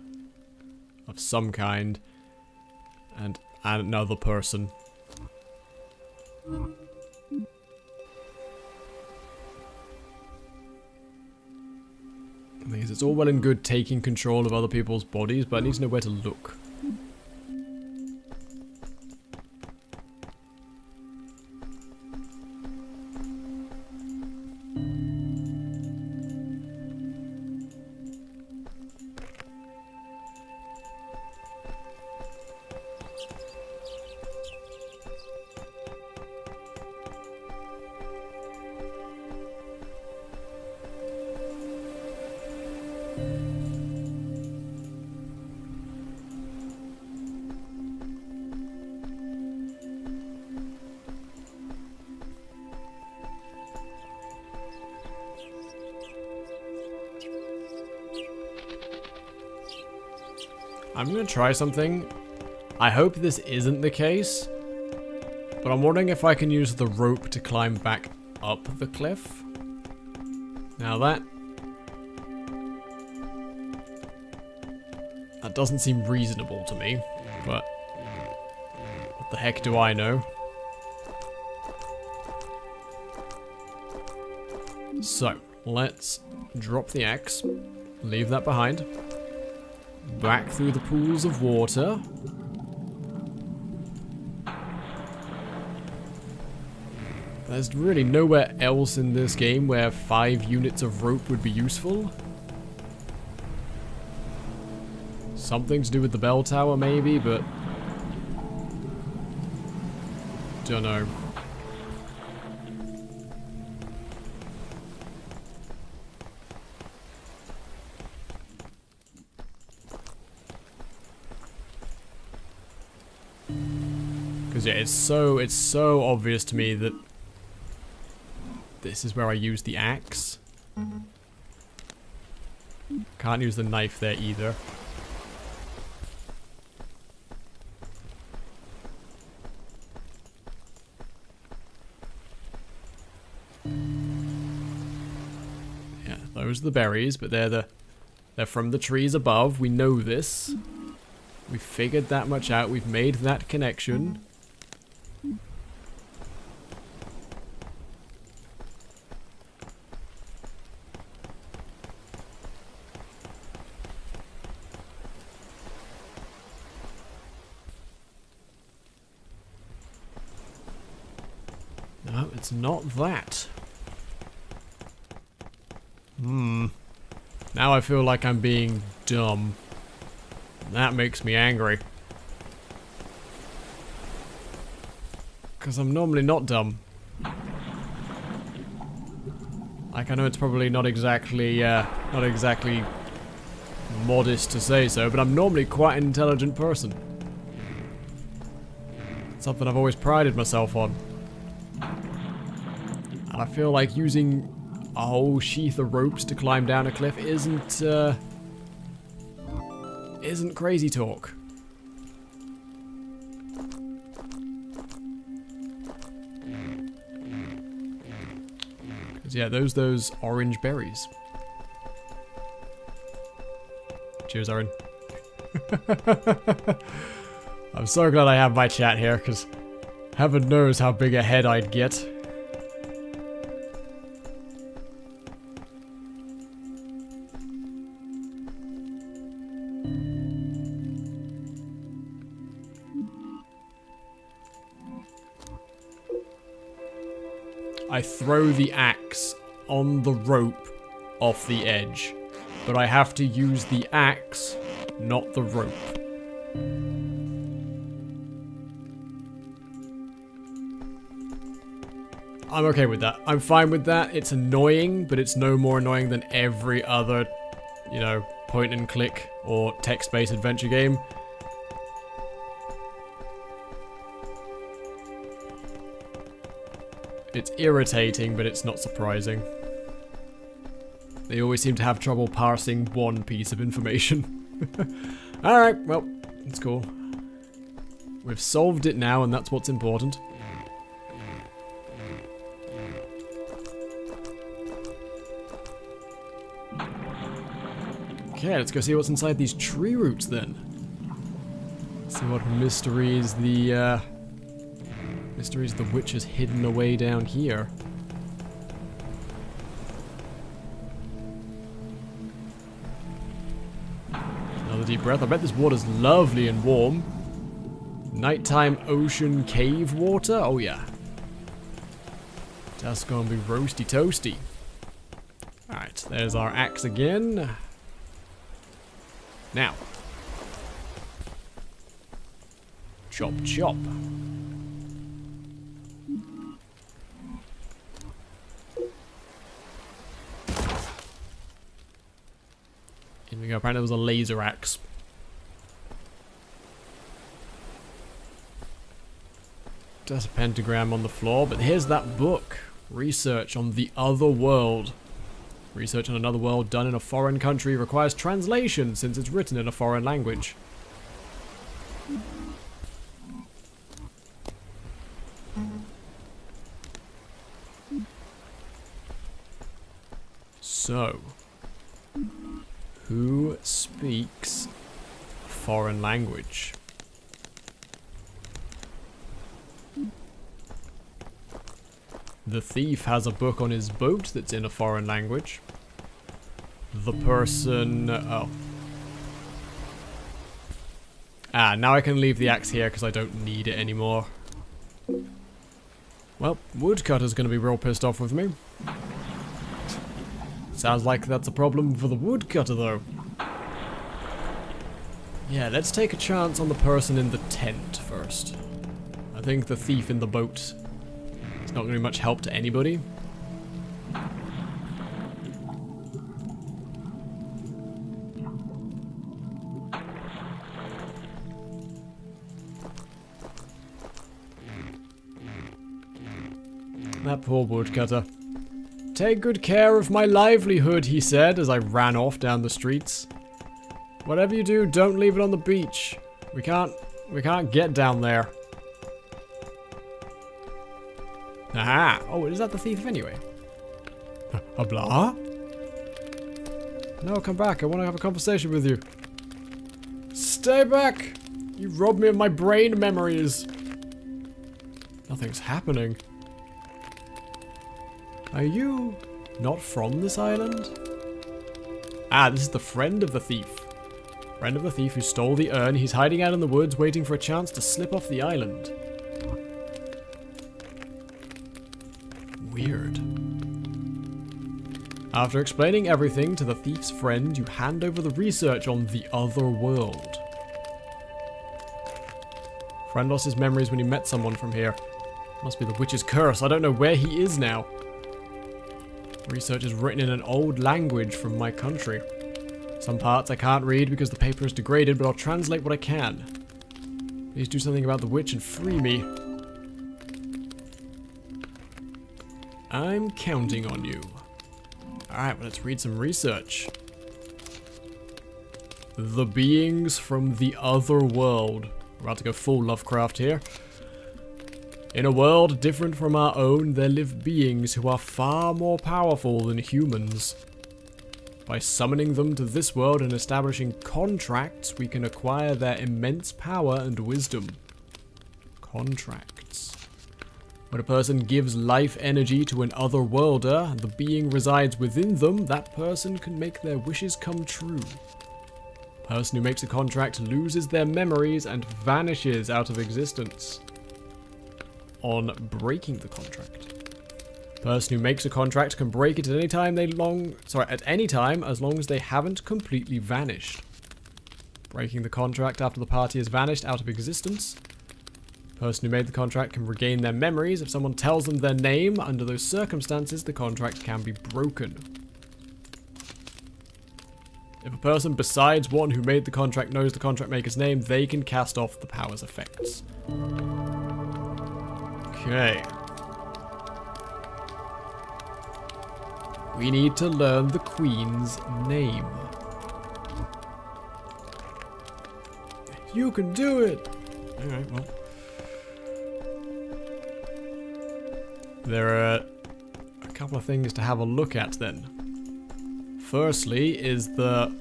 [SPEAKER 1] of some kind. And another person. Because it's all well and good taking control of other people's bodies, but I need to know where to look. I'm gonna try something. I hope this isn't the case, but I'm wondering if I can use the rope to climb back up the cliff. Now that doesn't seem reasonable to me, but what the heck do I know? So, let's drop the axe, leave that behind. Back through the pools of water. There's really nowhere else in this game where 5 units of rope would be useful. Something to do with the bell tower maybe, but don't know. Because yeah, it's so obvious to me that this is where I use the axe. Can't use the knife there either. Yeah, those are the berries, but they're from the trees above. We know this. We figured that much out. We've made that connection. No, it's not that. Now I feel like I'm being dumb. That makes me angry. Because I'm normally not dumb. Like, I know it's probably not exactly modest to say so, but I'm normally quite an intelligent person. Something I've always prided myself on. And I feel like using a whole sheath of ropes to climb down a cliff isn't crazy talk. Because yeah, those orange berries. Cheers, Aaron. I'm so glad I have my chat here, because heaven knows how big a head I'd get. I throw the axe on the rope off the edge, but I have to use the axe, not the rope. I'm okay with that. I'm fine with that. It's annoying, but it's no more annoying than every other, you know, point and click or text-based adventure game. It's irritating, but it's not surprising. They always seem to have trouble parsing one piece of information. Alright, well, it's cool. We've solved it now, and that's what's important. Okay, let's go see what's inside these tree roots then. See what mysteries the witch has hidden away down here. Another deep breath. I bet this water's lovely and warm. Nighttime ocean cave water? Oh yeah. That's gonna be roasty toasty. Alright, there's our axe again. Now. Chop chop. Here we go, apparently there was a laser axe. There's a pentagram on the floor, but here's that book. Research on the other world. Research on another world done in a foreign country requires translation since it's written in a foreign language. So, who speaks a foreign language? The thief has a book on his boat that's in a foreign language. The person... oh. Ah, now I can leave the axe here because I don't need it anymore. Well, woodcutter's gonna be real pissed off with me. Sounds like that's a problem for the woodcutter though. Yeah, let's take a chance on the person in the tent first. I think the thief in the boat... it's not going to be much help to anybody. That poor woodcutter. Take good care of my livelihood, he said as I ran off down the streets. Whatever you do, don't leave it on the beach. We can't get down there. Aha! Oh, is that the thief anyway? Blah? No, come back. I want to have a conversation with you. Stay back! You robbed me of my brain memories. Nothing's happening. Are you not from this island? Ah, this is the friend of the thief. Friend of the thief who stole the urn. He's hiding out in the woods waiting for a chance to slip off the island. Weird. After explaining everything to the thief's friend, you hand over the research on the other world. Friend lost his memories when he met someone from here. Must be the witch's curse. I don't know where he is now. Research is written in an old language from my country. Some parts I can't read because the paper is degraded, but I'll translate what I can. Please do something about the witch and free me. I'm counting on you. Alright, well, let's read some research. The beings from the other world. We're about to go full Lovecraft here. In a world different from our own, there live beings who are far more powerful than humans. By summoning them to this world and establishing contracts, we can acquire their immense power and wisdom. Contracts. When a person gives life energy to an otherworlder, and the being resides within them, that person can make their wishes come true. The person who makes a contract loses their memories and vanishes out of existence. On breaking the contract. The person who makes a contract can break it at any time at any time as long as they haven't completely vanished. Breaking the contract after the party has vanished out of existence. The person who made the contract can regain their memories. If someone tells them their name, under those circumstances, the contract can be broken. If a person besides one who made the contract knows the contract maker's name, they can cast off the power's effects. Okay. We need to learn the Queen's name. You can do it! Alright, well. There are a couple of things to have a look at then. Firstly is the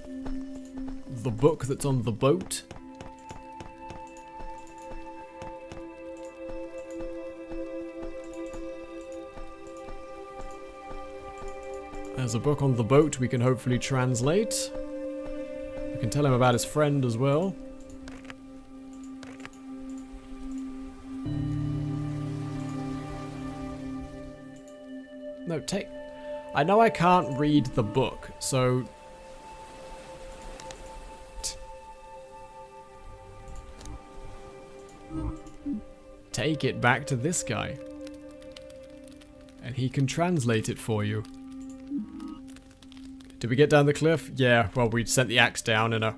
[SPEAKER 1] book that's on the boat. There's a book on the boat we can hopefully translate. We can tell him about his friend as well. No, I know I can't read the book, so... Take it back to this guy. And he can translate it for you. Did we get down the cliff? Yeah, well, we sent the axe down in a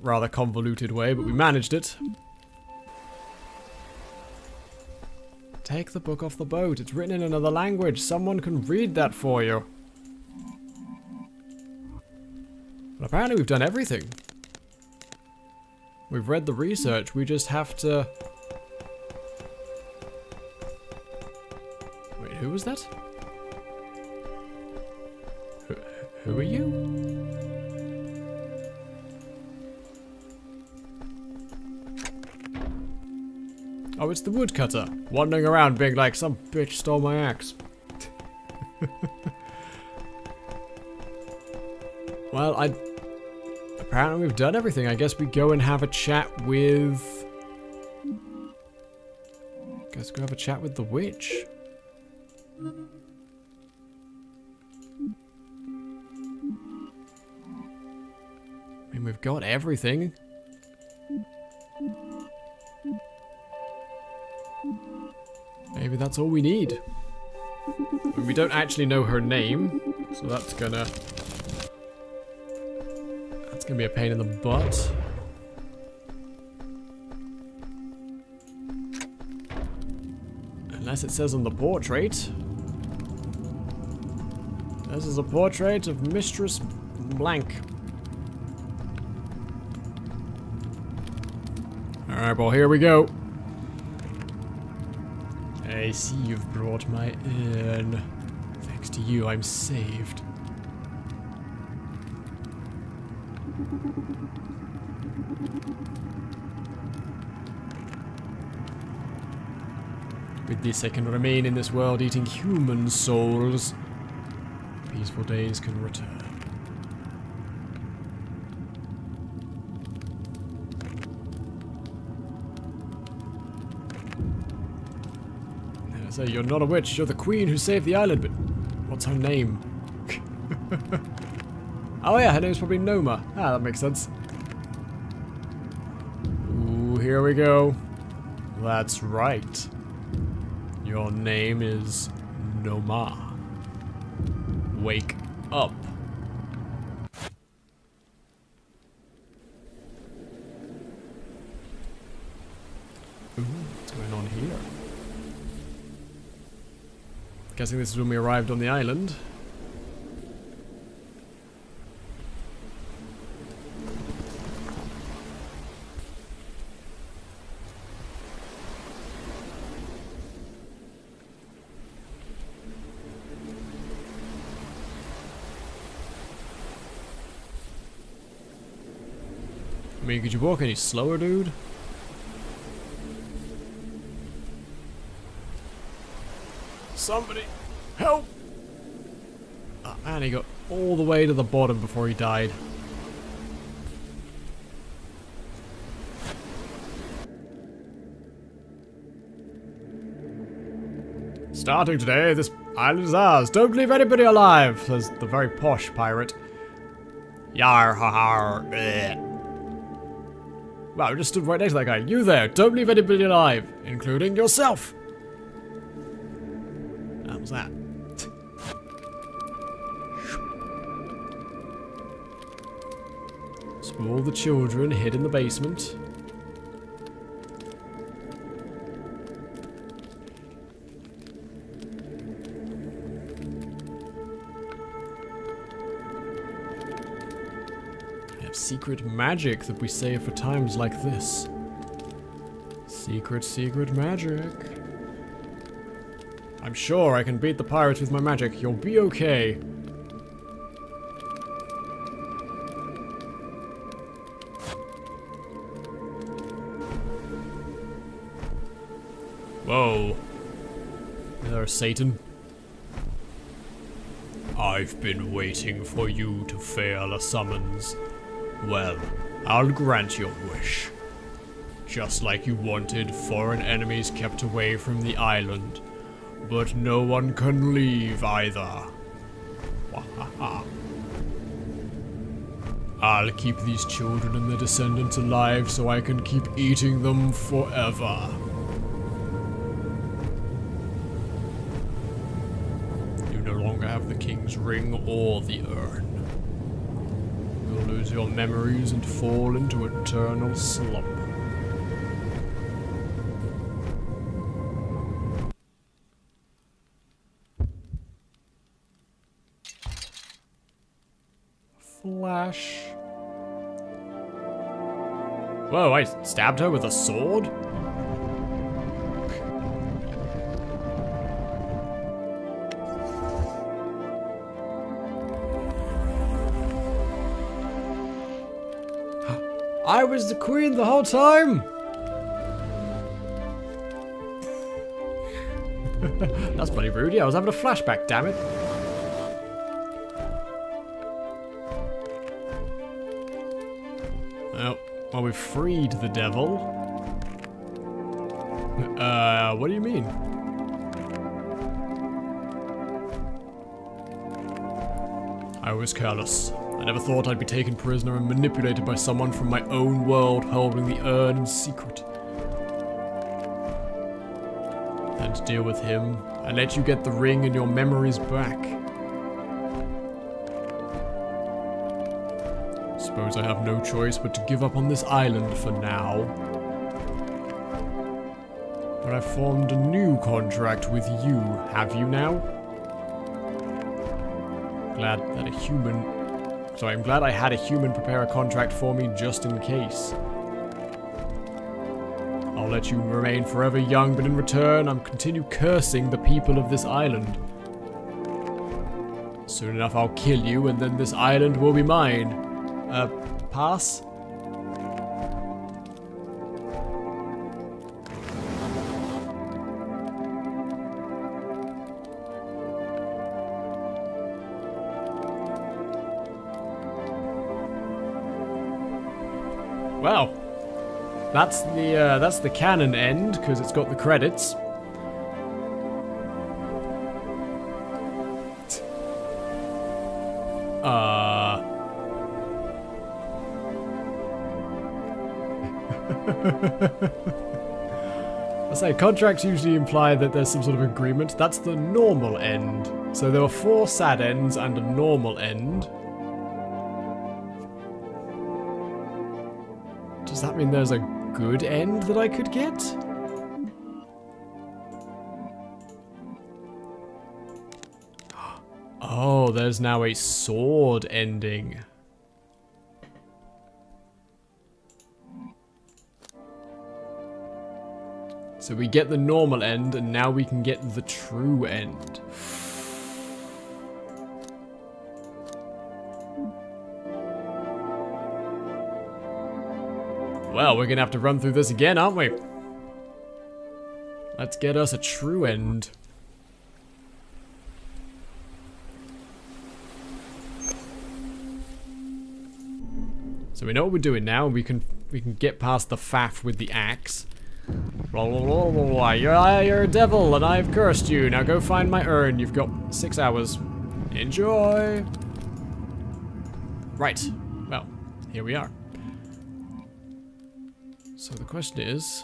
[SPEAKER 1] rather convoluted way, but we managed it. Take the book off the boat. It's written in another language. Someone can read that for you. Well, apparently we've done everything. We've read the research. We just have to... Wait, who was that? Who are you? Oh, it's the woodcutter, wandering around being like, some bitch stole my axe. Well, apparently we've done everything. I guess we go and have a chat with... Guess go have a chat with the witch. I mean, we've got everything. Maybe that's all we need. I mean, we don't actually know her name, so that's gonna be a pain in the butt. Unless it says on the portrait. This is a portrait of Mistress Blank. Alright, well, here we go. I see you've brought my urn. Thanks to you, I'm saved. With this, I can remain in this world eating human souls. Peaceful days can return. So you're not a witch, you're the queen who saved the island, but what's her name? Oh yeah, her name's probably Noma. Ah, that makes sense. Ooh, here we go. That's right. Your name is Noma. Wake up. Ooh, what's going on here? Guessing this is when we arrived on the island. I mean, could you walk any slower, dude? Somebody, help! Oh man, he got all the way to the bottom before he died. Starting today, this island is ours. Don't leave anybody alive, says the very posh pirate. Yar ha ha. Bleh. Wow, I just stood right next to that guy. You there, don't leave anybody alive, including yourself. What was that? So all the children hid in the basement. Secret magic that we save for times like this. Secret, secret magic. I'm sure I can beat the pirates with my magic. You'll be okay. Whoa. Is there a Satan? I've been waiting for you to fail a summons. Well, I'll grant your wish. Just like you wanted, foreign enemies kept away from the island. But no one can leave either. Wahaha. I'll keep these children and their descendants alive so I can keep eating them forever. You no longer have the king's ring or the urn. You'll lose your memories and fall into eternal slumber. Flash. Whoa, I stabbed her with a sword? I was the queen the whole time! That's bloody rude. Yeah, I was having a flashback, damn it. Well, we've freed the devil. What do you mean? I was careless. I never thought I'd be taken prisoner and manipulated by someone from my own world holding the urn in secret. Then to deal with him, I let you get the ring and your memories back. Suppose I have no choice but to give up on this island for now. But I formed a new contract with you, have you now? I'm glad I had a human prepare a contract for me just in case. I'll let you remain forever young, but in return, I'm continue cursing the people of this island. Soon enough, I'll kill you, and then this island will be mine. Pass? Well, that's the canon end because it's got the credits. I say contracts usually imply that there's some sort of agreement. That's the normal end. So there were 4 sad ends and a normal end. Does that mean there's a good end that I could get? Oh, there's now a sword ending. So we get the normal end, and now we can get the true end. Well, we're gonna have to run through this again, aren't we? Let's get us a true end. So we know what we're doing now. We can get past the faff with the axe. Blah, blah, blah, blah, blah. You're a devil and I've cursed you. Now go find my urn. You've got 6 hours. Enjoy. Right. Well, here we are. So the question is,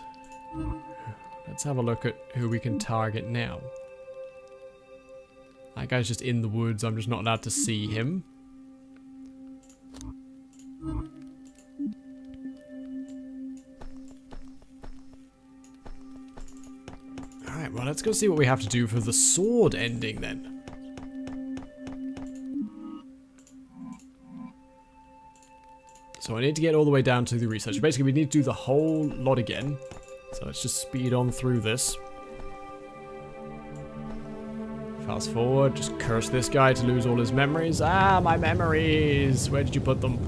[SPEAKER 1] let's have a look at who we can target now. That guy's just in the woods. I'm just not allowed to see him. Alright, well, let's go see what we have to do for the sword ending then. So I need to get all the way down to the research. Basically, we need to do the whole lot again. So let's just speed on through this. Fast forward, just curse this guy to lose all his memories. Ah, my memories! Where did you put them?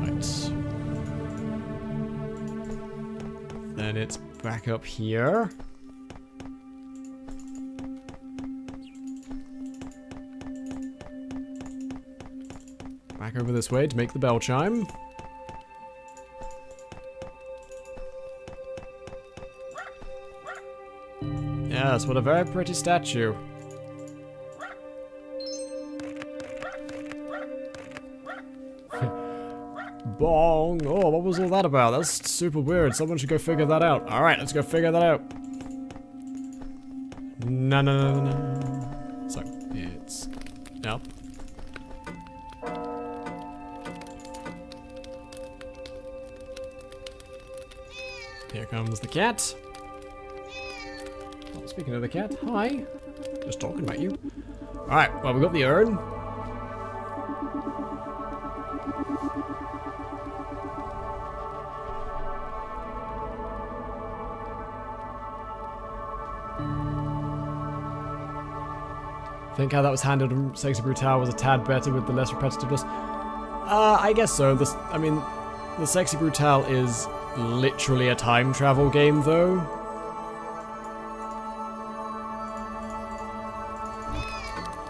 [SPEAKER 1] Right. Then it's back up here. Back over this way to make the bell chime. Yes, what a very pretty statue. Bong! Oh, what was all that about? That's super weird. Someone should go figure that out. Alright, let's go figure that out. No. So, it's up. Here comes the cat. Oh, speaking of the cat, hi. Just talking about you. Alright, well, we got the urn. Think how that was handled in Sexy Brutale was a tad better with the less repetitiveness. I guess so. I mean, the Sexy Brutale is literally a time travel game, though.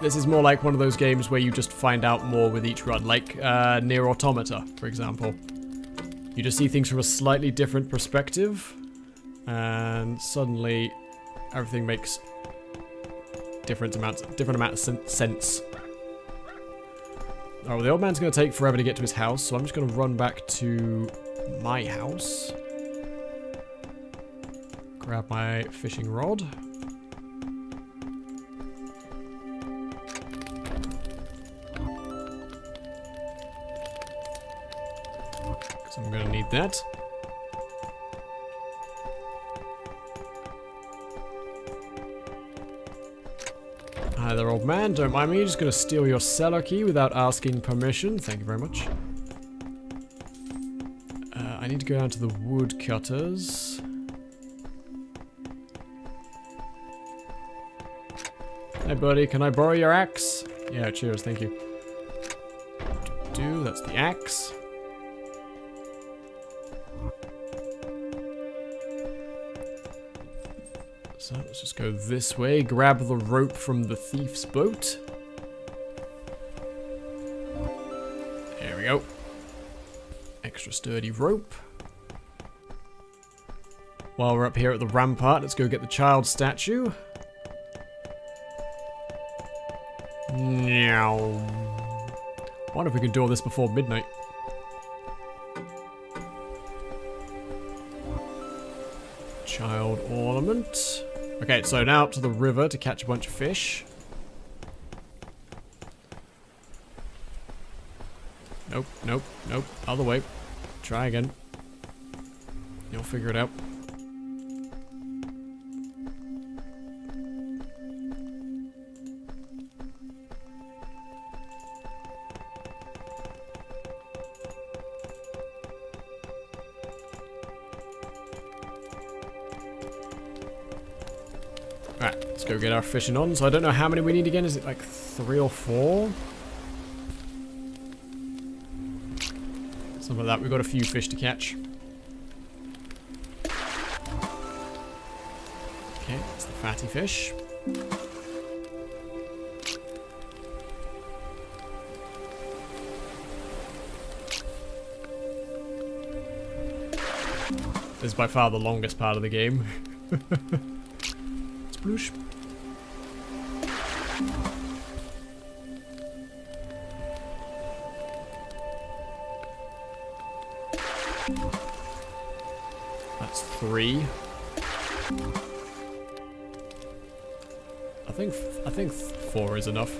[SPEAKER 1] This is more like one of those games where you just find out more with each run, like Nier Automata, for example. You just see things from a slightly different perspective, and suddenly everything makes different amount of sense. Oh, well, the old man's going to take forever to get to his house, so I'm just going to run back to my house. Grab my fishing rod. Because I'm going to need that. Hi there, old man. Don't mind me. Just going to steal your cellar key without asking permission. Thank you very much. I need to go down to the woodcutters. Hey, buddy. Can I borrow your axe? Yeah, cheers. Thank you. That's the axe. So let's just go this way. Grab the rope from the thief's boat. There we go. Extra sturdy rope. While we're up here at the rampart, let's go get the child statue. Meow. Wonder if we can do all this before midnight. Child ornament. Okay, so now up to the river to catch a bunch of fish. Nope, nope, nope. Other way. Try again. You'll figure it out. Alright, let's go get our fishing on. So I don't know how many we need again. Is it like 3 or 4? It's Something like that. We've got a few fish to catch. Okay, that's the fatty fish. This is by far the longest part of the game. Sploosh. That's 3. I think 4 is enough.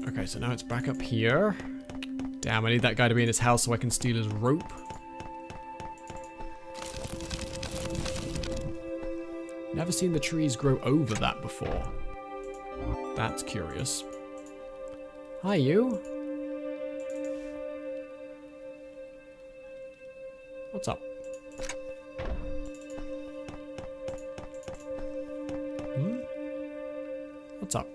[SPEAKER 1] Okay, so now it's back up here. Damn, I need that guy to be in his house so I can steal his rope. Never seen the trees grow over that before. That's curious. Hi, you. What's up? What's up?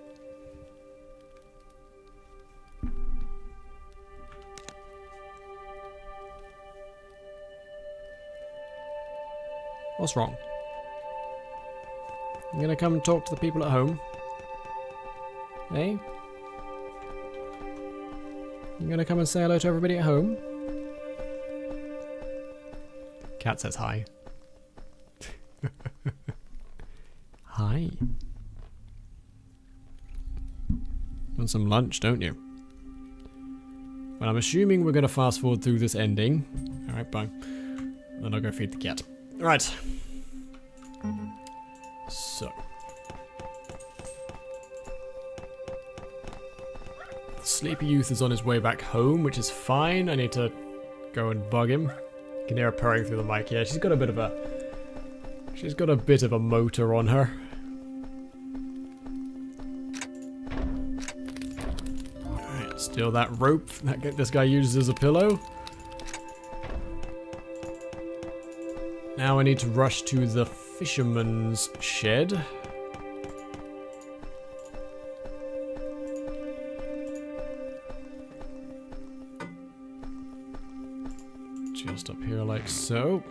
[SPEAKER 1] What's wrong? You gonna come and talk to the people at home? Hey? You gonna come and say hello to everybody at home? Cat says hi. Hi. Want some lunch, don't you? Well, I'm assuming we're gonna fast forward through this ending. Alright, bye. Then I'll go feed the cat. Right. So. The sleepy youth is on his way back home, which is fine. I need to go and bug him. You can hear her purring through the mic. Yeah, she's got a bit of a motor on her. Alright, steal that rope that this guy uses as a pillow. Now I need to rush to the fisherman's shed. Just up here like so.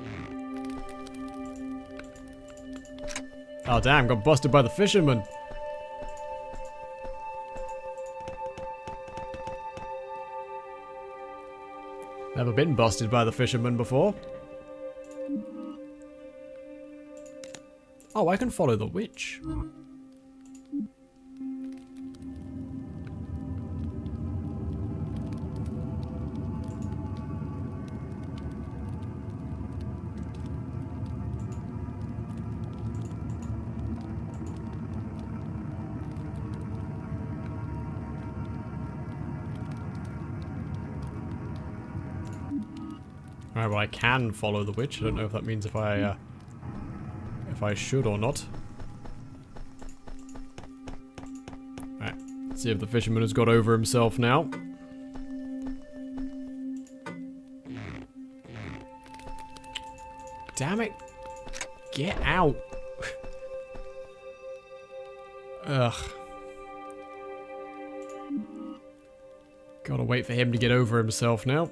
[SPEAKER 1] Oh damn, got busted by the fisherman. Never been busted by the fisherman before. Oh, I can follow the witch. Alright, well I can follow the witch. I don't know if that means if I should or not. Alright, let's see if the fisherman has got over himself now. Damn it! Get out! Ugh. Gotta wait for him to get over himself now.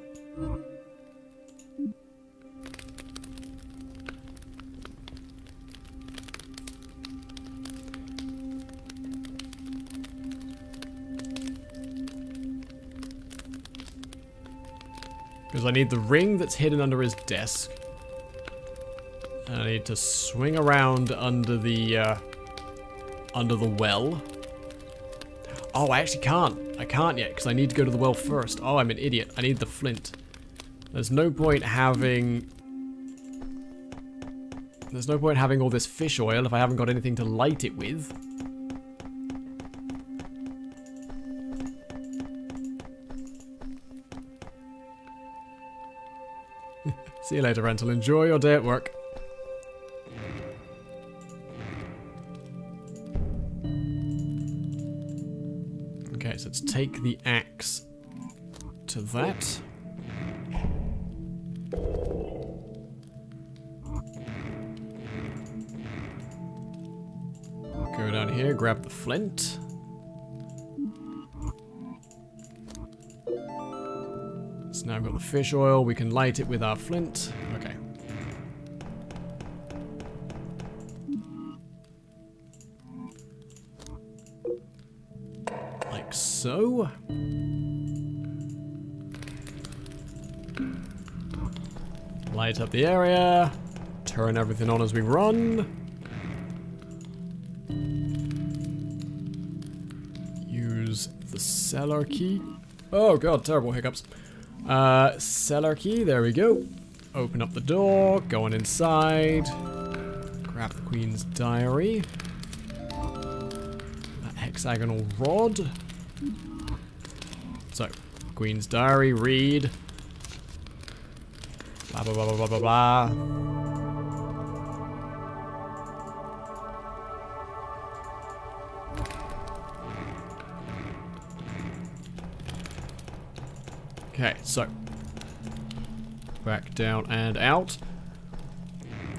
[SPEAKER 1] Because I need the ring that's hidden under his desk. And I need to swing around under the well. Oh, I actually can't. I can't yet because I need to go to the well first. Oh, I'm an idiot. I need the flint. There's no point having all this fish oil if I haven't got anything to light it with. See you later, Rental. Enjoy your day at work. Okay, so let's take the axe to that. Go down here, grab the flint. I've got the fish oil. We can light it with our flint. Okay. Like so. Light up the area. Turn everything on as we run. Use the cellar key. Oh god, terrible hiccups. Cellar key, there we go. Open up the door, go on inside. Grab the Queen's diary. That hexagonal rod. So, Queen's diary, read. Blah blah blah blah blah blah. Okay, so back down and out.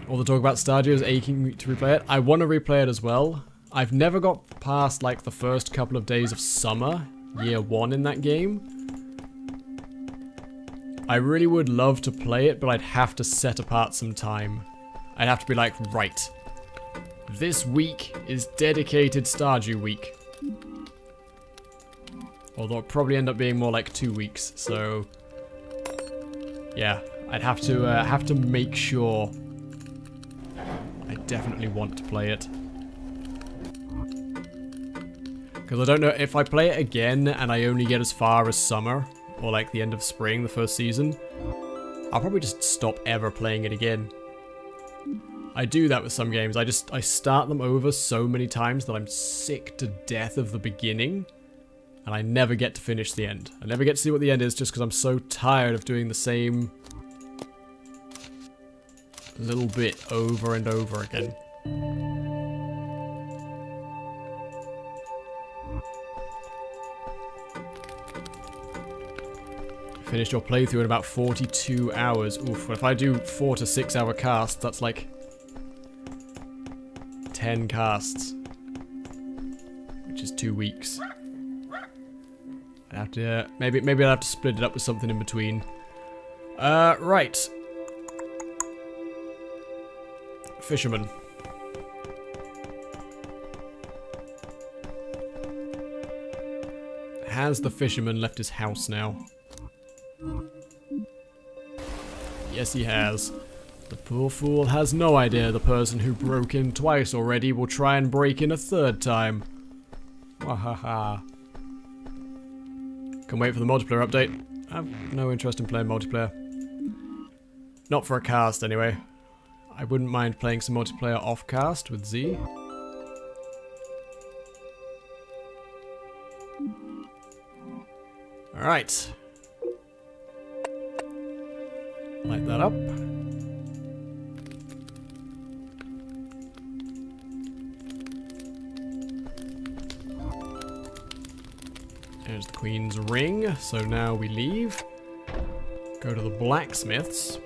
[SPEAKER 1] All the talk about Stardew is aching to replay it. I want to replay it as well. I've never got past like the first couple of days of summer, year 1 in that game. I really would love to play it, but I'd have to set apart some time. I'd have to be like, right, this week is dedicated Stardew week. Although it'll probably end up being more like 2 weeks, so yeah, I'd have to make sure I definitely want to play it. Because I don't know, if I play it again and I only get as far as summer, or like the end of spring, the first season, I'll probably just stop ever playing it again. I do that with some games, I start them over so many times that I'm sick to death of the beginning. And I never get to finish the end. I never get to see what the end is just because I'm so tired of doing the same little bit over and over again. Finished your playthrough in about 42 hours. Oof, if I do 4 to 6 hour casts, that's like 10 casts. Which is 2 weeks. I'd have to, maybe I'll have to split it up with something in between. Right. Fisherman. Has the fisherman left his house now? Yes, he has. The poor fool has no idea the person who broke in twice already will try and break in a third time. Wahaha. Can wait for the multiplayer update. I have no interest in playing multiplayer. Not for a cast, anyway. I wouldn't mind playing some multiplayer off-cast with Z. Alright. Light that up. There's the Queen's ring, so now we leave. Go to the blacksmiths.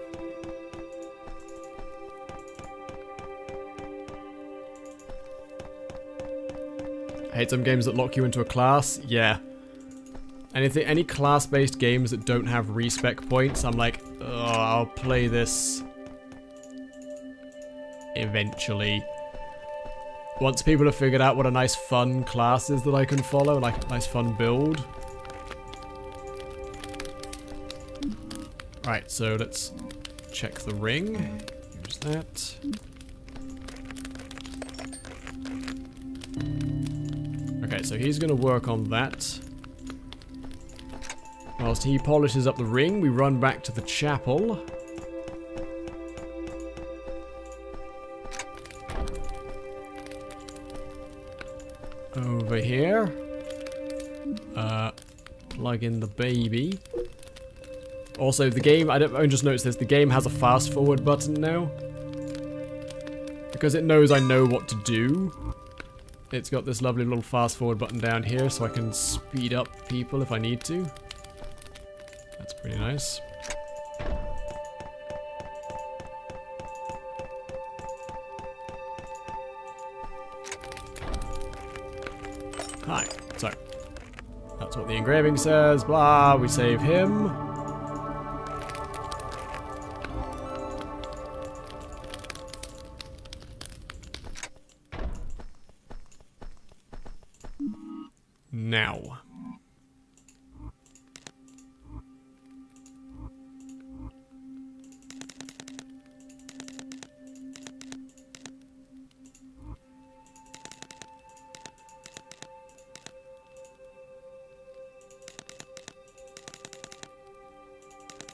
[SPEAKER 1] I hate some games that lock you into a class. Yeah. Any class-based games that don't have respec points, I'm like, oh, I'll play this eventually. Once people have figured out what a nice fun class is that I can follow, like a nice fun build. Right, so let's check the ring. Use that. Okay, so he's gonna work on that. Whilst he polishes up the ring, we run back to the chapel. Over here. Plug in the baby. Also, the game, I just noticed this, the game has a fast forward button now. Because it knows I know what to do. It's got this lovely little fast forward button down here so I can speed up people if I need to. That's pretty nice. Hi. So, that's what the engraving says. Blah, we save him. now.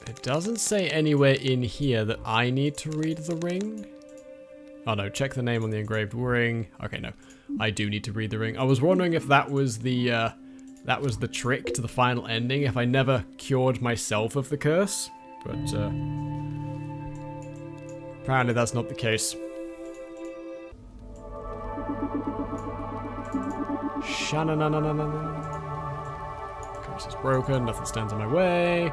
[SPEAKER 1] It doesn't say anywhere in here that I need to read the ring. Oh no, check the name on the engraved ring. Okay, no. I do need to read the ring. I was wondering if that was the trick to the final ending, if I never cured myself of the curse. But apparently that's not the case. Sha-na-na-na-na-na-na. Curse is broken, nothing stands in my way.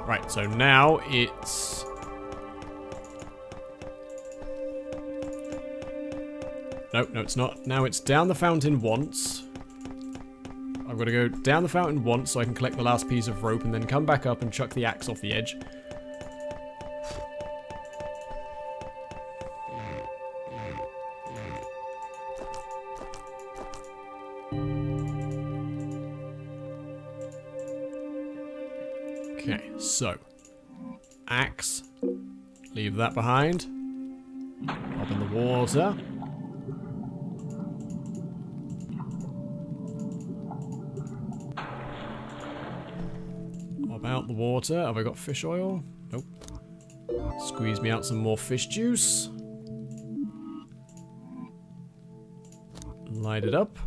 [SPEAKER 1] Right, so now it's... Nope, no it's not. Now it's down the fountain once. I've got to go down the fountain once so I can collect the last piece of rope and then come back up and chuck the axe off the edge. Okay, so axe, leave that behind, pop in the water. Pop out the water. Have I got fish oil? Nope. Squeeze me out some more fish juice. Light it up.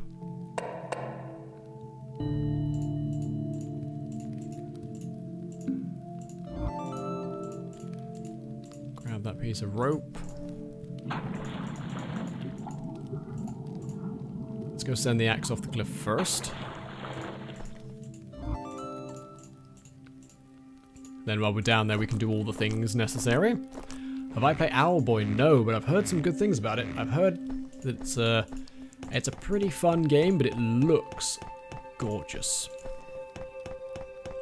[SPEAKER 1] That piece of rope. Let's go send the axe off the cliff first. Then while we're down there we can do all the things necessary. Have I played Owlboy? No, but I've heard some good things about it. I've heard that it's a pretty fun game, but it looks gorgeous.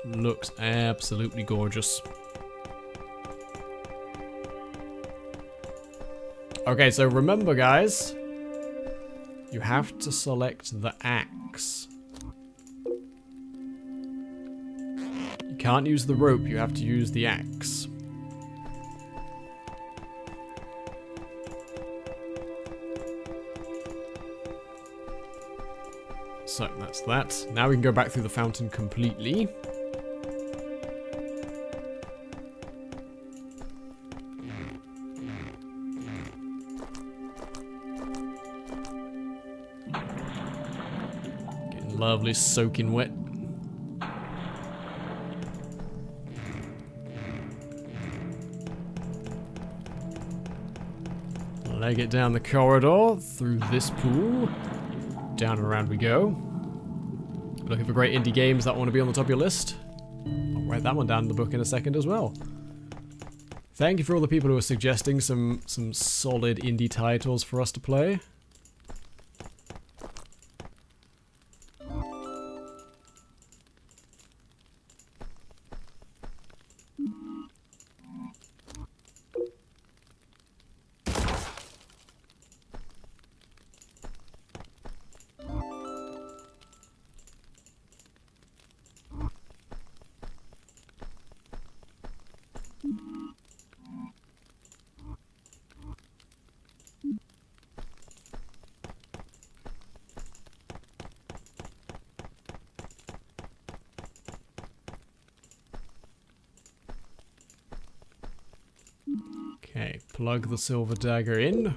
[SPEAKER 1] Looks absolutely gorgeous. Okay, so remember guys, you have to select the axe. You can't use the rope, you have to use the axe. So that's that. Now we can go back through the fountain completely. Lovely, soaking wet. Leg it down the corridor, through this pool. Down and around we go. Looking for great indie games that want to be on the top of your list? I'll write that one down in the book in a second as well. Thank you for all the people who are suggesting some solid indie titles for us to play. Okay, plug the silver dagger in.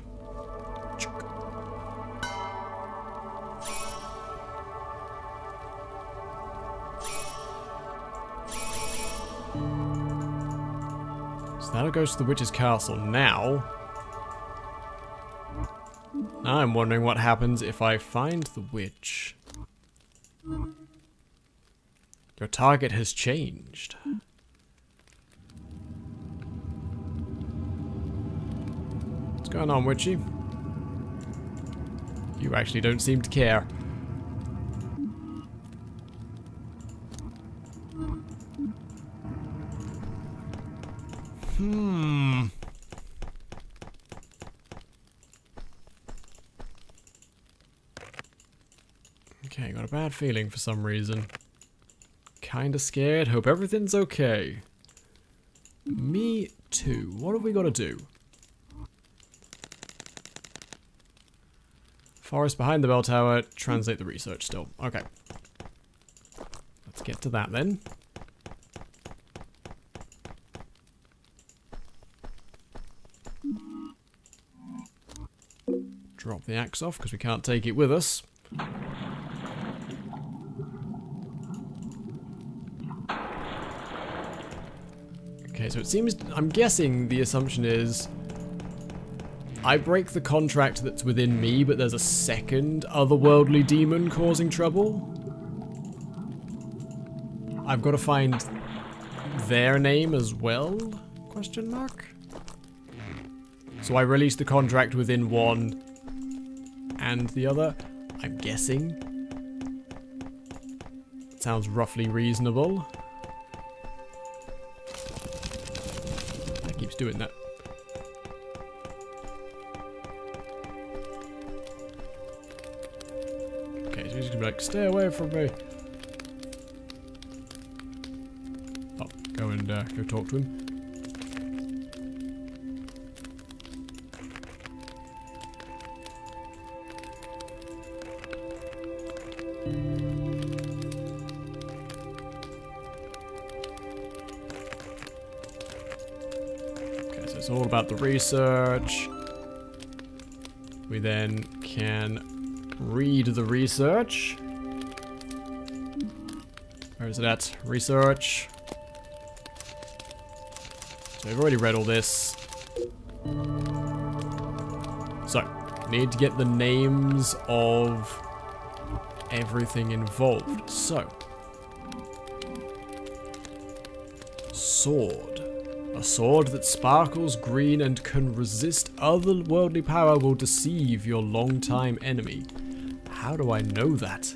[SPEAKER 1] So that goes to the witch's castle now. Now I'm wondering what happens if I find the witch. Your target has changed. What's going on, witchy? You actually don't seem to care. Okay, got a bad feeling for some reason. Kinda scared. Hope everything's okay. Me too. What have we got to do? Forest behind the bell tower. Translate the research still. Okay. Let's get to that then. Drop the axe off because we can't take it with us. Okay, so it seems, I'm guessing the assumption is I break the contract that's within me, but there's a second otherworldly demon causing trouble. I've got to find their name as well? Question mark? So I release the contract within one and the other, I'm guessing. Sounds roughly reasonable. That keeps doing that. Okay, so he's gonna be like, stay away from me. Oh, go and go talk to him. It's all about the research. We then can read the research. Where is it at? Research. So we've already read all this. So, need to get the names of everything involved. So, sword. A sword that sparkles green and can resist otherworldly power will deceive your longtime enemy. How do I know that?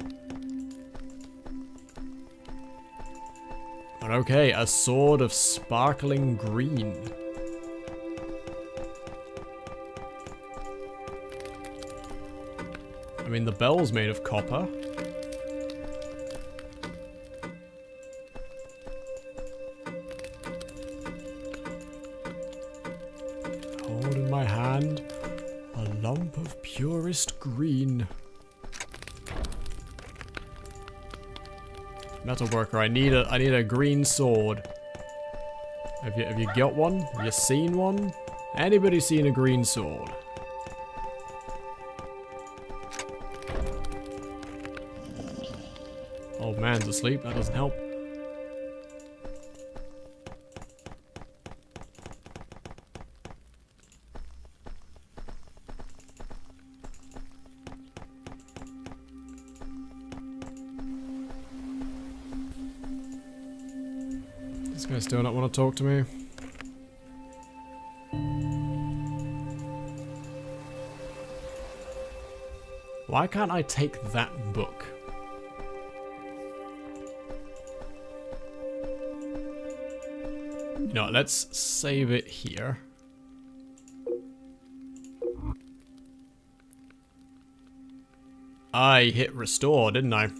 [SPEAKER 1] But okay, a sword of sparkling green. I mean, the bell's made of copper. Hold in my hand a lump of purest green. Metalworker, I need a green sword. Have you got one? Have you seen one? Anybody seen a green sword? Old man's asleep, that doesn't help. This guy still not want to talk to me. Why can't I take that book? You know what, let's save it here. I hit restore, didn't I?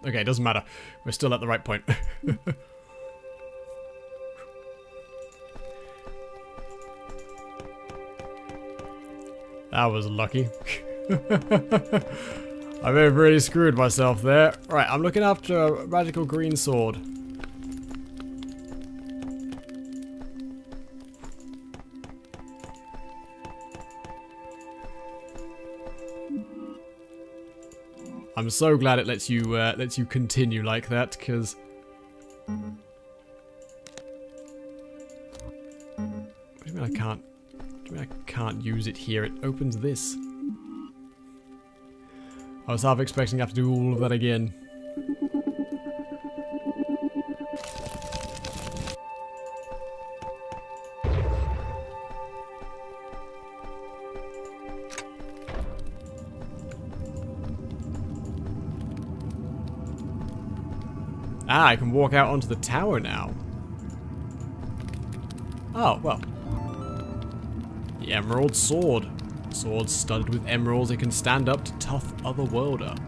[SPEAKER 1] Okay, doesn't matter. We're still at the right point. That was lucky. I may have really screwed myself there. Right, I'm looking after a magical green sword. I'm so glad it lets you continue like that, because what do you mean I can't? What do you mean I can't use it here? It opens this. I was half expecting to have to do all of that again. Ah, I can walk out onto the tower now. Oh, well. The Emerald Sword. Sword studded with emeralds, it can stand up to tough otherworlder.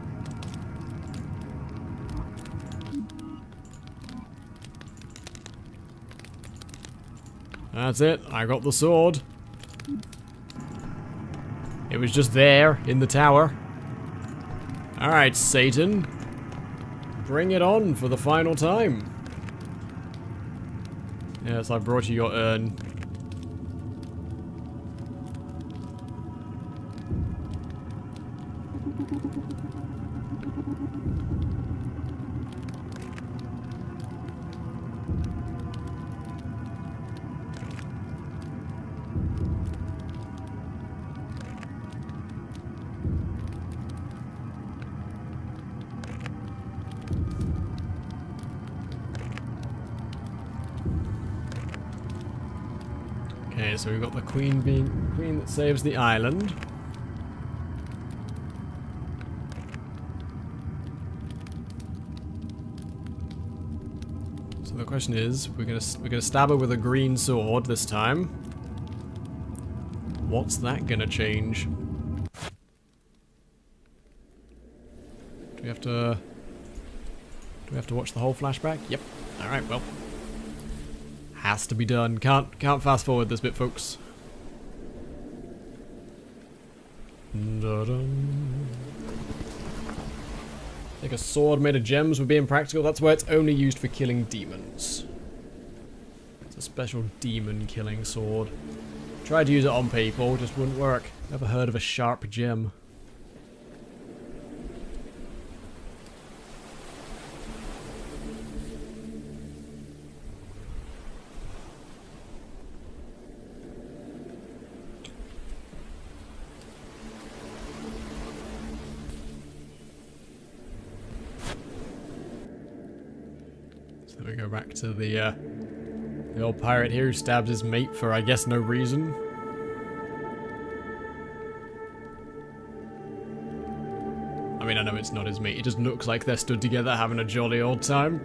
[SPEAKER 1] That's it, I got the sword. It was just there, in the tower. Alright, Satan. Bring it on for the final time. Yes, I brought you your urn. Okay, so we've got the queen that saves the island. So the question is, we're gonna stab her with a green sword this time. What's that gonna change? Do we have to watch the whole flashback? Yep. All right. Well. Has to be done. Can't fast forward this bit, folks. Dun-dun. I think a sword made of gems would be impractical. That's why it's only used for killing demons. It's a special demon killing sword. Tried to use it on people, just wouldn't work. Never heard of a sharp gem. We go back to the old pirate here who stabs his mate for, I guess, no reason. I mean, I know it's not his mate. It just looks like they're stood together having a jolly old time.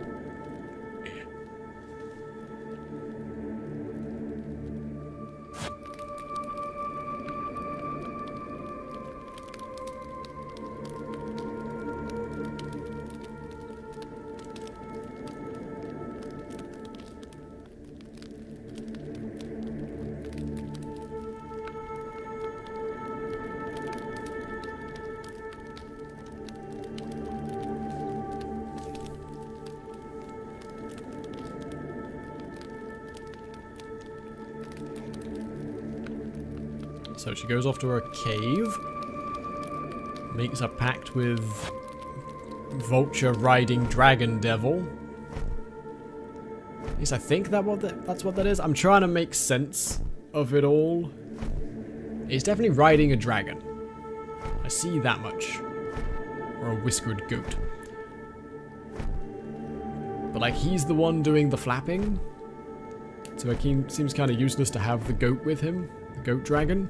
[SPEAKER 1] So she goes off to her cave, makes a pact with vulture riding dragon devil. At least I think that's what that is. I'm trying to make sense of it all. He's definitely riding a dragon. I see that much. Or a whiskered goat. But like he's the one doing the flapping. So it seems kind of useless to have the goat with him. The goat dragon.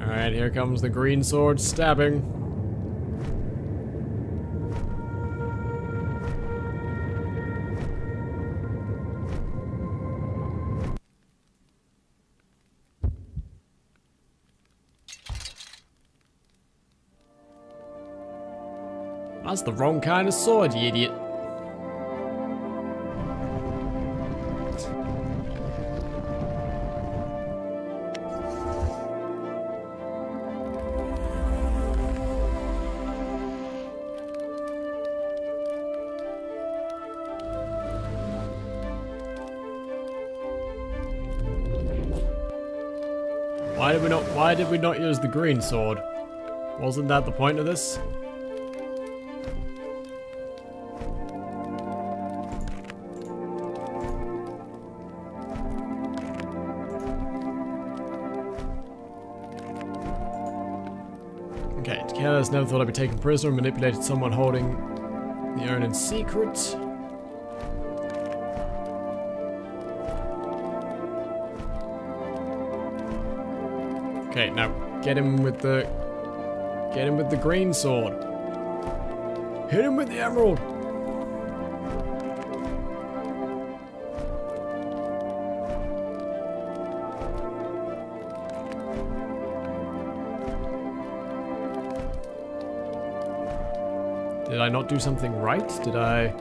[SPEAKER 1] Alright, here comes the green sword stabbing. That's the wrong kind of sword, you idiot. Why did we not use the green sword? Wasn't that the point of this? Okay, Careless never thought I'd be taken prisoner and manipulated someone holding the urn in secret. Okay, now, Get him with the green sword. Hit him with the emerald. Did I not do something right? Did I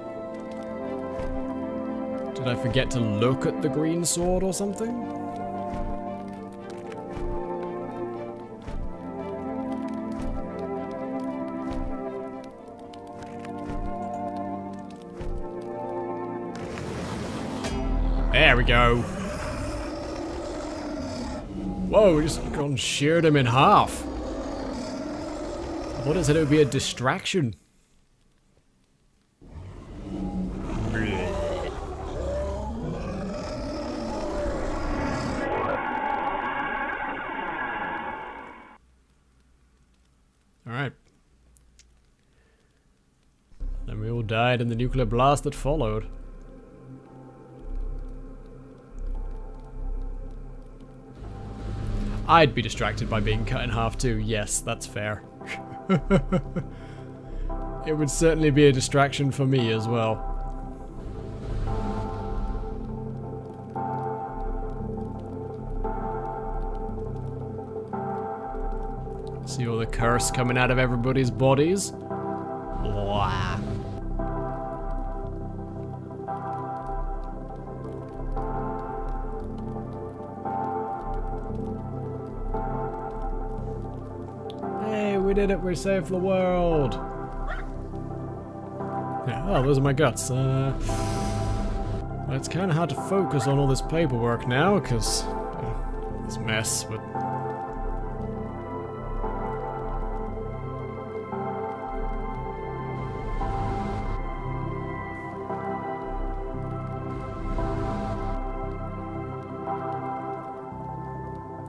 [SPEAKER 1] forget to look at the green sword or something? There we go. Whoa, we just gone sheared him in half. I thought it said it would be a distraction. Alright. Then we all died in the nuclear blast that followed. I'd be distracted by being cut in half too. Yes, that's fair. It would certainly be a distraction for me as well. See all the curse coming out of everybody's bodies? Blah. Hey, we did it, we saved the world! Yeah, oh, those are my guts. Well, it's kind of hard to focus on all this paperwork now, because this mess, but...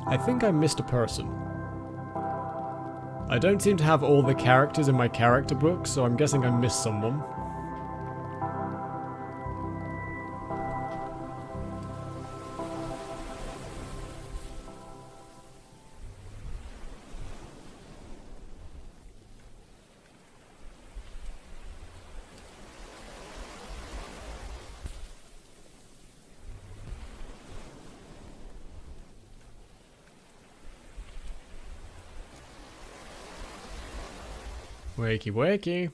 [SPEAKER 1] I think I missed a person. I don't seem to have all the characters in my character book, so I'm guessing I missed someone. Wakey wakey.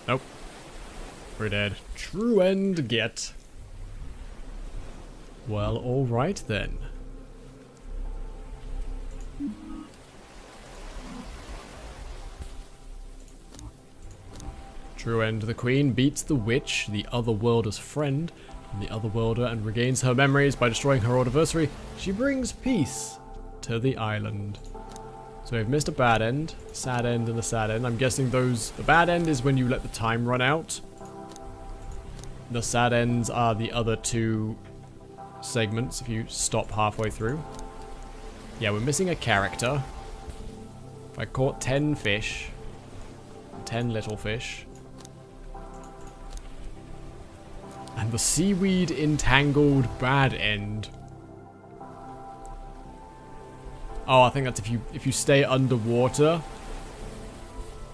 [SPEAKER 1] Nope. We're dead. True end get. Well, alright then. True end. The queen beats the witch, the otherworlder's friend, and the otherworlder, and regains her memories by destroying her old adversary. She brings peace to the island. So we've missed a bad end, sad end, and a sad end. I'm guessing those... The bad end is when you let the time run out. The sad ends are the other two segments if you stop halfway through. Yeah, we're missing a character. If I caught 10 fish, 10 little fish. And the seaweed entangled bad end. Oh, I think that's if you stay underwater,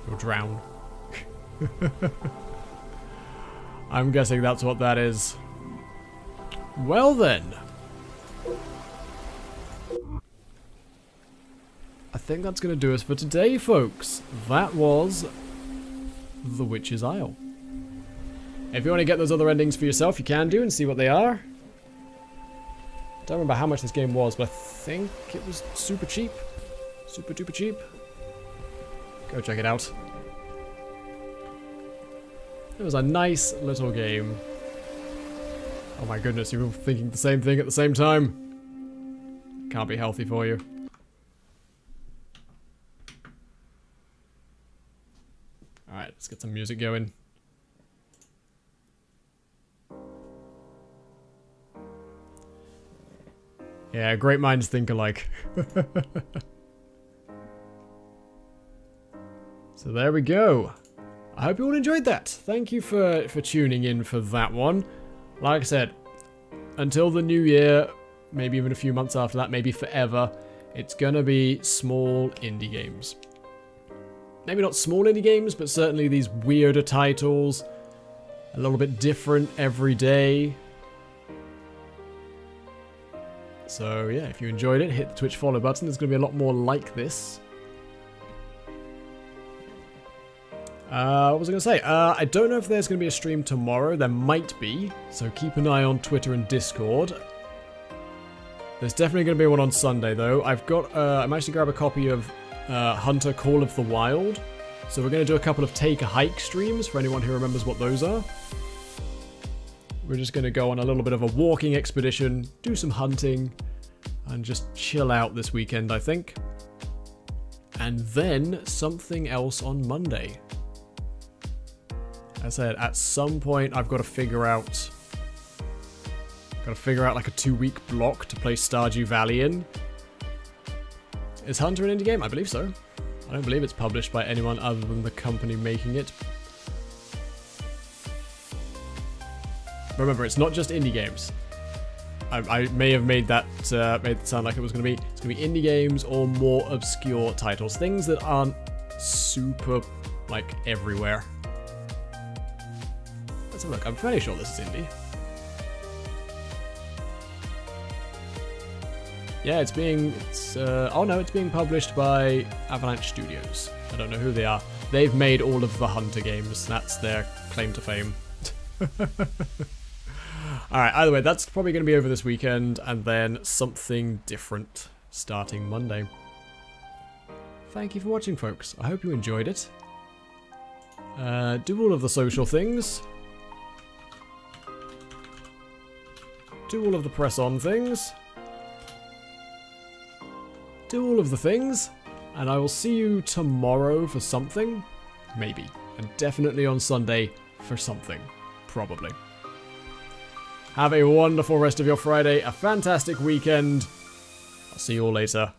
[SPEAKER 1] you'll drown. I'm guessing that's what that is. Well then. I think that's going to do us for today, folks. That was The Witch's Isle. If you want to get those other endings for yourself, you can do and see what they are. Don't remember how much this game was, but I think it was super cheap. Super duper cheap. Go check it out. It was a nice little game. Oh my goodness, you're all thinking the same thing at the same time. Can't be healthy for you. Alright, let's get some music going. Yeah, great minds think alike. So there we go. I hope you all enjoyed that. Thank you for tuning in for that one. Like I said, until the new year, maybe even a few months after that, maybe forever, it's gonna be small indie games. Maybe not small indie games, but certainly these weirder titles, a little bit different every day. So yeah, if you enjoyed it, hit the Twitch follow button. There's going to be a lot more like this. What was I going to say? I don't know if there's going to be a stream tomorrow. There might be, so keep an eye on Twitter and Discord. There's definitely going to be one on Sunday, though. I managed to grab a copy of Hunter Call of the Wild. So we're going to do a couple of Take a Hike streams for anyone who remembers what those are. We're just going to go on a little bit of a walking expedition, do some hunting, and just chill out this weekend, I think. And then something else on Monday. As I said, at some point I've got to figure out like a 2-week block to play Stardew Valley in. Is Hunter an indie game? I believe so. I don't believe it's published by anyone other than the company making it. Remember, it's not just indie games. I may have made that made it sound like it was going to be. It's going to be indie games or more obscure titles, things that aren't super like everywhere. Let's have a look. I'm fairly sure this is indie. Yeah, it's being published by Avalanche Studios. I don't know who they are. They've made all of the Hunter games. That's their claim to fame. Alright, either way, that's probably going to be over this weekend, and then something different starting Monday. Thank you for watching, folks. I hope you enjoyed it. Do all of the social things. Do all of the press on things. Do all of the things. And I will see you tomorrow for something. Maybe. And definitely on Sunday for something. Probably. Have a wonderful rest of your Friday, a fantastic weekend. I'll see you all later.